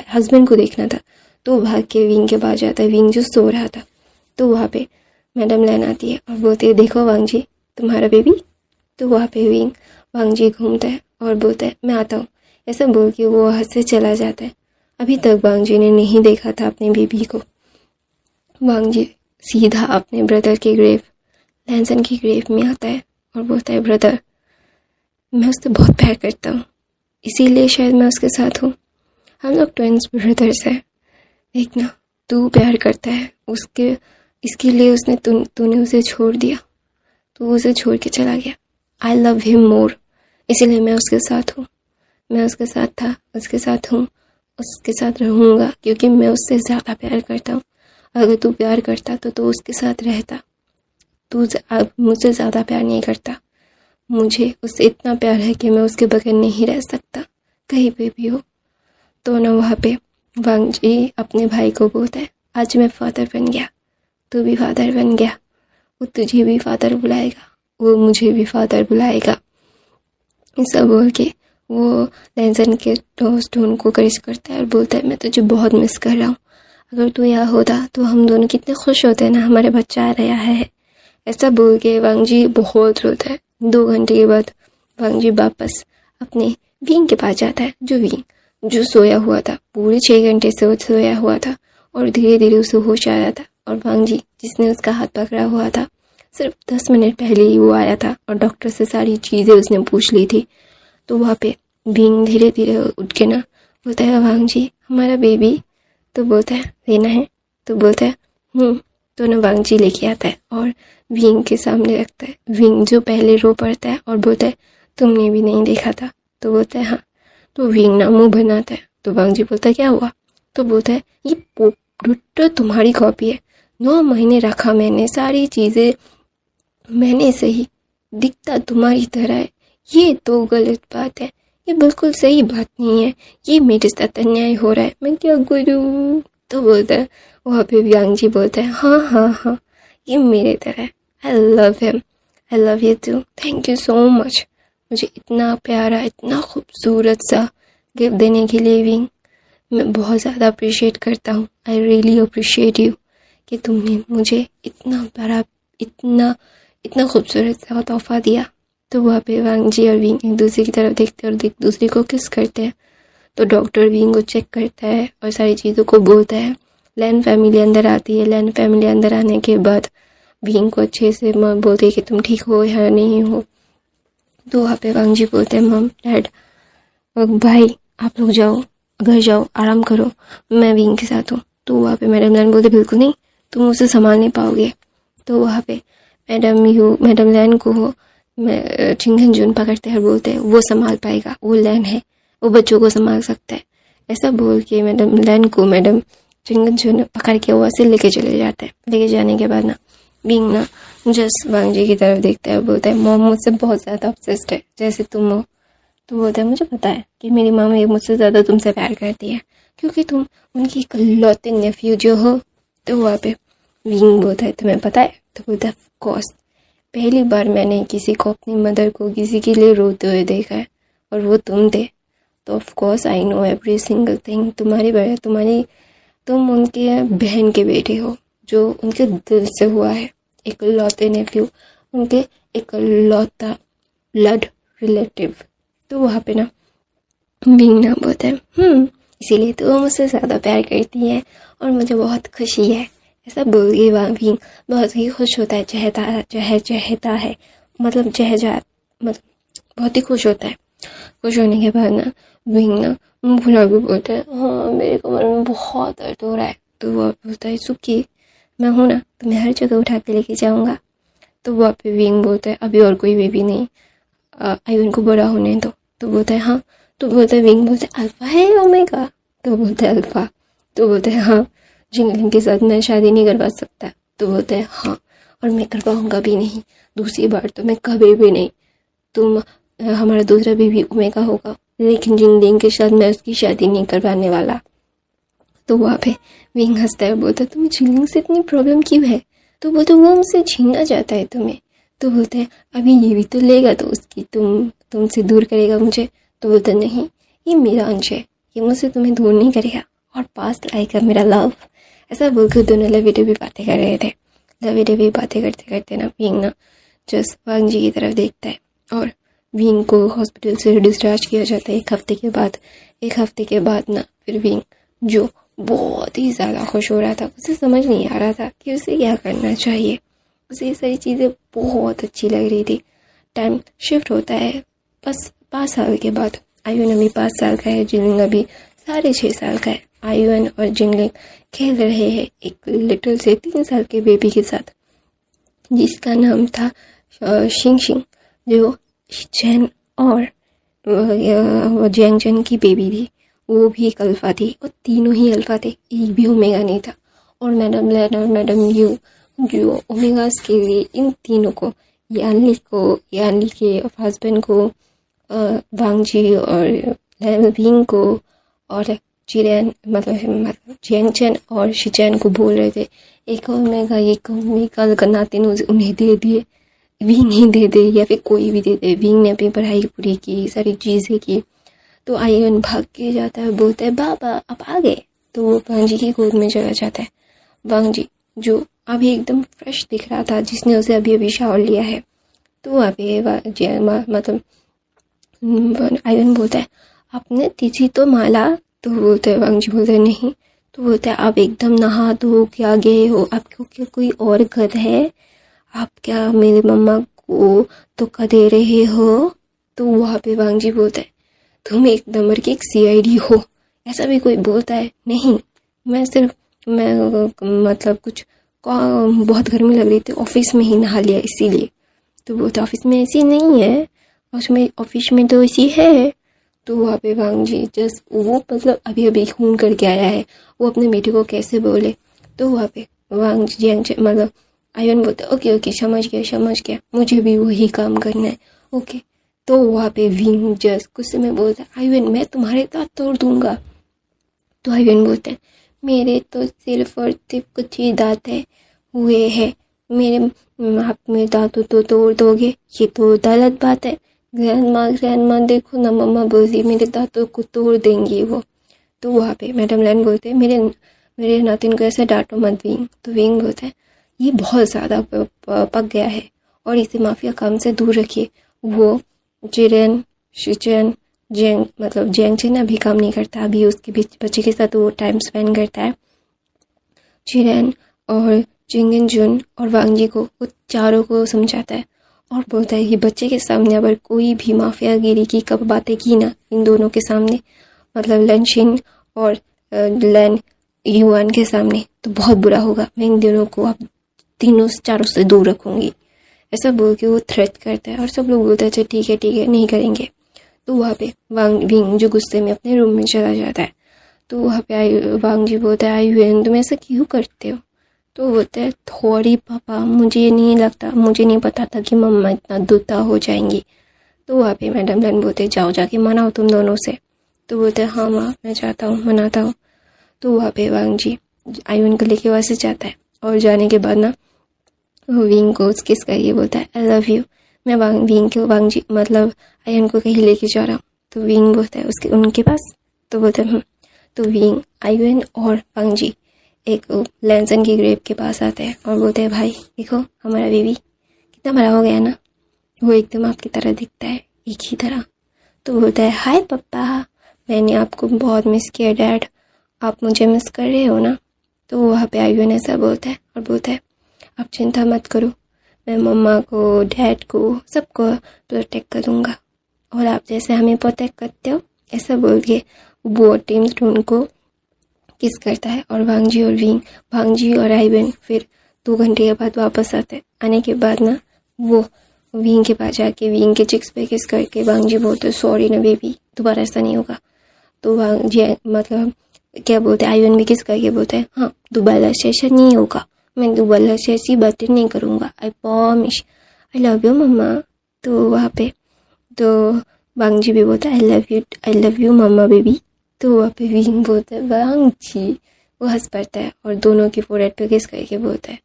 हस्बैंड को देखना था। तो भाग के विंग के पास जाता है, विंग जो सो रहा था। तो वहाँ पे मैडम लैन आती है और बोलती है, देखो वांग जी, तुम्हारा बेबी। तो वहाँ पे विंग वांग जी घूमता है और बोलता है, मैं आता हूँ। ऐसा बोल के वो वहाँ से चला जाता है। अभी तक वांग जी ने नहीं देखा था अपने बेबी को। वांग जी सीधा अपने ब्रदर के ग्रेव, लैंजन की ग्रेव में आता है और बोलता है, ब्रदर, मैं उससे बहुत प्यार करता हूँ, इसीलिए शायद मैं उसके साथ हूँ। हम लोग ट्विन्स ब्रदर्स हैं। देखना, तू प्यार करता है उसके, इसके लिए उसने तूने उसे छोड़ दिया, तो उसे छोड़ के चला गया। आई लव हिम मोर, इसीलिए मैं उसके साथ हूँ। मैं उसके साथ था, उसके साथ हूँ, उसके साथ रहूँगा, क्योंकि मैं उससे ज़्यादा प्यार करता हूँ। अगर तू प्यार करता तो उसके साथ रहता। तू मुझसे ज़्यादा प्यार नहीं करता। मुझे उससे इतना प्यार है कि मैं उसके बगैर नहीं रह सकता, कहीं पे भी हो। तो ना वहाँ पे वांग जी अपने भाई को बोलता है, आज मैं फादर बन गया, तू भी फादर बन गया। वो तुझे भी फादर बुलाएगा, वो मुझे भी फादर बुलाएगा। ऐसा बोल के वो लैंजन के स्टोन को करिश करता है और बोलता है, मैं तुझे बहुत मिस कर रहा हूँ। अगर तू यहाँ होता तो हम दोनों कितने खुश होते ना, हमारे बच्चा आ रहा है। ऐसा बोल के वांग जी बहुत रोता है। 2 घंटे के बाद वांग जी वापस अपने विंग के पास जाता है, जो सोया हुआ था। पूरे 6 घंटे से वो सोया हुआ था और धीरे धीरे उसे होश आया था। और वांग जी जिसने उसका हाथ पकड़ा हुआ था, सिर्फ 10 मिनट पहले ही वो आया था और डॉक्टर से सारी चीज़ें उसने पूछ ली थी। तो वहाँ पे विंग धीरे धीरे उठ के ना बोलता है, वांग जी, हमारा बेबी। तो बोलता है, लेना है? तो बोलता है तो ना वांग जी लेके आता है और विंग के सामने रखता है। विंग जो पहले रो पड़ता है और बोलता है, तुमने भी नहीं देखा था? तो बोलता है, हाँ। तो विंग ना मुंह बनाता है। तो वांग जी बोलता है, क्या हुआ? तो बोलता है, ये पोपटो तुम्हारी कॉपी है। 9 महीने रखा मैंने, सारी चीज़ें मैंने सही, दिखता तुम्हारी तरह है। ये तो गलत बात है, ये बिल्कुल सही बात नहीं है। ये मेरे साथ अन्याय हो रहा है, मैं क्या करूँ? तो बोलता है, वहाँ पे वांग जी बोलता है, हाँ, ये मेरे तरह है। I love him, I love you too, thank you so much. मुझे इतना प्यारा, इतना खूबसूरत सा गिफ्ट देने के लिए विंग। मैं बहुत ज़्यादा अप्रिशिएट करता हूँ। आई रियली अप्रिशिएट यू कि तुमने मुझे इतना बड़ा, इतना इतना खूबसूरत सा तोहफा दिया। तो वहाँ पे वांग जी और विंग एक दूसरे की तरफ देखते और एक दूसरे को किस करते हैं। तो डॉक्टर विंग को चेक करता है और सारी चीज़ों को बोलता है। लैन फैमिली अंदर आती है। लैन फैमिली अंदर आने के बाद विंग को अच्छे से बोलते हैं कि तुम ठीक हो या नहीं हो। तो वहाँ पे वांग जी बोलते हैं, मम डैड भाई आप लोग जाओ, घर जाओ, आराम करो, मैं विंग के साथ हूँ। तो वहाँ पे मैडम लैन बोलते बिल्कुल नहीं, तुम उसे संभाल नहीं पाओगे। तो वहाँ पे मैडम लैन को चिंगन जुन पकड़ते हैं और बोलते हैं वो संभाल पाएगा, वो लैन है, वो बच्चों को संभाल सकता है। ऐसा बोल के मैडम लैन को मैडम चिंगन जुन पकड़ के वहाँ से लेके चले जाते हैं। लेके जाने के बाद ना विंग ना जस्ट वांग जी की तरफ देखता है और बोलता है मॉम मुझसे बहुत ज़्यादा ऑब्सेस्ड है जैसे तुम हो। तो बोलता है मुझे पता है कि मेरी माँ मुझसे ज़्यादा तुमसे प्यार करती है क्योंकि तुम उनकी इकलौते नेफ्यू जो हो। तो वहाँ पे विंग बोलता है तुम्हें पता है। तो बोलता है ऑफ कोर्स, पहली बार मैंने किसी को, अपनी मदर को किसी के लिए रोते हुए देखा है और वो तुम थे। तो of course I know every single thing. तुम उनके बहन के बेटे हो जो उनके दिल से हुआ है, इकलौते नेफ्यू, उनके इकलौता ब्लड रिलेटिव। तो वहाँ पे ना विंग ना बोलता है इसीलिए तो वो मुझसे ज़्यादा प्यार करती है और मुझे बहुत खुशी है। ऐसा बोल के विंग बहुत ही खुश होता है, चहता है, मतलब बहुत ही खुश होता है। खुश होने के बाद ना विंग ना भुला भी बोलता है हाँ मेरे कमर में बहुत दर्द हो रहा है। तो वो बोलता है सुखी मैं हूँ ना, तुम्हें हर जगह उठा के लेके जाऊँगा। तो वहाँ पे विंग बोलता है अभी और कोई बेबी नहीं, आयुन को बड़ा होने दो। तो बोलता है हाँ। तो बोलता है विंग बोलता है अल्फा है ओमेगा। तो बोलता है अल्फा। तो बोलता है हाँ जिंगलिंग के साथ मैं शादी नहीं करवा सकता। तो बोलता है हाँ और मैं करवाऊँगा भी नहीं, दूसरी बार तो मैं कभी भी नहीं। हमारा दूसरा बेबी ओमेगा होगा लेकिन जिंगलिंग के साथ मैं उसकी शादी नहीं करवाने वाला। तो वहाँ पे विंग हंसता है, बोलता है तुम्हें जिंगलिंग से इतनी प्रॉब्लम क्यों है। तो बोलते वो मुझसे छीनना चाहता है तुम्हें। तो बोलते हैं अभी ये भी तो लेगा तो उसकी तुमसे दूर करेगा मुझे। तो बोलते नहीं ये मेरा अंश है, ये मुझसे तुम्हें दूर नहीं करेगा और पास लाएगा मेरा लव। ऐसा बोलकर दोनों लवी डवी बातें कर रहे थे। लवी डवी बातें करते करते ना विंग ना जस्ट वांग जी की तरफ देखता है और विंग को हॉस्पिटल से डिस्चार्ज किया जाता है 1 हफ्ते के बाद। 1 हफ्ते के बाद ना फिर विंग जो बहुत ही ज़्यादा खुश हो रहा था, उसे समझ नहीं आ रहा था कि उसे क्या करना चाहिए। उसे ये सारी चीज़ें बहुत अच्छी लग रही थी। टाइम शिफ्ट होता है बस 5 साल के बाद। आयुन अभी 5 साल का है, जिंगलिंग अभी 6.5 साल का है। आयुन और जिंगलिंग खेल रहे हैं एक लिटिल से 3 साल के बेबी के साथ जिसका नाम था शिंग शिंग, जो चैन और जैंग की बेबी थी। वो भी एक अल्फा थी और तीनों ही अल्फा थे, एक भी ओमेगा नहीं था। और मैडम लैन और मैडम यू जो ओमेगास के लिए इन तीनों को यानली के हस्बैंड को वांग जी और विंग को और चिरैन मतलब जैंग और शिचैन को बोल रहे थे एक ओमेगा का नाते उन्हें दे दिए, विंग ही दे दे या फिर कोई भी दे दे। विंग ने अपनी पढ़ाई पूरी की, सारी चीज़ें की। तो आयुन भाग के जाता है, बोलता है बाबा आप आ गए। तो वो वांग जी की गोद में चला जाता है। वांग जी जो अभी एकदम फ्रेश दिख रहा था, जिसने उसे अभी अभी शावर लिया है। तो वहाँ पे मतलब आयुन बोलता है आपने तिथि तो माला। तो बोलता है वांग जी बोलता है नहीं। तो बोलता है आप एकदम नहा धो क्या गए हो, आपको क्या कोई और घर है, आप क्या मेरे मम्मा को धोखा दे रहे हो। तो वहाँ पे वांग जी बोलता है तुम एक नंबर की एक CID हो। ऐसा भी कोई बोलता है नहीं, मैं मतलब कुछ बहुत गर्मी लग रही थी, ऑफिस में ही नहा लिया इसीलिए। तो बोलते ऑफिस में ऐसी नहीं है, ऑफिस में तो ऐसी है। तो वहाँ पे वांग जी जस्ट वो मतलब अभी अभी खून करके आया है, वो अपने बेटे को कैसे बोले। तो वहाँ पे वांग जी मतलब आयुन बोलता ओके समझ गया, मुझे भी वही काम करना है ओके। तो वहाँ पे विंग जस्ट गुस्से में बोलता है आयुन मैं तुम्हारे दांत तोड़ दूंगा। तो आयुन बोलता है मेरे तो सिर्फ और सिर्फ कुछ ही दांत हुए हैं, आप मेरे दांतों तो तोड़ दोगे, ये तो गलत बात है। ग्रैंड माँ देखो ना, मम्मा बोली मेरे दांतों को तोड़ देंगी वो। तो वहाँ पे मैडम लैन बोलते हैं मेरे नातिन को ऐसे डांटो मत विंग। तो विंग बोलता है ये बहुत ज़्यादा पक गया है और इसे माफिया काम से दूर रखिए। वो जिरेन शिचन जेंग मतलब जेंगचिन अभी काम नहीं करता, अभी उसके बच्चे के साथ वो टाइम स्पेंड करता है। चिरेन और जिंगन जुन और वांगजी को वो चारों को समझाता है और बोलता है कि बच्चे के सामने अगर कोई भी माफियागिरी की कब बातें की ना इन दोनों के सामने, मतलब लेनशिन और लेन युआन के सामने, तो बहुत बुरा होगा। मैं इन दोनों को अब तीनों चारों से दूर रखूंगी, ऐसा बोल के वो थ्रेट करता है और सब लोग बोलते हैं अच्छा ठीक है नहीं करेंगे। तो वहाँ पे वांग विंग जो गुस्से में अपने रूम में चला जाता है। तो वहाँ पे वांग जी बोलता है आई हुएन तुम ऐसा क्यों करते हो। तो बोलते हैं थोड़ी पापा मुझे नहीं लगता, मुझे नहीं पता था कि मम्मा इतना दुता हो जाएंगी। तो वहाँ पे मैडम लन बोलते जाओ जाके मनाओ तुम दोनों से। तो बोलते हैं हाँ माँ मैं जाता हूँ मनाता हूँ। तो वहाँ पे वांग जी आयुन को लेके वहाँ से जाता है और जाने के बाद ना विंग को किस करके बोलता है आई लव यू। मैं विंग को वांग जी मतलब आयुन को कहीं लेके जा रहा हूँ। तो विंग बोलता है उसके उनके पास। तो बोलते हैं तो विंग आयुन और वांग जी एक लैंसन की ग्रेव के पास आते हैं और बोलते हैं भाई देखो हमारा बेबी कितना बड़ा हो गया ना, वो एकदम आपकी तरह दिखता है एक ही तरह। तो बोलता है हाय पापा मैंने आपको बहुत मिस किया डैड, आप मुझे मिस कर रहे हो ना। तो वहाँ पे आयुन ऐसा बोलता है और बोलता है आप चिंता मत करो, मैं मम्मा को डैड को सबको प्रोटेक्ट करूँगा और आप जैसे हमें प्रोटेक्ट करते हो, ऐसा बोल के वो टीम उनको किस करता है। और वांगजी और आइवन फिर 2 घंटे के बाद वापस आते हैं। आने के बाद ना वो विंग के पास जाके विंग के चिक्स पे किस करके वांगजी बोलते सॉरी ना बेबी दोबारा ऐसा नहीं होगा। तो वांगजी मतलब क्या बोलते हैं आइवन भी किस करके बोलते हैं हाँ दोबारा ऐसा नहीं होगा, मैं दोबारा ऐसी बातें नहीं करूँगा, I promise, I love you mama. तो वहाँ पे तो वांगजी भी बोलता है I love you mama baby. तो वहाँ पे विंग बोलता है वांगजी, वो हंस पड़ता है और दोनों की फोrehead पे किस करके बोलता है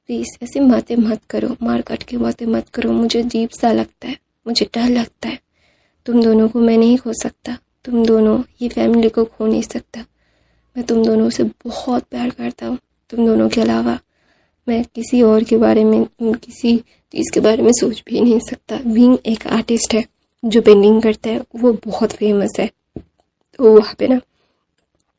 प्लीज़ ऐसी बातें मत करो, मार काट के बातें मत करो, मुझे अजीब सा लगता है, मुझे डर लगता है, तुम दोनों को मैं नहीं खो सकता, तुम दोनों ये फैमिली को खो नहीं सकता, मैं तुम दोनों से बहुत प्यार करता हूँ, तुम दोनों के अलावा मैं किसी और के बारे में किसी चीज़ के बारे में सोच भी नहीं सकता। विंग एक आर्टिस्ट है जो पेंटिंग करता है, वो बहुत फेमस है। तो वहाँ पे ना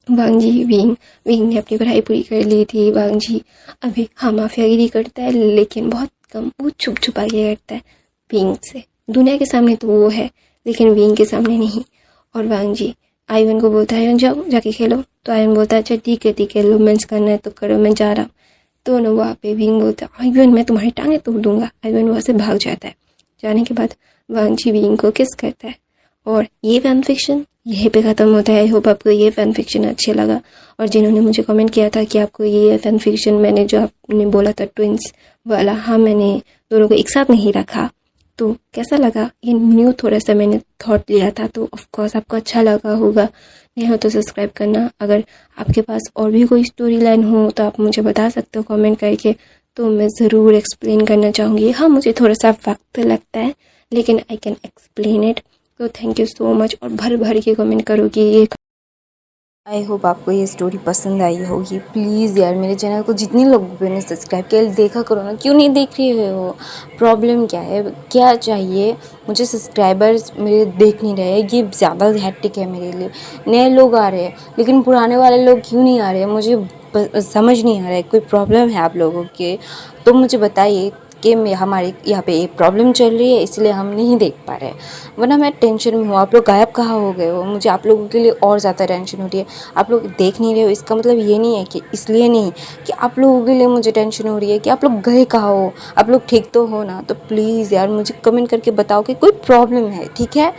वांगजी विंग ने अपनी पढ़ाई पूरी कर ली थी। वांगजी अभी हाँ माफियागिरी करता है लेकिन बहुत कम, वो छुप छुपा के करता है विंग से। दुनिया के सामने तो वो है लेकिन विंग के सामने नहीं। और वांगजी आयुन को बोलता है आयुन जाओ जाके खेलो। तो आयुन बोलता है अच्छा ठीक है रोमांस करना है तो करो, मैं जा रहा हूँ। तो ना वहाँ पे विंग बोलता है आयुन मैं तुम्हारी टांगें तोड़ दूंगा। आयुन वहाँ से भाग जाता है। जाने के बाद वांगजी विंग को किस करता है और ये फैन फिक्शन यहीं पे ख़त्म होता है। आई होप आपको ये फैन फिक्शन अच्छा लगा। और जिन्होंने मुझे कमेंट किया था कि आपको ये फैन फिक्शन मैंने जो आपने बोला था ट्विंस वाला, हाँ मैंने दोनों को एक साथ नहीं रखा, तो कैसा लगा ये न्यू थोड़ा सा मैंने थॉट लिया था, तो ऑफकोर्स आपको अच्छा लगा होगा। नहीं हो तो सब्सक्राइब करना। अगर आपके पास और भी कोई स्टोरी लाइन हो तो आप मुझे बता सकते हो कमेंट करके, तो मैं ज़रूर एक्सप्लेन करना चाहूँगी। हाँ मुझे थोड़ा सा वक्त लगता है लेकिन आई कैन एक्सप्लेन इट। तो थैंक यू सो मच और भर भर के कमेंट करो कि ये। आई होप आपको ये स्टोरी पसंद आई होगी। प्लीज़ यार मेरे चैनल को जितने लोगों ने सब्सक्राइब किया देखा करो ना, क्यों नहीं देख रहे हो, प्रॉब्लम क्या है, क्या चाहिए मुझे? सब्सक्राइबर्स मेरे देख नहीं रहे, ये ज़्यादा हैट्रिक है मेरे लिए। नए लोग आ रहे हैं लेकिन पुराने वाले लोग क्यों नहीं आ रहे, मुझे समझ नहीं आ रहा है। कोई प्रॉब्लम है आप लोगों के तो मुझे बताइए कि हमारे यहाँ पे एक प्रॉब्लम चल रही है इसलिए हम नहीं देख पा रहे हैं, वरना मैं टेंशन में हूँ। आप लोग गायब कहाँ हो गए हो, मुझे आप लोगों के लिए और ज़्यादा टेंशन हो रही है। आप लोग देख नहीं रहे हो इसका मतलब ये नहीं है कि इसलिए नहीं कि आप लोगों के लिए मुझे टेंशन हो रही है कि आप लोग गए कहाँ हो, आप लोग ठीक तो हो ना। तो प्लीज़ यार मुझे कमेंट करके बताओ कि कोई प्रॉब्लम है, ठीक है।